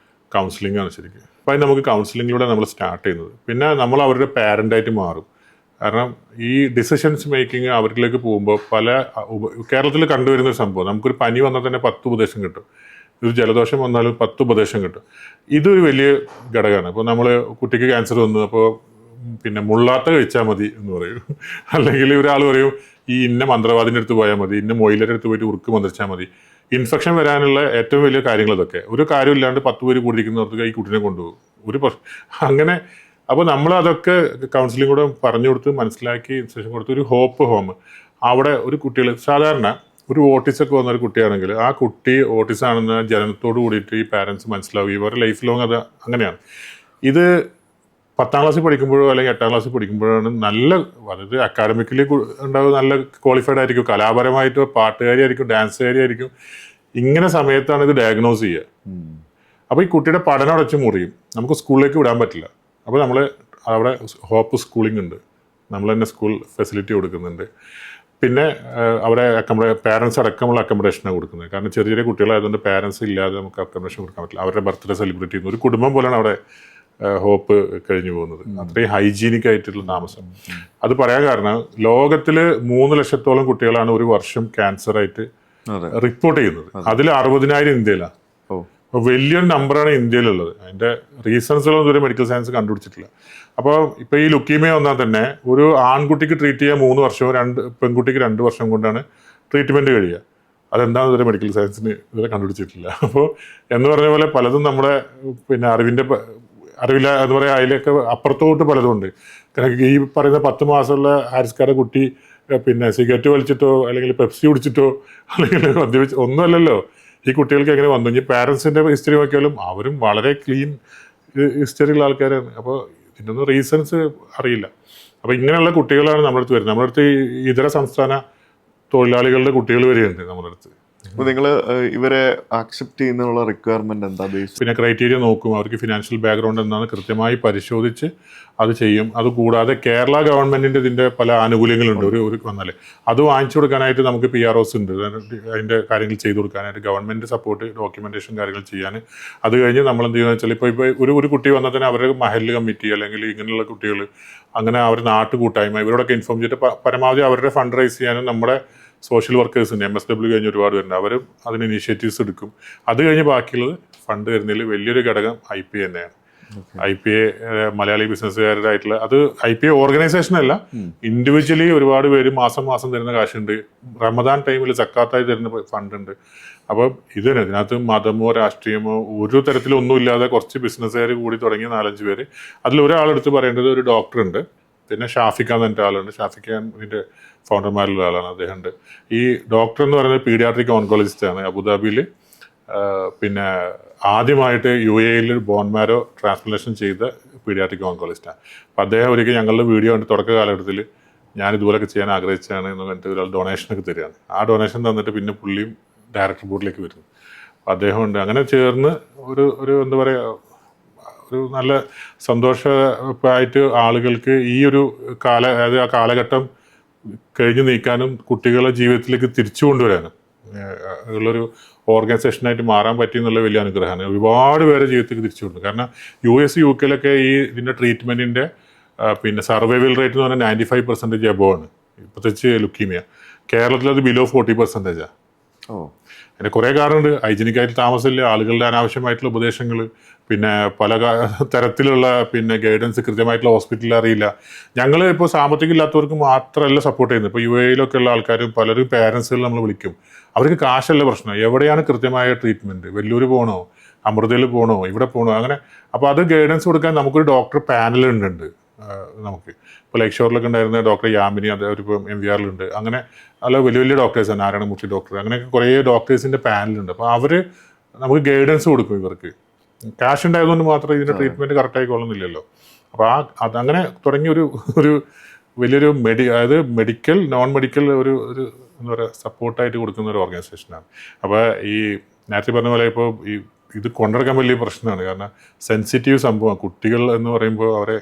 കൗൺസിലിംഗ് ആണ് ശരിക്കും. അപ്പം അതിന് നമുക്ക് കൗൺസിലിങ്ങിലൂടെ നമ്മൾ സ്റ്റാർട്ട് ചെയ്യുന്നത്. പിന്നെ നമ്മൾ അവരുടെ പാരൻ്റായിട്ട് മാറും. കാരണം ഈ ഡിസിഷൻസ് മേക്കിംഗ് അവരിലേക്ക് പോകുമ്പോൾ കേരളത്തിൽ കണ്ടുവരുന്ന ഒരു സംഭവം, നമുക്കൊരു പനി വന്നാൽ തന്നെ 10 ഉപദേശം കിട്ടും. ഒരു ജലദോഷം വന്നാലും 10 ഉപദേശം കിട്ടും. ഇതൊരു വലിയ ഘടകമാണ്. ഇപ്പോൾ നമ്മൾ കുട്ടിക്ക് ക്യാൻസർ വന്നു, അപ്പോൾ പിന്നെ മുള്ളാത്ത കഴിച്ചാൽ മതി എന്ന് പറയും. അല്ലെങ്കിൽ ഒരാൾ പറയും ഈ ഇന്ന മന്ത്രവാദിൻ്റെ അടുത്ത് പോയാൽ മതി, ഇന്ന മൊയിലരുടെ അടുത്ത് പോയിട്ട് ഉറുക്ക് മന്ത്രിച്ചാൽ മതി. ഇൻഫെക്ഷൻ വരാനുള്ള ഏറ്റവും വലിയ കാര്യങ്ങൾ ഇതൊക്കെ. ഒരു കാര്യമില്ലാണ്ട് 10 പേര് കൂടിയിരിക്കുന്നവർക്ക് ഈ കുട്ടീനെ കൊണ്ടുപോകും. അങ്ങനെ അപ്പോൾ നമ്മൾ അതൊക്കെ കൗൺസിലിംഗ് കൂടെ പറഞ്ഞു കൊടുത്ത് മനസ്സിലാക്കി ഇൻസ്ട്രക്ഷൻ കൊടുത്ത് ഒരു ഹോപ്പ് ഹോം അവിടെ ഒരു കുട്ടികൾ സാധാരണ ഒരു ഓട്ടിസൊക്കെ വന്ന ഒരു കുട്ടിയാണെങ്കിൽ ആ കുട്ടി ഓട്ടിസം ആണെന്ന് ജനനത്തോട് കൂടിയിട്ട് ഈ പാരൻസ് മനസ്സിലാവും. ഇവരുടെ ലൈഫ് ലോങ് അത് അങ്ങനെയാണ്. ഇത് 10ാം ക്ലാസ്സിൽ പഠിക്കുമ്പോഴോ അല്ലെങ്കിൽ 8ാം ക്ലാസ്സിൽ പഠിക്കുമ്പോഴാണ് അതായത് അക്കാഡമിക്കലി ഉണ്ടാവും, നല്ല ക്വാളിഫൈഡ് ആയിരിക്കും, കലാപരമായിട്ട് പാട്ടുകാരിയായിരിക്കും, ഡാൻസുകാരിയായിരിക്കും. ഇങ്ങനെ സമയത്താണ് ഇത് ഡയഗ്നോസ് ചെയ്യുക. അപ്പോൾ ഈ കുട്ടിയുടെ പഠനം അടച്ച് മുറിയും, നമുക്ക് സ്കൂളിലേക്ക് വിടാൻ പറ്റില്ല. അപ്പോൾ നമ്മൾ അവിടെ ഹോപ്പ് സ്കൂളിംഗ് ഉണ്ട്, നമ്മൾ തന്നെ സ്കൂൾ ഫെസിലിറ്റി കൊടുക്കുന്നുണ്ട്. പിന്നെ അവിടെ പാരൻസ് അടക്കമുള്ള അക്കോമഡേഷനാണ് കൊടുക്കുന്നത്. കാരണം ചെറിയ ചെറിയ കുട്ടികളായതുകൊണ്ട് പാരൻസ് ഇല്ലാതെ നമുക്ക് അക്കോമഡേഷൻ കൊടുക്കാൻ പറ്റില്ല. അവരുടെ ബർത്ത്ഡേ സെലിബ്രേറ്റ് ചെയ്യുന്ന ഒരു കുടുംബം പോലെയാണ് അവിടെ ഹോപ്പ് കഴിഞ്ഞു പോകുന്നത്. അത്രയും ഹൈജീനിക് ആയിട്ടുള്ള താമസം. അത് പറയാൻ കാരണം ലോകത്തിൽ 3 ലക്ഷത്തോളം കുട്ടികളാണ് ഒരു വർഷം ക്യാൻസറായിട്ട് റിപ്പോർട്ട് ചെയ്യുന്നത്. അതിൽ 60,000 ഇന്ത്യയിലാണ്. അപ്പോൾ വലിയൊരു നമ്പറാണ് ഇന്ത്യയിലുള്ളത്. അതിൻ്റെ റീസൺസുകളൊന്നും ഇതുവരെ മെഡിക്കൽ സയൻസ് കണ്ടുപിടിച്ചിട്ടില്ല. അപ്പോൾ ഇപ്പോൾ ഈ ലുക്കീമിയ വന്നാൽ തന്നെ ഒരു ആൺകുട്ടിക്ക് ട്രീറ്റ് ചെയ്യാൻ 3 വർഷവും പെൺകുട്ടിക്ക് 2 വർഷം കൊണ്ടാണ് ട്രീറ്റ്മെൻറ്റ് കഴിയുക. അതെന്താണെന്ന് ഇതുവരെ മെഡിക്കൽ സയൻസിന് ഇതുവരെ കണ്ടുപിടിച്ചിട്ടില്ല. അപ്പോൾ എന്ന് പറഞ്ഞ പോലെ പലതും നമ്മുടെ പിന്നെ അറിവില്ല എന്ന് പറയാം, അതിലൊക്കെ അപ്പുറത്തോട്ട് പലതും ഉണ്ട്. കാരണം ഈ പറയുന്ന 10 മാസമുള്ള ഹാരിസ്കാരുടെ കുട്ടി പിന്നെ സിഗരറ്റ് വലിച്ചിട്ടോ അല്ലെങ്കിൽ പെപ്സി കുടിച്ചിട്ടോ അല്ലെങ്കിൽ മദ്യപിച്ച് ഒന്നുമല്ലല്ലോ ഈ കുട്ടികൾക്ക് എങ്ങനെ വന്നു. ഇനി പാരൻസിൻ്റെ ഹിസ്റ്ററി നോക്കിയാലും അവരും വളരെ ക്ലീൻ ഹിസ്റ്ററിയുള്ള ആൾക്കാരാണ്. അപ്പോൾ ഇതിൻ്റെയൊന്നും റീസൺസ് അറിയില്ല. അപ്പോൾ ഇങ്ങനെയുള്ള കുട്ടികളാണ് നമ്മുടെ അടുത്ത് വരുന്നത്. നമ്മുടെ അടുത്ത് ഇതര സംസ്ഥാന തൊഴിലാളികളുടെ കുട്ടികൾ വരെയുണ്ട് നമ്മുടെ അടുത്ത്. അപ്പോൾ നിങ്ങൾ ഇവരെ ആക്സെപ്റ്റ് ചെയ്യുന്നതിനുള്ള റിക്വയർമെന്റ് എന്താ? പിന്നെ ക്രൈറ്റീരിയ നോക്കും, അവർക്ക് ഫിനാൻഷ്യൽ ബാക്ക്ഗ്രൗണ്ട് എന്താണെന്ന് കൃത്യമായി പരിശോധിച്ച് അത് ചെയ്യും. അതുകൂടാതെ കേരള ഗവൺമെൻറ്റിൻ്റെ ഇതിൻ്റെ പല ആനുകൂല്യങ്ങളുണ്ട്. ഒരു വന്നാൽ അത് വാങ്ങിച്ചു കൊടുക്കാനായിട്ട് നമുക്ക് PROs ഉണ്ട്. അതിൻ്റെ കാര്യങ്ങൾ ചെയ്തു കൊടുക്കാനായിട്ട് ഗവൺമെൻറ് സപ്പോർട്ട്, ഡോക്യുമെൻറ്റേഷൻ കാര്യങ്ങൾ ചെയ്യാൻ. അത് കഴിഞ്ഞ് നമ്മൾ എന്ത് ചെയ്യുന്നത് വെച്ചാൽ ഇപ്പോൾ ഒരു കുട്ടി വന്നാൽ തന്നെ അവരുടെ മഹല്ല് കമ്മിറ്റി അല്ലെങ്കിൽ ഇങ്ങനെയുള്ള കുട്ടികൾ അങ്ങനെ അവരുടെ നാട്ടുകൂട്ടായ്മ ഇവരോടൊക്കെ ഇൻഫോം ചെയ്തിട്ട് പരമാവധി അവരുടെ ഫണ്ട് റൈസ് ചെയ്യാനും നമ്മുടെ സോഷ്യൽ വർക്കേഴ്സിൻ്റെ MSW കഴിഞ്ഞ് ഒരുപാട് പേരുണ്ട്, അവരും അതിന് ഇനീഷ്യേറ്റീവ്സ് എടുക്കും. അത് കഴിഞ്ഞ് ബാക്കിയുള്ളത് ഫണ്ട് വരുന്നതിൽ വലിയൊരു ഘടകം IPA തന്നെയാണ്. IPA മലയാളി ബിസിനസ്സുകാരുടെ ആയിട്ടുള്ള അത് IPA ഓർഗനൈസേഷൻ അല്ല, ഇൻഡിവിജ്വലി ഒരുപാട് പേര് മാസം തരുന്ന കാശുണ്ട്. റമദാൻ ടൈമിൽ സക്കാത്തായി തരുന്ന ഫണ്ട് ഉണ്ട്. അപ്പം ഇതിനകത്ത് മതമോ രാഷ്ട്രീയമോ ഒരു തരത്തിലൊന്നും ഇല്ലാതെ കുറച്ച് ബിസിനസ്സുകാർ കൂടി തുടങ്ങിയ 4-5 പേര്. അതിലൊരാളെടുത്ത് പറയേണ്ടത് ഒരു ഡോക്ടറുണ്ട്, പിന്നെ ഷാഫിഖ് എന്ന് പറഞ്ഞ ആളുണ്ട്. ഷാഫിഖ് ഇതിൻ്റെ ഫൗണ്ടർമാരിലുള്ള ആളാണ്. അദ്ദേഹമുണ്ട്. ഈ ഡോക്ടർ എന്ന് പറയുന്നത് പീഡിയാട്രിക് ഓൺകോളജിസ്റ്റ് ആണ്. അബുദാബിയിൽ പിന്നെ ആദ്യമായിട്ട് UAE ബോൺമാരോ ട്രാൻസ്പ്ലാന്റേഷൻ ചെയ്ത പീഡിയാട്രിക് ഓൺകോളജിസ്റ്റാണ്. അപ്പോൾ അദ്ദേഹം ഒരിക്കൽ ഞങ്ങളുടെ വീഡിയോ കണ്ട് തുടക്ക കാലഘട്ടത്തിൽ ഞാൻ ഇതുപോലൊക്കെ ചെയ്യാൻ ആഗ്രഹിച്ചതാണ് എന്ന് പറഞ്ഞിട്ട് ഒരാൾ ഡൊണേഷനൊക്കെ തരികയാണ്. ആ ഡൊണേഷൻ തന്നിട്ട് പിന്നെ പുള്ളിയും ഡയറക്ടർ ബോർഡിലേക്ക് വരുന്നു. അപ്പോൾ അദ്ദേഹമുണ്ട്. അങ്ങനെ ചേർന്ന് ഒരു എന്താ പറയുക, ഒരു നല്ല സന്തോഷമായിട്ട് ആളുകൾക്ക് ഈ ഒരു അതായത് ആ കാലഘട്ടം കഴിഞ്ഞു നീക്കാനും കുട്ടികളെ ജീവിതത്തിലേക്ക് തിരിച്ചു കൊണ്ടുവരാനും ഉള്ളൊരു ഓർഗനൈസേഷനായിട്ട് മാറാൻ പറ്റിയെന്നുള്ള വലിയ അനുഗ്രഹമാണ്. ഒരുപാട് പേരെ ജീവിതത്തിലേക്ക് തിരിച്ചു കൊണ്ടു. കാരണം US UK ഇതിൻ്റെ ട്രീറ്റ്മെൻറ്റിൻ്റെ പിന്നെ സർവൈവൽ റേറ്റ് എന്ന് പറഞ്ഞാൽ 95% എബോവ് ആണ്. പ്രത്യേകിച്ച് ലുക്കീമിയ. കേരളത്തിൽ അത് ബിലോ 40%. അതിന് കുറേ കാരണമുണ്ട്. ഹൈജീനിക്കായിട്ട് താമസമില്ല, ആളുകളുടെ അനാവശ്യമായിട്ടുള്ള ഉപദേശങ്ങൾ, പിന്നെ പല തരത്തിലുള്ള പിന്നെ ഗൈഡൻസ് കൃത്യമായിട്ടുള്ള ഹോസ്പിറ്റലിൽ അറിയില്ല. ഞങ്ങൾ ഇപ്പോൾ സാമ്പത്തികം ഇല്ലാത്തവർക്ക് മാത്രമല്ല സപ്പോർട്ട് ചെയ്യുന്നത്. ഇപ്പോൾ UAE ഉള്ള ആൾക്കാരും പലരും പാരൻസുകൾ നമ്മൾ വിളിക്കും. അവർക്ക് കാശല്ല പ്രശ്നം, എവിടെയാണ് കൃത്യമായ ട്രീറ്റ്മെൻറ്റ്, വെല്ലൂർ പോകണോ, അമൃതയിൽ പോകണോ, ഇവിടെ പോകണോ, അങ്ങനെ. അപ്പോൾ അത് ഗൈഡൻസ് കൊടുക്കാൻ നമുക്കൊരു ഡോക്ടർ പാനൽ ഉണ്ട്. നമുക്ക്. ഇപ്പോൾ ലേക്ക് ഷോറിലൊക്കെ ഉണ്ടായിരുന്ന ഡോക്ടർ യാമിനി, അവരിപ്പം MVRലുണ്ട്. അങ്ങനെ അല്ല വലിയ വലിയ ഡോക്ടേഴ്സ്, നാരായണമൂർത്തി ഡോക്ടർ, അങ്ങനെയൊക്കെ കുറേ ഡോക്ടേഴ്സിൻ്റെ പാനലുണ്ട്. അപ്പോൾ അവർ നമുക്ക് ഗൈഡൻസ് കൊടുക്കും. ഇവർക്ക് ക്യാഷ് ഉണ്ടായതുകൊണ്ട് മാത്രം ഇതിൻ്റെ ട്രീറ്റ്മെൻറ്റ് കറക്റ്റ് ആയിക്കൊള്ളുന്നില്ലല്ലോ. അപ്പോൾ അതങ്ങനെ തുടങ്ങിയ ഒരു വലിയൊരു അതായത് മെഡിക്കൽ നോൺ മെഡിക്കൽ ഒരു എന്താ പറയുക സപ്പോർട്ടായിട്ട് കൊടുക്കുന്ന ഒരു ഓർഗനൈസേഷനാണ്. അപ്പോൾ ഈ നേരത്തെ പറഞ്ഞ പോലെ ഇപ്പോൾ ഇത് കൊണ്ടുനടക്കാൻ വലിയ പ്രശ്നമാണ്. കാരണം സെൻസിറ്റീവ് സംഭവം. കുട്ടികൾ എന്ന് പറയുമ്പോൾ അവരെ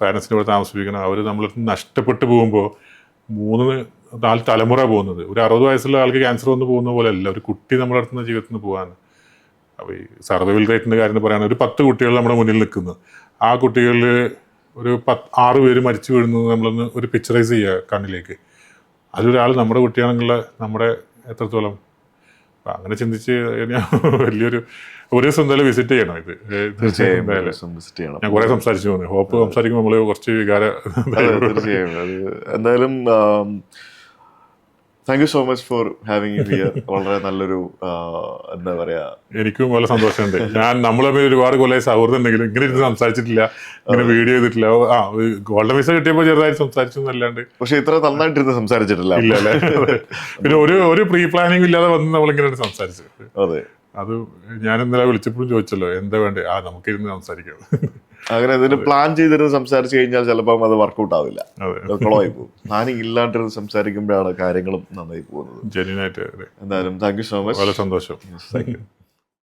പാരൻസിൻ്റെ കൂടെ താമസിപ്പിക്കണം. അവർ നമ്മളടുത്ത് നഷ്ടപ്പെട്ടു പോകുമ്പോൾ 3-4 തലമുറ പോകുന്നത്. ഒരു 60 വയസ്സുള്ള ആൾക്ക് ക്യാൻസർ വന്ന് പോകുന്ന പോലെ അല്ല ഒരു കുട്ടി നമ്മുടെ അടുത്ത് നിന്ന് ജീവിതത്തിൽ നിന്ന് പോകാൻ. അപ്പോൾ ഈ സർവൈവൽ റേറ്റിൻ്റെ കാര്യം പറയുകയാണെങ്കിൽ ഒരു 10 കുട്ടികൾ നമ്മുടെ മുന്നിൽ നിൽക്കുന്നു. ആ കുട്ടികളിൽ ഒരു 6 പേര് മരിച്ചു വീഴുന്നത് നമ്മളൊന്ന് ഒരു പിക്ചറൈസ് ചെയ്യുക കണ്ണിലേക്ക്. അതിലൊരാൾ നമ്മുടെ കുട്ടിയാണെങ്കിൽ നമ്മുടെ എത്രത്തോളം. അപ്പം അങ്ങനെ ചിന്തിച്ച് വലിയൊരു ഒരു ദിവസം എന്തായാലും വിസിറ്റ് ചെയ്യണം ഇത്. തീർച്ചയായും വിസിറ്റ് ചെയ്യണം. ഞാൻ കുറേ സംസാരിച്ചു പോകുന്നത്. ഹോപ്പ് സംസാരിക്കുമ്പോൾ നമ്മൾ കുറച്ച് തീർച്ചയായും അത് എന്തായാലും thank you so much for having U here. വളരെ നല്ലൊരു എന്താ പറയാ, എനിക്കും വളരെ സന്തോഷമുണ്ട്. നമ്മൾ തമ്മിൽ ഒരുപാട് കൊല്ലം സൗഹൃദം ഉണ്ടെങ്കിലും ഇങ്ങനെ ഇരുന്ന് സംസാരിച്ചിട്ടില്ല, ഇങ്ങനെ വീഡിയോ ചെയ്തിട്ടില്ല. ഗോൾഡൻ വിസ കിട്ടിയപ്പോൾ ചെറുതായിട്ട് സംസാരിച്ചു എന്നല്ലാണ്ട് പക്ഷെ ഇത്ര നന്നായിട്ടിരുന്ന് സംസാരിച്ചിട്ടില്ല. ഇല്ല അല്ലേ. പിന്നെ ഒരു പ്രീ പ്ലാനിങ് ഇല്ലാതെ വന്ന് നമ്മളിങ്ങനെ സംസാരിച്ചു. അതെ, അത് ഞാൻ ഇന്നലെ വിളിച്ചപ്പോഴും ചോദിച്ചല്ലോ എന്താ വേണ്ടേ, നമുക്കിരുന്ന് സംസാരിക്കാം. അങ്ങനെ ഇതിന് പ്ലാൻ ചെയ്തിരുന്ന് സംസാരിച്ചു കഴിഞ്ഞാൽ ചിലപ്പം അത് വർക്കൗട്ട് ആവില്ല, കുളമായി പോകും. പ്ലാനിങ് ഇല്ലാണ്ടിരുന്ന് സംസാരിക്കുമ്പോഴാണ് കാര്യങ്ങളും നന്നായി പോകുന്നത്. ജെന്യൂനായിട്ട്. എന്തായാലും താങ്ക് യു സോ മച്ച്. വളരെ സന്തോഷം. Thank you.